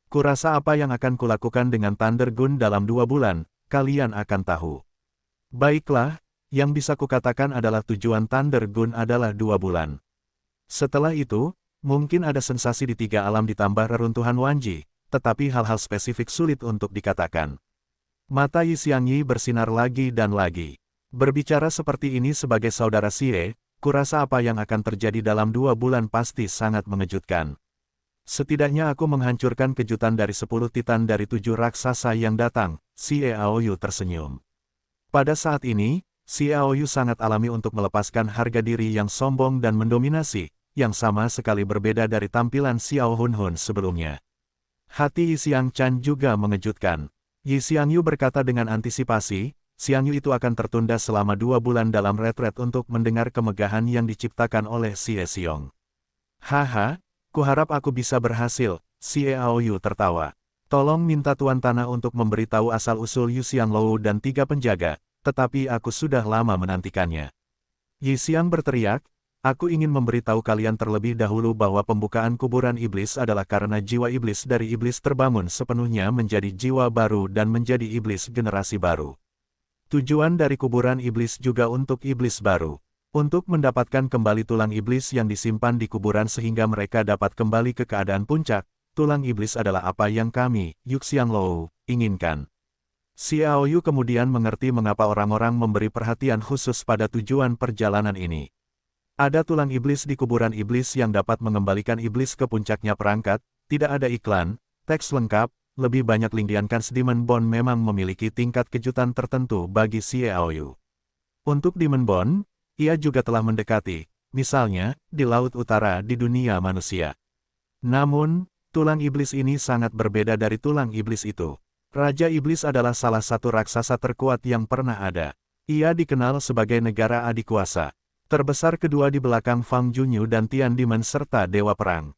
Kurasa apa yang akan kulakukan dengan Thunder Gun dalam 2 bulan, kalian akan tahu. Baiklah, yang bisa kukatakan adalah tujuan Thunder Gun adalah 2 bulan. Setelah itu, mungkin ada sensasi di 3 alam ditambah reruntuhan Wanji, tetapi hal-hal spesifik sulit untuk dikatakan. Mata Yi Xiangyi bersinar lagi dan lagi. Berbicara seperti ini sebagai saudara Xie, kurasa apa yang akan terjadi dalam 2 bulan pasti sangat mengejutkan. Setidaknya aku menghancurkan kejutan dari 10 titan dari 7 raksasa yang datang, Xiao Yu tersenyum. Pada saat ini, Xiao Yu sangat alami untuk melepaskan harga diri yang sombong dan mendominasi, yang sama sekali berbeda dari tampilan Xiao Hun Hun sebelumnya. Hati Yi Xiang Chan juga mengejutkan. Yi Xiang Yu berkata dengan antisipasi, Xiang Yu itu akan tertunda selama 2 bulan dalam retret untuk mendengar kemegahan yang diciptakan oleh Xie Xiong. Haha, kuharap aku bisa berhasil, Xiao Yu tertawa. Tolong minta Tuan Tanah untuk memberitahu asal-usul Yu Xianglou dan 3 penjaga, tetapi aku sudah lama menantikannya. Yi Xiang berteriak, aku ingin memberitahu kalian terlebih dahulu bahwa pembukaan kuburan iblis adalah karena jiwa iblis dari iblis terbangun sepenuhnya menjadi jiwa baru dan menjadi iblis generasi baru. Tujuan dari kuburan iblis juga untuk iblis baru. Untuk mendapatkan kembali tulang iblis yang disimpan di kuburan sehingga mereka dapat kembali ke keadaan puncak, tulang iblis adalah apa yang kami, Yu Xianglou, inginkan. Xiao Yu kemudian mengerti mengapa orang-orang memberi perhatian khusus pada tujuan perjalanan ini. Ada tulang iblis di kuburan iblis yang dapat mengembalikan iblis ke puncaknya perangkat, tidak ada iklan, teks lengkap, lebih banyak link Diankan Demon Bond memang memiliki tingkat kejutan tertentu bagi Xiao Yu. Untuk Demon Bond, ia juga telah mendekati, misalnya, di Laut Utara di dunia manusia. Namun, tulang iblis ini sangat berbeda dari tulang iblis itu. Raja Iblis adalah salah satu raksasa terkuat yang pernah ada. Ia dikenal sebagai negara adikuasa. Terbesar kedua di belakang Fang Junyu dan Tian Demon serta Dewa Perang.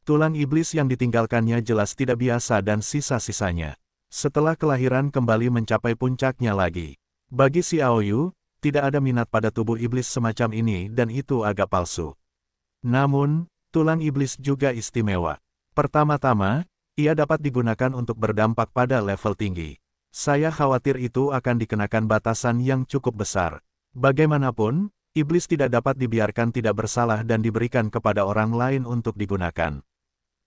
Tulang iblis yang ditinggalkannya jelas tidak biasa dan sisa-sisanya. Setelah kelahiran kembali mencapai puncaknya lagi. Bagi Xiao Yu, tidak ada minat pada tubuh iblis semacam ini dan itu agak palsu. Namun, tulang iblis juga istimewa. Pertama-tama, ia dapat digunakan untuk berdampak pada level tinggi. Saya khawatir itu akan dikenakan batasan yang cukup besar. Bagaimanapun, iblis tidak dapat dibiarkan tidak bersalah dan diberikan kepada orang lain untuk digunakan.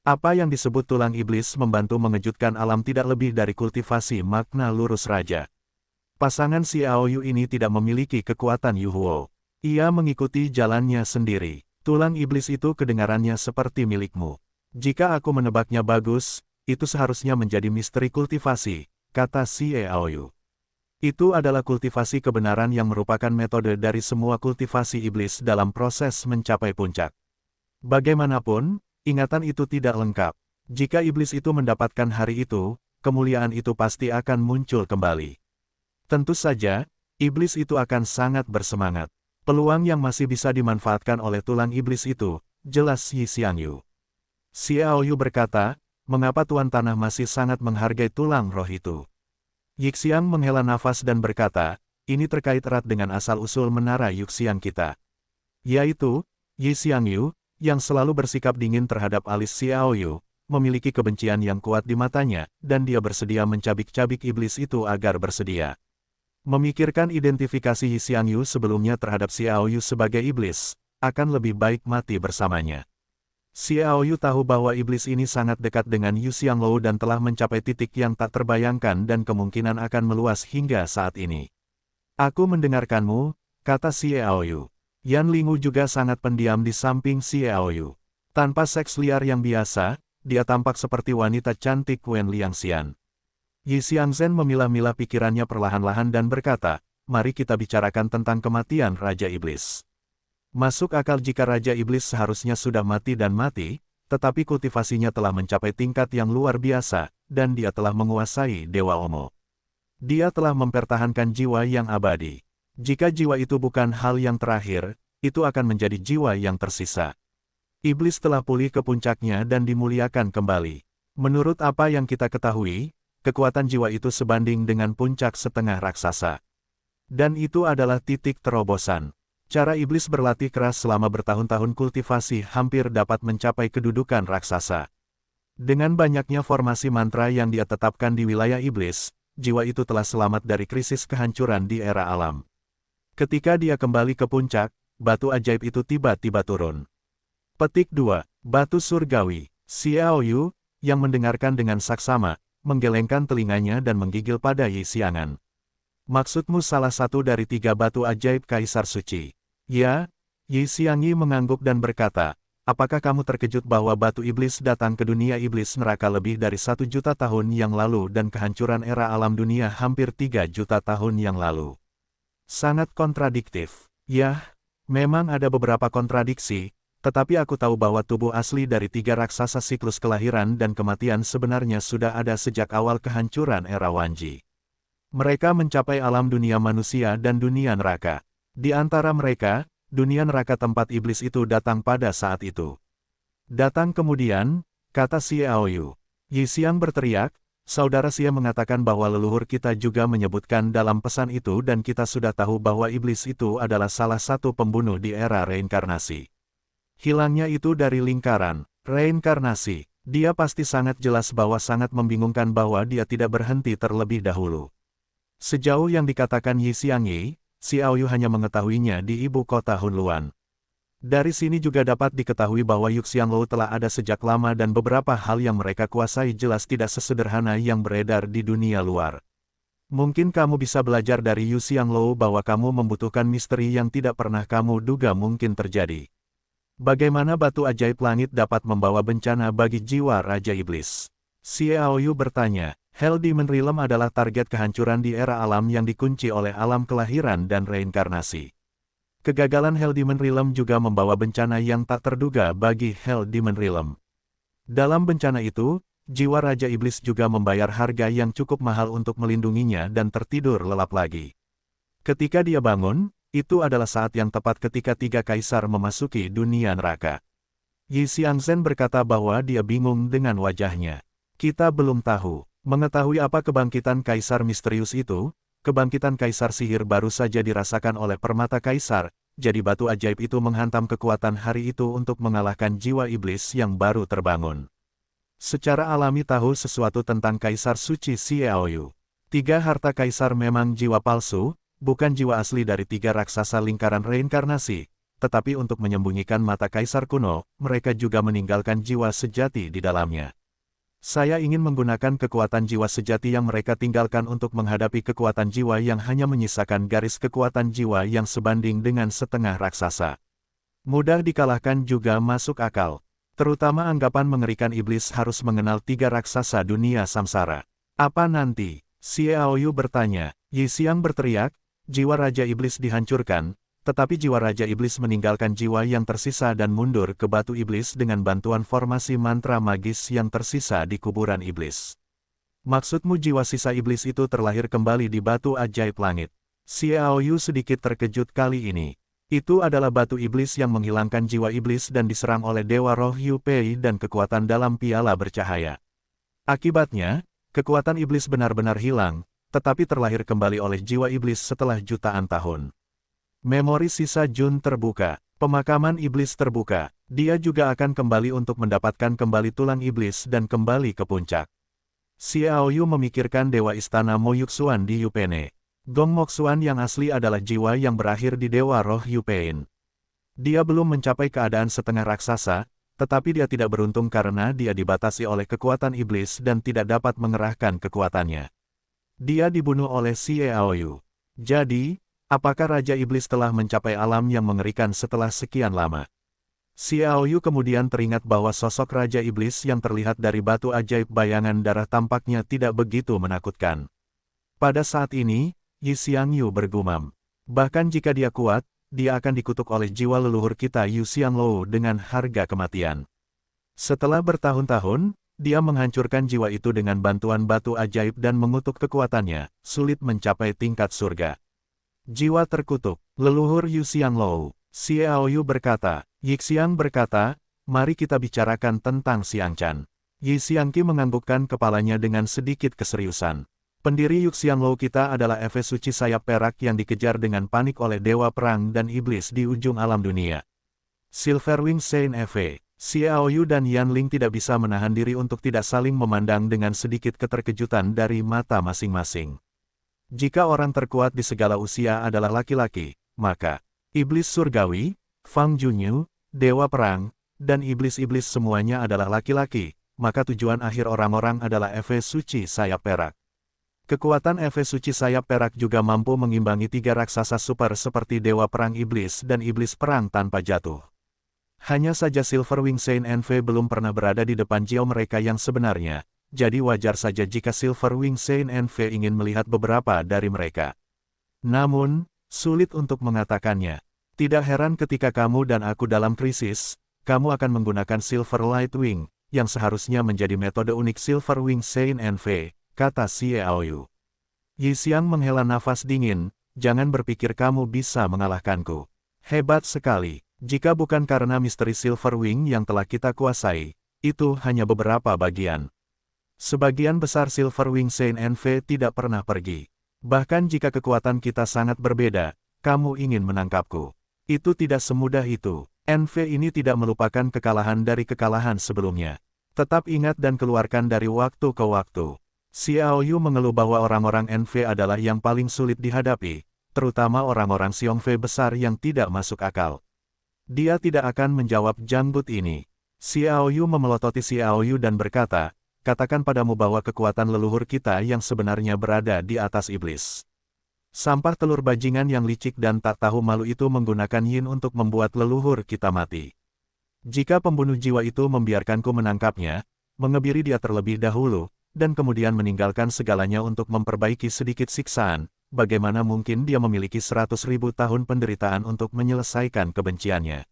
Apa yang disebut tulang iblis membantu mengejutkan alam tidak lebih dari kultivasi makna lurus raja. Pasangan Xiao Yu ini tidak memiliki kekuatan Yu Huo. Ia mengikuti jalannya sendiri. Tulang iblis itu kedengarannya seperti milikmu. Jika aku menebaknya bagus, itu seharusnya menjadi misteri kultivasi, kata Xiao Yu. Itu adalah kultivasi kebenaran yang merupakan metode dari semua kultivasi iblis dalam proses mencapai puncak. Bagaimanapun, ingatan itu tidak lengkap. Jika iblis itu mendapatkan hari itu, kemuliaan itu pasti akan muncul kembali. Tentu saja, iblis itu akan sangat bersemangat. Peluang yang masih bisa dimanfaatkan oleh tulang iblis itu, jelas Yi Xiang Yu. Xiao Yu berkata, mengapa Tuan Tanah masih sangat menghargai tulang roh itu? Yi Xiang menghela nafas dan berkata, ini terkait erat dengan asal-usul menara Yuxian kita. Yaitu, Yi Xiang Yu, yang selalu bersikap dingin terhadap alis Xiao Yu, memiliki kebencian yang kuat di matanya, dan dia bersedia mencabik-cabik iblis itu agar bersedia. Memikirkan identifikasi Yi Xiang Yu sebelumnya terhadap Xiao Yu sebagai iblis, akan lebih baik mati bersamanya. Xiao Yu tahu bahwa iblis ini sangat dekat dengan Yu Xianglou dan telah mencapai titik yang tak terbayangkan dan kemungkinan akan meluas hingga saat ini. Aku mendengarkanmu, kata Xiao Yu. Yan Lingu juga sangat pendiam di samping Xiao Yu. Tanpa seks liar yang biasa, dia tampak seperti wanita cantik Wen Liangxian. Yi Xiangzhen memilah-milah pikirannya perlahan-lahan dan berkata, mari kita bicarakan tentang kematian Raja Iblis. Masuk akal jika Raja Iblis seharusnya sudah mati dan mati, tetapi kultivasinya telah mencapai tingkat yang luar biasa, dan dia telah menguasai Dewa Omo. Dia telah mempertahankan jiwa yang abadi. Jika jiwa itu bukan hal yang terakhir, itu akan menjadi jiwa yang tersisa. Iblis telah pulih ke puncaknya dan dimuliakan kembali. Menurut apa yang kita ketahui, kekuatan jiwa itu sebanding dengan puncak setengah raksasa. Dan itu adalah titik terobosan. Cara iblis berlatih keras selama bertahun-tahun kultivasi hampir dapat mencapai kedudukan raksasa. Dengan banyaknya formasi mantra yang dia tetapkan di wilayah iblis, jiwa itu telah selamat dari krisis kehancuran di era alam. Ketika dia kembali ke puncak, batu ajaib itu tiba-tiba turun. Petik 2. Batu Surgawi. Xiao Yu, yang mendengarkan dengan saksama, menggelengkan telinganya dan menggigil pada Yi Xiangan. Maksudmu salah satu dari 3 batu ajaib Kaisar Suci? Ya, Yi Xiangyi mengangguk dan berkata, apakah kamu terkejut bahwa batu iblis datang ke dunia iblis neraka lebih dari 1 juta tahun yang lalu dan kehancuran era alam dunia hampir 3 juta tahun yang lalu? Sangat kontradiktif. Yah, memang ada beberapa kontradiksi, tetapi aku tahu bahwa tubuh asli dari 3 raksasa siklus kelahiran dan kematian sebenarnya sudah ada sejak awal kehancuran era Wanji. Mereka mencapai alam dunia manusia dan dunia neraka. Di antara mereka, dunia neraka tempat iblis itu datang pada saat itu. Datang kemudian, kata Xiaoyu. Yi Xiang berteriak, saudara Xie mengatakan bahwa leluhur kita juga menyebutkan dalam pesan itu dan kita sudah tahu bahwa iblis itu adalah salah satu pembunuh di era reinkarnasi. Hilangnya itu dari lingkaran reinkarnasi, dia pasti sangat jelas bahwa sangat membingungkan bahwa dia tidak berhenti terlebih dahulu. Sejauh yang dikatakan Yi Xiangyi, Xiaoyu hanya mengetahuinya di ibu kota Hunluan. Dari sini juga dapat diketahui bahwa Yuxianglou telah ada sejak lama dan beberapa hal yang mereka kuasai jelas tidak sesederhana yang beredar di dunia luar. Mungkin kamu bisa belajar dari Yuxianglou bahwa kamu membutuhkan misteri yang tidak pernah kamu duga mungkin terjadi. Bagaimana batu ajaib langit dapat membawa bencana bagi jiwa Raja Iblis? Xiaoyu bertanya. Hell Demon Realm adalah target kehancuran di era alam yang dikunci oleh alam kelahiran dan reinkarnasi. Kegagalan Hell Demon Realm juga membawa bencana yang tak terduga bagi Hell Demon Realm. Dalam bencana itu, jiwa Raja Iblis juga membayar harga yang cukup mahal untuk melindunginya dan tertidur lelap lagi. Ketika dia bangun, itu adalah saat yang tepat ketika 3 kaisar memasuki dunia neraka. Yi Xiangzhen berkata bahwa dia bingung dengan wajahnya. Kita belum tahu. Mengetahui apa kebangkitan kaisar misterius itu, kebangkitan kaisar sihir baru saja dirasakan oleh permata kaisar, jadi batu ajaib itu menghantam kekuatan hari itu untuk mengalahkan jiwa iblis yang baru terbangun. Secara alami tahu sesuatu tentang kaisar suci Xiaoyu. 3 harta kaisar memang jiwa palsu, bukan jiwa asli dari 3 raksasa lingkaran reinkarnasi, tetapi untuk menyembunyikan mata kaisar kuno, mereka juga meninggalkan jiwa sejati di dalamnya. Saya ingin menggunakan kekuatan jiwa sejati yang mereka tinggalkan untuk menghadapi kekuatan jiwa yang hanya menyisakan garis kekuatan jiwa yang sebanding dengan setengah raksasa. Mudah dikalahkan juga masuk akal. Terutama anggapan mengerikan iblis harus mengenal 3 raksasa dunia samsara. Apa nanti? Xiaoyu bertanya. Yi Xiang berteriak, jiwa Raja Iblis dihancurkan, tetapi jiwa Raja Iblis meninggalkan jiwa yang tersisa dan mundur ke batu iblis dengan bantuan formasi mantra magis yang tersisa di kuburan iblis. Maksudmu jiwa sisa iblis itu terlahir kembali di batu ajaib langit? Xiaoyu sedikit terkejut kali ini. Itu adalah batu iblis yang menghilangkan jiwa iblis dan diserang oleh Dewa Roh Yu Pei dan kekuatan dalam piala bercahaya. Akibatnya, kekuatan iblis benar-benar hilang, tetapi terlahir kembali oleh jiwa iblis setelah jutaan tahun. Memori sisa Jun terbuka, pemakaman iblis terbuka, dia juga akan kembali untuk mendapatkan kembali tulang iblis dan kembali ke puncak. Xiaoyu memikirkan Dewa Istana Mo Yuxuan di Yupene. Gong Moxuan yang asli adalah jiwa yang berakhir di Dewa Roh Yupein. Dia belum mencapai keadaan setengah raksasa, tetapi dia tidak beruntung karena dia dibatasi oleh kekuatan iblis dan tidak dapat mengerahkan kekuatannya. Dia dibunuh oleh Xiaoyu. Jadi, apakah Raja Iblis telah mencapai alam yang mengerikan setelah sekian lama? Xiaoyu kemudian teringat bahwa sosok Raja Iblis yang terlihat dari batu ajaib bayangan darah tampaknya tidak begitu menakutkan. Pada saat ini, Yi Xiangyu bergumam. Bahkan jika dia kuat, dia akan dikutuk oleh jiwa leluhur kita Yuxianglou dengan harga kematian. Setelah bertahun-tahun, dia menghancurkan jiwa itu dengan bantuan batu ajaib dan mengutuk kekuatannya, sulit mencapai tingkat surga. Jiwa terkutuk, leluhur Yuxianglou. Xiaoyu berkata. Yi Xiang berkata, mari kita bicarakan tentang Xiangchan. Yi Xiangqi menganggukkan kepalanya dengan sedikit keseriusan. Pendiri Yuxianglou kita adalah Eve suci sayap perak yang dikejar dengan panik oleh Dewa Perang dan Iblis di ujung alam dunia. Silverwing Saint Eve. Xiaoyu dan Yanling tidak bisa menahan diri untuk tidak saling memandang dengan sedikit keterkejutan dari mata masing-masing. Jika orang terkuat di segala usia adalah laki-laki, maka iblis surgawi, Fang Junyu, Dewa Perang, dan iblis-iblis semuanya adalah laki-laki, maka tujuan akhir orang-orang adalah Eve suci sayap perak. Kekuatan Eve suci sayap perak juga mampu mengimbangi 3 raksasa super seperti Dewa Perang Iblis dan Iblis Perang tanpa jatuh. Hanya saja Silverwing Saint NV belum pernah berada di depan jiwa mereka yang sebenarnya, jadi wajar saja jika Silverwing Saint NV ingin melihat beberapa dari mereka. Namun, sulit untuk mengatakannya. Tidak heran ketika kamu dan aku dalam krisis, kamu akan menggunakan Silver Lightwing, yang seharusnya menjadi metode unik Silverwing Saint NV, kata Xiaoyu. Yi Xiang menghela nafas dingin, jangan berpikir kamu bisa mengalahkanku. Hebat sekali, jika bukan karena misteri Silverwing yang telah kita kuasai, itu hanya beberapa bagian. Sebagian besar Silverwing Saint NV tidak pernah pergi. Bahkan jika kekuatan kita sangat berbeda, kamu ingin menangkapku. Itu tidak semudah itu. NV ini tidak melupakan kekalahan dari kekalahan sebelumnya. Tetap ingat dan keluarkan dari waktu ke waktu. Xiaoyu mengeluh bahwa orang-orang NV adalah yang paling sulit dihadapi, terutama orang-orang Xiongfei besar yang tidak masuk akal. Dia tidak akan menjawab janggut ini. Xiaoyu memelototi Xiaoyu dan berkata, katakan padamu bahwa kekuatan leluhur kita yang sebenarnya berada di atas iblis. Sampah telur bajingan yang licik dan tak tahu malu itu menggunakan yin untuk membuat leluhur kita mati. Jika pembunuh jiwa itu membiarkanku menangkapnya, mengebiri dia terlebih dahulu, dan kemudian meninggalkan segalanya untuk memperbaiki sedikit siksaan, bagaimana mungkin dia memiliki 100.000 tahun penderitaan untuk menyelesaikan kebenciannya?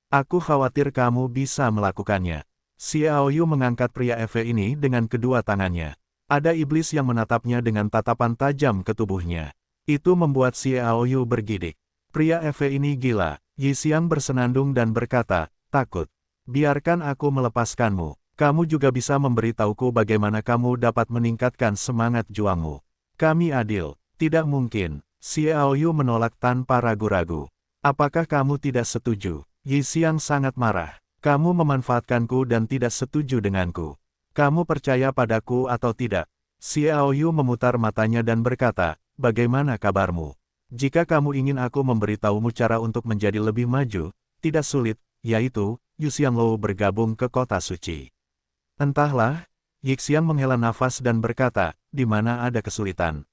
Aku khawatir kamu bisa melakukannya. Xiaoyu mengangkat pria EV ini dengan kedua tangannya. Ada iblis yang menatapnya dengan tatapan tajam ke tubuhnya. Itu membuat Xiaoyu bergidik. Pria EV ini gila. Yi Xiang bersenandung dan berkata, takut. Biarkan aku melepaskanmu. Kamu juga bisa memberitahuku bagaimana kamu dapat meningkatkan semangat juangmu. Kami adil. Tidak mungkin. Xiaoyu menolak tanpa ragu-ragu. Apakah kamu tidak setuju? Yi Xiang sangat marah. Kamu memanfaatkanku dan tidak setuju denganku. Kamu percaya padaku atau tidak? Xiaoyu memutar matanya dan berkata, bagaimana kabarmu? Jika kamu ingin aku memberitahumu cara untuk menjadi lebih maju, tidak sulit, yaitu, Yu Xianglou bergabung ke kota suci. Entahlah, Yi Xiang menghela nafas dan berkata, di mana ada kesulitan.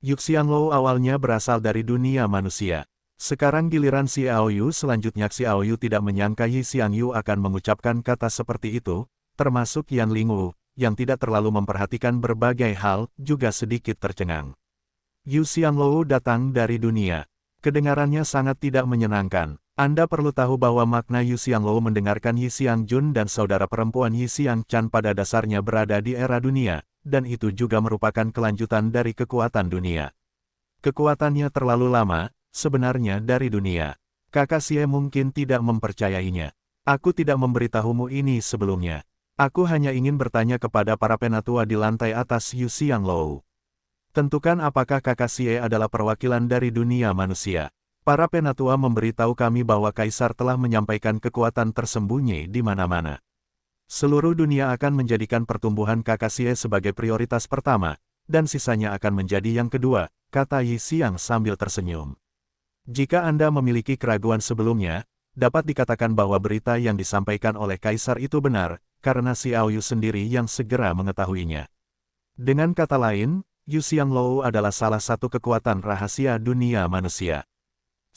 Yu Xianglou awalnya berasal dari dunia manusia. Sekarang giliran Xiaoyu, selanjutnya Xiaoyu tidak menyangka Yi Xiangyu akan mengucapkan kata seperti itu, termasuk Yan Lingwu, yang tidak terlalu memperhatikan berbagai hal, juga sedikit tercengang. Yu Xianglou datang dari dunia. Kedengarannya sangat tidak menyenangkan. Anda perlu tahu bahwa makna Yu Xianglou mendengarkan Yi Xiangjun dan saudara perempuan Yi Xiangchan pada dasarnya berada di era dunia, dan itu juga merupakan kelanjutan dari kekuatan dunia. Kekuatannya terlalu lama, sebenarnya dari dunia. Kakak Xie mungkin tidak mempercayainya. Aku tidak memberitahumu ini sebelumnya. Aku hanya ingin bertanya kepada para penatua di lantai atas Yu Xianglou. Tentukan apakah kakak Xie adalah perwakilan dari dunia manusia. Para penatua memberitahu kami bahwa Kaisar telah menyampaikan kekuatan tersembunyi di mana-mana. Seluruh dunia akan menjadikan pertumbuhan kakak Xie sebagai prioritas pertama, dan sisanya akan menjadi yang kedua, kata Yi Xiang sambil tersenyum. Jika Anda memiliki keraguan sebelumnya, dapat dikatakan bahwa berita yang disampaikan oleh Kaisar itu benar, karena Xiaoyu sendiri yang segera mengetahuinya. Dengan kata lain, Yu Xianglou adalah salah satu kekuatan rahasia dunia manusia.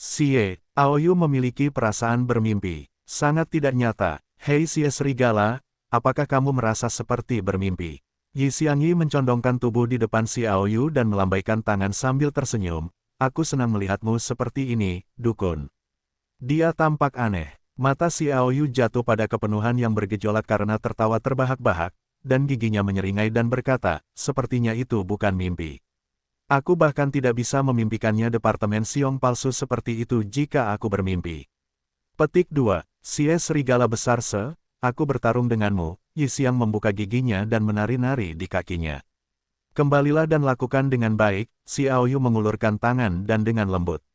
Xiaoyu memiliki perasaan bermimpi, sangat tidak nyata. Hei Xie Serigala, apakah kamu merasa seperti bermimpi? Yi Xiangyi mencondongkan tubuh di depan Xiaoyu dan melambaikan tangan sambil tersenyum. Aku senang melihatmu seperti ini, dukun. Dia tampak aneh. Mata Xiaoyu jatuh pada kepenuhan yang bergejolak karena tertawa terbahak-bahak, dan giginya menyeringai dan berkata, sepertinya itu bukan mimpi. Aku bahkan tidak bisa memimpikannya departemen siong palsu seperti itu jika aku bermimpi. Petik 2. Xie Serigala besar aku bertarung denganmu. Yi Xiang membuka giginya dan menari-nari di kakinya. Kembalilah dan lakukan dengan baik, Xiaoyu mengulurkan tangan dan dengan lembut.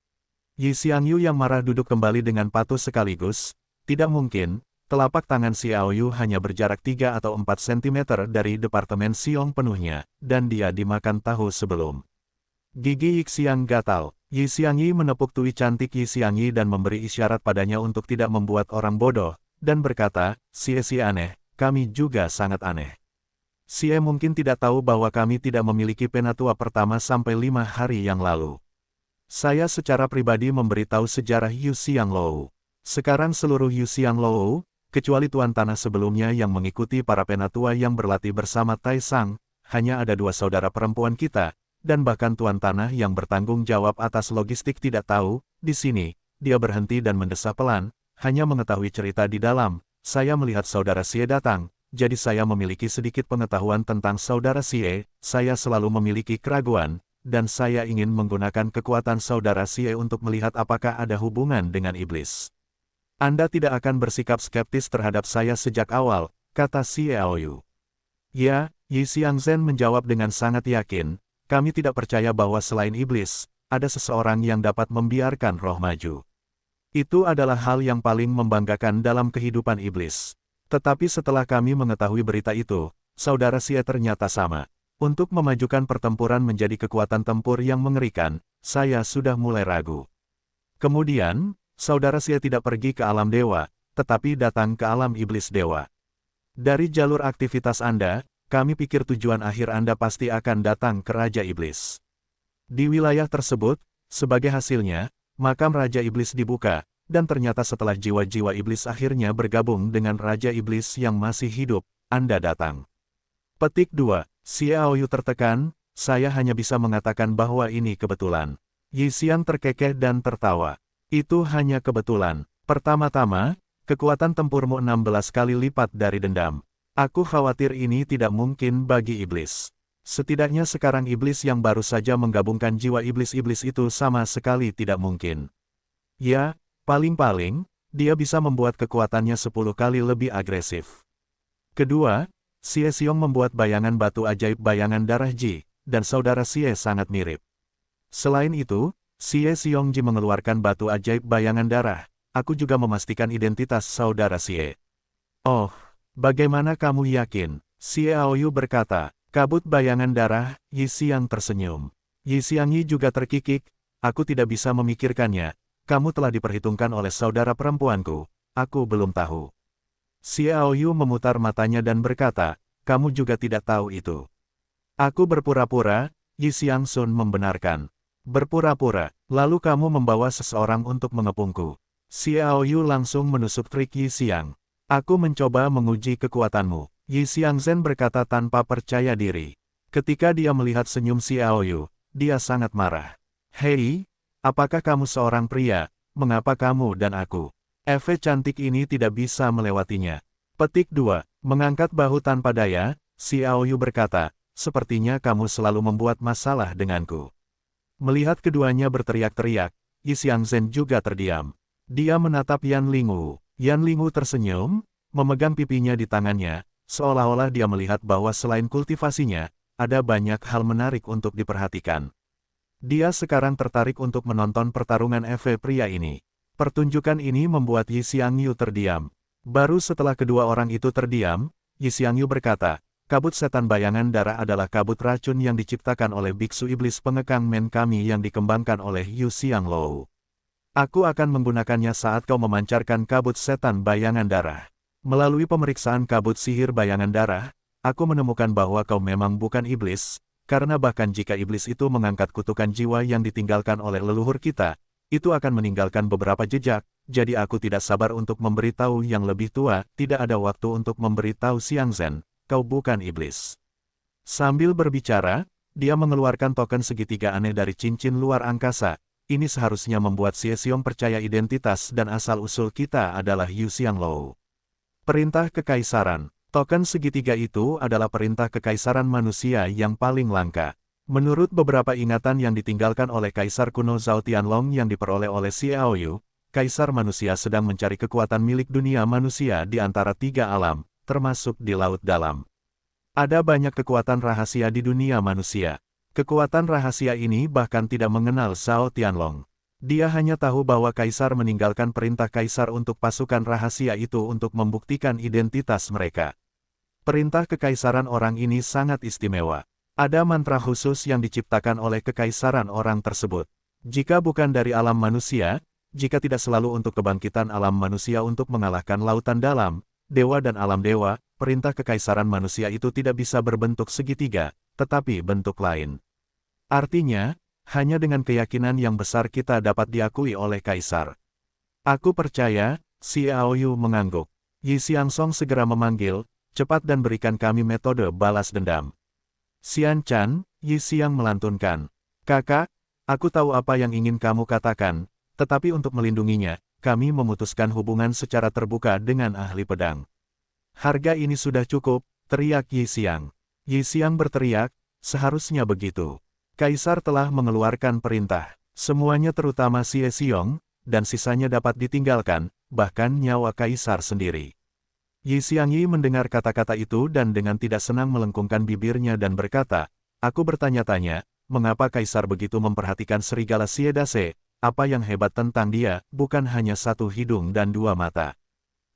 Yi Xiangyu yang marah duduk kembali dengan patuh sekaligus, tidak mungkin. Telapak tangan Xiaoyu hanya berjarak 3 atau 4 cm dari departemen siong penuhnya, dan dia dimakan tahu sebelum. Gigi Yi Xiang gatal. Yi Xiangyi menepuk tui cantik Yi Xiangyi dan memberi isyarat padanya untuk tidak membuat orang bodoh, dan berkata, Xie aneh, kami juga sangat aneh. Xie mungkin tidak tahu bahwa kami tidak memiliki penatua pertama sampai 5 hari yang lalu. Saya secara pribadi memberitahu sejarah Yu Xianglou. Sekarang seluruh Yuxiang Lou, kecuali Tuan Tanah sebelumnya yang mengikuti para penatua yang berlatih bersama Tai Sang, hanya ada 2 saudara perempuan kita, dan bahkan Tuan Tanah yang bertanggung jawab atas logistik tidak tahu, di sini, dia berhenti dan mendesah pelan, hanya mengetahui cerita di dalam, saya melihat saudara Xie datang, jadi saya memiliki sedikit pengetahuan tentang saudara Xie, saya selalu memiliki keraguan, dan saya ingin menggunakan kekuatan saudara Xie untuk melihat apakah ada hubungan dengan iblis. Anda tidak akan bersikap skeptis terhadap saya sejak awal, kata Xie Aoyu. Ya, Yi Xiangzhen menjawab dengan sangat yakin, kami tidak percaya bahwa selain iblis, ada seseorang yang dapat membiarkan roh maju. Itu adalah hal yang paling membanggakan dalam kehidupan iblis. Tetapi setelah kami mengetahui berita itu, saudara Xie ternyata sama. Untuk memajukan pertempuran menjadi kekuatan tempur yang mengerikan, saya sudah mulai ragu. Kemudian, saudara Xie tidak pergi ke alam dewa, tetapi datang ke alam iblis dewa. Dari jalur aktivitas Anda, kami pikir tujuan akhir Anda pasti akan datang ke Raja Iblis. Di wilayah tersebut, sebagai hasilnya, makam Raja Iblis dibuka, dan ternyata setelah jiwa-jiwa iblis akhirnya bergabung dengan Raja Iblis yang masih hidup, Anda datang. Petik 2. Xie Aoyu tertekan, saya hanya bisa mengatakan bahwa ini kebetulan. Yi Xiang terkekeh dan tertawa. Itu hanya kebetulan. Pertama-tama, kekuatan tempurmu 16 kali lipat dari dendam. Aku khawatir ini tidak mungkin bagi iblis. Setidaknya sekarang iblis yang baru saja menggabungkan jiwa iblis-iblis itu sama sekali tidak mungkin. Ya, paling-paling, dia bisa membuat kekuatannya 10 kali lebih agresif. Kedua, Xie Xiong membuat bayangan batu ajaib bayangan darah Ji, dan saudara Xie sangat mirip. Selain itu, Xie Xiong Ji mengeluarkan batu ajaib bayangan darah, aku juga memastikan identitas saudara Xie. Oh, bagaimana kamu yakin? Xie Aoyu berkata. Kabut bayangan darah, Yi Xiang tersenyum. Yi Xiangyi juga terkikik, aku tidak bisa memikirkannya, kamu telah diperhitungkan oleh saudara perempuanku, aku belum tahu. Xie Aoyu memutar matanya dan berkata, kamu juga tidak tahu itu. Aku berpura-pura, Yi Xiangsun membenarkan. Berpura-pura, lalu kamu membawa seseorang untuk mengepungku. Xie Aoyu langsung menusuk trik Yi Xiang. Aku mencoba menguji kekuatanmu. Yi Xiangzhen berkata tanpa percaya diri. Ketika dia melihat senyum Xie Aoyu, dia sangat marah. Hei, apakah kamu seorang pria, mengapa kamu dan aku? Eve cantik ini tidak bisa melewatinya. Petik 2. Mengangkat bahu tanpa daya, Xie Aoyu berkata, sepertinya kamu selalu membuat masalah denganku. Melihat keduanya berteriak-teriak, Yi Xiangzhen juga terdiam. Dia menatap Yan Lingwu. Yan Lingwu tersenyum, memegang pipinya di tangannya, seolah-olah dia melihat bahwa selain kultivasinya, ada banyak hal menarik untuk diperhatikan. Dia sekarang tertarik untuk menonton pertarungan Eve pria ini. Pertunjukan ini membuat Yi Xiangyu terdiam. Baru setelah kedua orang itu terdiam, Yi Xiangyu berkata, kabut setan bayangan darah adalah kabut racun yang diciptakan oleh biksu iblis pengekang men kami yang dikembangkan oleh Yu Xianglou. Aku akan menggunakannya saat kau memancarkan kabut setan bayangan darah. Melalui pemeriksaan kabut sihir bayangan darah, aku menemukan bahwa kau memang bukan iblis, karena bahkan jika iblis itu mengangkat kutukan jiwa yang ditinggalkan oleh leluhur kita, itu akan meninggalkan beberapa jejak, jadi aku tidak sabar untuk memberitahu yang lebih tua, tidak ada waktu untuk memberitahu Xiangzhen, kau bukan iblis. Sambil berbicara, dia mengeluarkan token segitiga aneh dari cincin luar angkasa, ini seharusnya membuat Xie Xiong percaya identitas dan asal-usul kita adalah Yu Xianglou. Perintah Kekaisaran. Token segitiga itu adalah perintah kekaisaran manusia yang paling langka. Menurut beberapa ingatan yang ditinggalkan oleh Kaisar kuno Zhao Tianlong yang diperoleh oleh Xie Aoyu, Kaisar manusia sedang mencari kekuatan milik dunia manusia di antara 3 alam, termasuk di laut dalam. Ada banyak kekuatan rahasia di dunia manusia. Kekuatan rahasia ini bahkan tidak mengenal Zhao Tianlong. Dia hanya tahu bahwa Kaisar meninggalkan perintah Kaisar untuk pasukan rahasia itu untuk membuktikan identitas mereka. Perintah kekaisaran orang ini sangat istimewa. Ada mantra khusus yang diciptakan oleh kekaisaran orang tersebut. Jika bukan dari alam manusia, jika tidak selalu untuk kebangkitan alam manusia untuk mengalahkan lautan dalam, dewa dan alam dewa, perintah kekaisaran manusia itu tidak bisa berbentuk segitiga, tetapi bentuk lain. Artinya, hanya dengan keyakinan yang besar kita dapat diakui oleh Kaisar. Aku percaya, Xiaoyu mengangguk. Yi Xiangsong segera memanggil, cepat dan berikan kami metode balas dendam. Xian Chan, Yi Xiang melantunkan. Kakak, aku tahu apa yang ingin kamu katakan, tetapi untuk melindunginya, kami memutuskan hubungan secara terbuka dengan ahli pedang. Harga ini sudah cukup, teriak Yi Xiang. Yi Xiang berteriak, seharusnya begitu. Kaisar telah mengeluarkan perintah. Semuanya terutama Xie Xiong, dan sisanya dapat ditinggalkan, bahkan nyawa Kaisar sendiri. Yi Xiangyi mendengar kata-kata itu dan dengan tidak senang melengkungkan bibirnya dan berkata, aku bertanya-tanya, mengapa Kaisar begitu memperhatikan serigala Xie Dase, apa yang hebat tentang dia, bukan hanya satu hidung dan dua mata.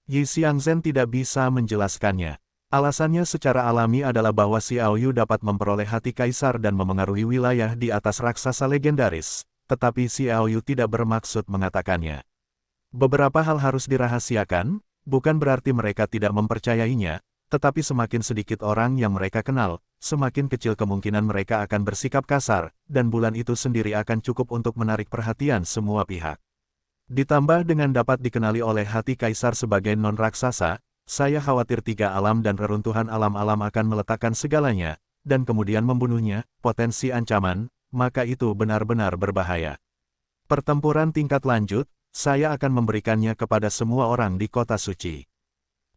Yi Xiangzhen tidak bisa menjelaskannya. Alasannya secara alami adalah bahwa Xiaoyu dapat memperoleh hati Kaisar dan memengaruhi wilayah di atas raksasa legendaris, tetapi Xiaoyu tidak bermaksud mengatakannya. Beberapa hal harus dirahasiakan, bukan berarti mereka tidak mempercayainya, tetapi semakin sedikit orang yang mereka kenal, semakin kecil kemungkinan mereka akan bersikap kasar, dan bulan itu sendiri akan cukup untuk menarik perhatian semua pihak. Ditambah dengan dapat dikenali oleh hati Kaisar sebagai non-raksasa, saya khawatir tiga alam dan reruntuhan alam-alam akan meletakkan segalanya, dan kemudian membunuhnya, potensi ancaman, maka itu benar-benar berbahaya. Pertempuran tingkat lanjut, saya akan memberikannya kepada semua orang di kota suci.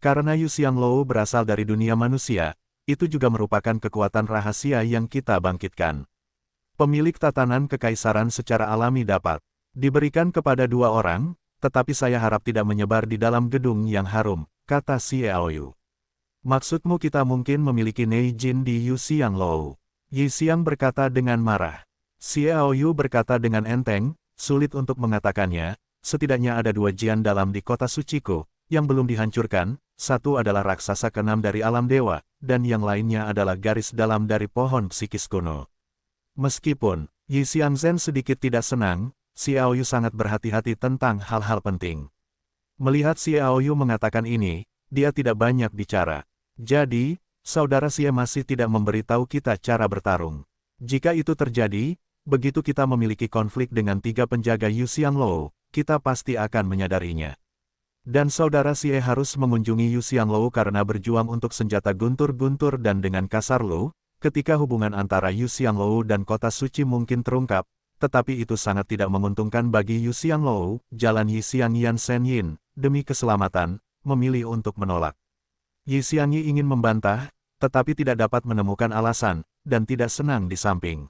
Karena Yu Xianglou berasal dari dunia manusia, itu juga merupakan kekuatan rahasia yang kita bangkitkan. Pemilik tatanan kekaisaran secara alami dapat diberikan kepada dua orang, tetapi saya harap tidak menyebar di dalam gedung yang harum, kata Xiaoyu. Maksudmu kita mungkin memiliki Neijin di Yu Xianglou? Yi Xiang berkata dengan marah. Xiaoyu berkata dengan enteng, sulit untuk mengatakannya, setidaknya ada dua jian dalam di kota suciku, yang belum dihancurkan, satu adalah raksasa keenam dari alam dewa, dan yang lainnya adalah garis dalam dari pohon psikis kuno. Meskipun Yi Xiangzhen sedikit tidak senang, Xiaoyu sangat berhati-hati tentang hal-hal penting. Melihat Xiaoyu mengatakan ini, dia tidak banyak bicara. Jadi, saudara Xie masih tidak memberitahu kita cara bertarung. Jika itu terjadi, begitu kita memiliki konflik dengan tiga penjaga Yu Xianglou, kita pasti akan menyadarinya. Dan saudara Xie harus mengunjungi Yu Xianglou karena berjuang untuk senjata guntur-guntur dan dengan kasar Lu, ketika hubungan antara Yu Xianglou dan kota suci mungkin terungkap, tetapi itu sangat tidak menguntungkan bagi Yu Xianglou, jalan Yi Xiangyan Senyin, demi keselamatan, memilih untuk menolak. Yi Xiangyi ingin membantah, tetapi tidak dapat menemukan alasan, dan tidak senang di samping.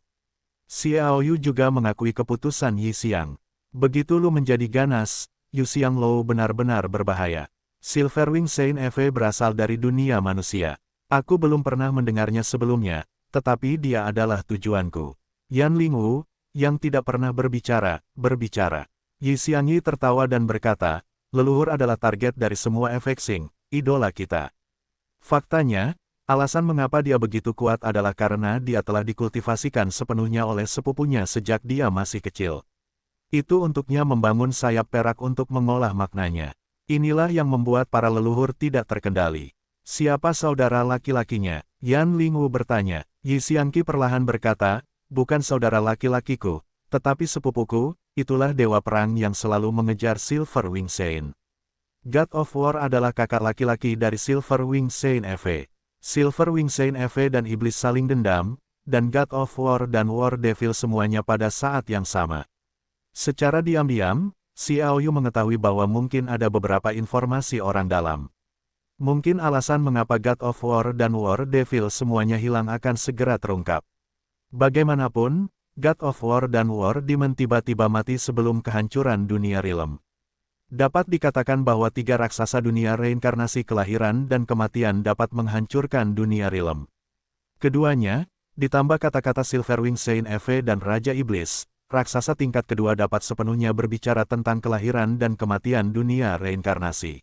Xiaoyu juga mengakui keputusan Yi Xiang. Begitu Lu menjadi ganas, Yu Xianglou benar-benar berbahaya. Silverwing Saint Eve berasal dari dunia manusia. Aku belum pernah mendengarnya sebelumnya, tetapi dia adalah tujuanku. Yan Lingwu, yang tidak pernah berbicara. Yi Xiangyi tertawa dan berkata, leluhur adalah target dari semua Efexing, idola kita. Faktanya, alasan mengapa dia begitu kuat adalah karena dia telah dikultivasikan sepenuhnya oleh sepupunya sejak dia masih kecil. Itu untuknya membangun sayap perak untuk mengolah maknanya. Inilah yang membuat para leluhur tidak terkendali. Siapa saudara laki-lakinya? Yan Lingwu bertanya. Yi Xiangqi perlahan berkata, bukan saudara laki-lakiku, tetapi sepupuku, itulah dewa perang yang selalu mengejar Silverwing Saint. God of War adalah kakak laki-laki dari Silverwing Saint Eve. Silverwing Saint Eve dan iblis saling dendam, dan God of War dan War Devil semuanya pada saat yang sama. Secara diam-diam, Xiaoyu mengetahui bahwa mungkin ada beberapa informasi orang dalam. Mungkin alasan mengapa God of War dan War Devil semuanya hilang akan segera terungkap. Bagaimanapun, God of War dan War Demon tiba-tiba mati sebelum kehancuran dunia realm. Dapat dikatakan bahwa tiga raksasa dunia reinkarnasi kelahiran dan kematian dapat menghancurkan dunia realm. Keduanya, ditambah kata-kata Silverwing Saint Eve dan Raja Iblis, raksasa tingkat kedua dapat sepenuhnya berbicara tentang kelahiran dan kematian dunia reinkarnasi.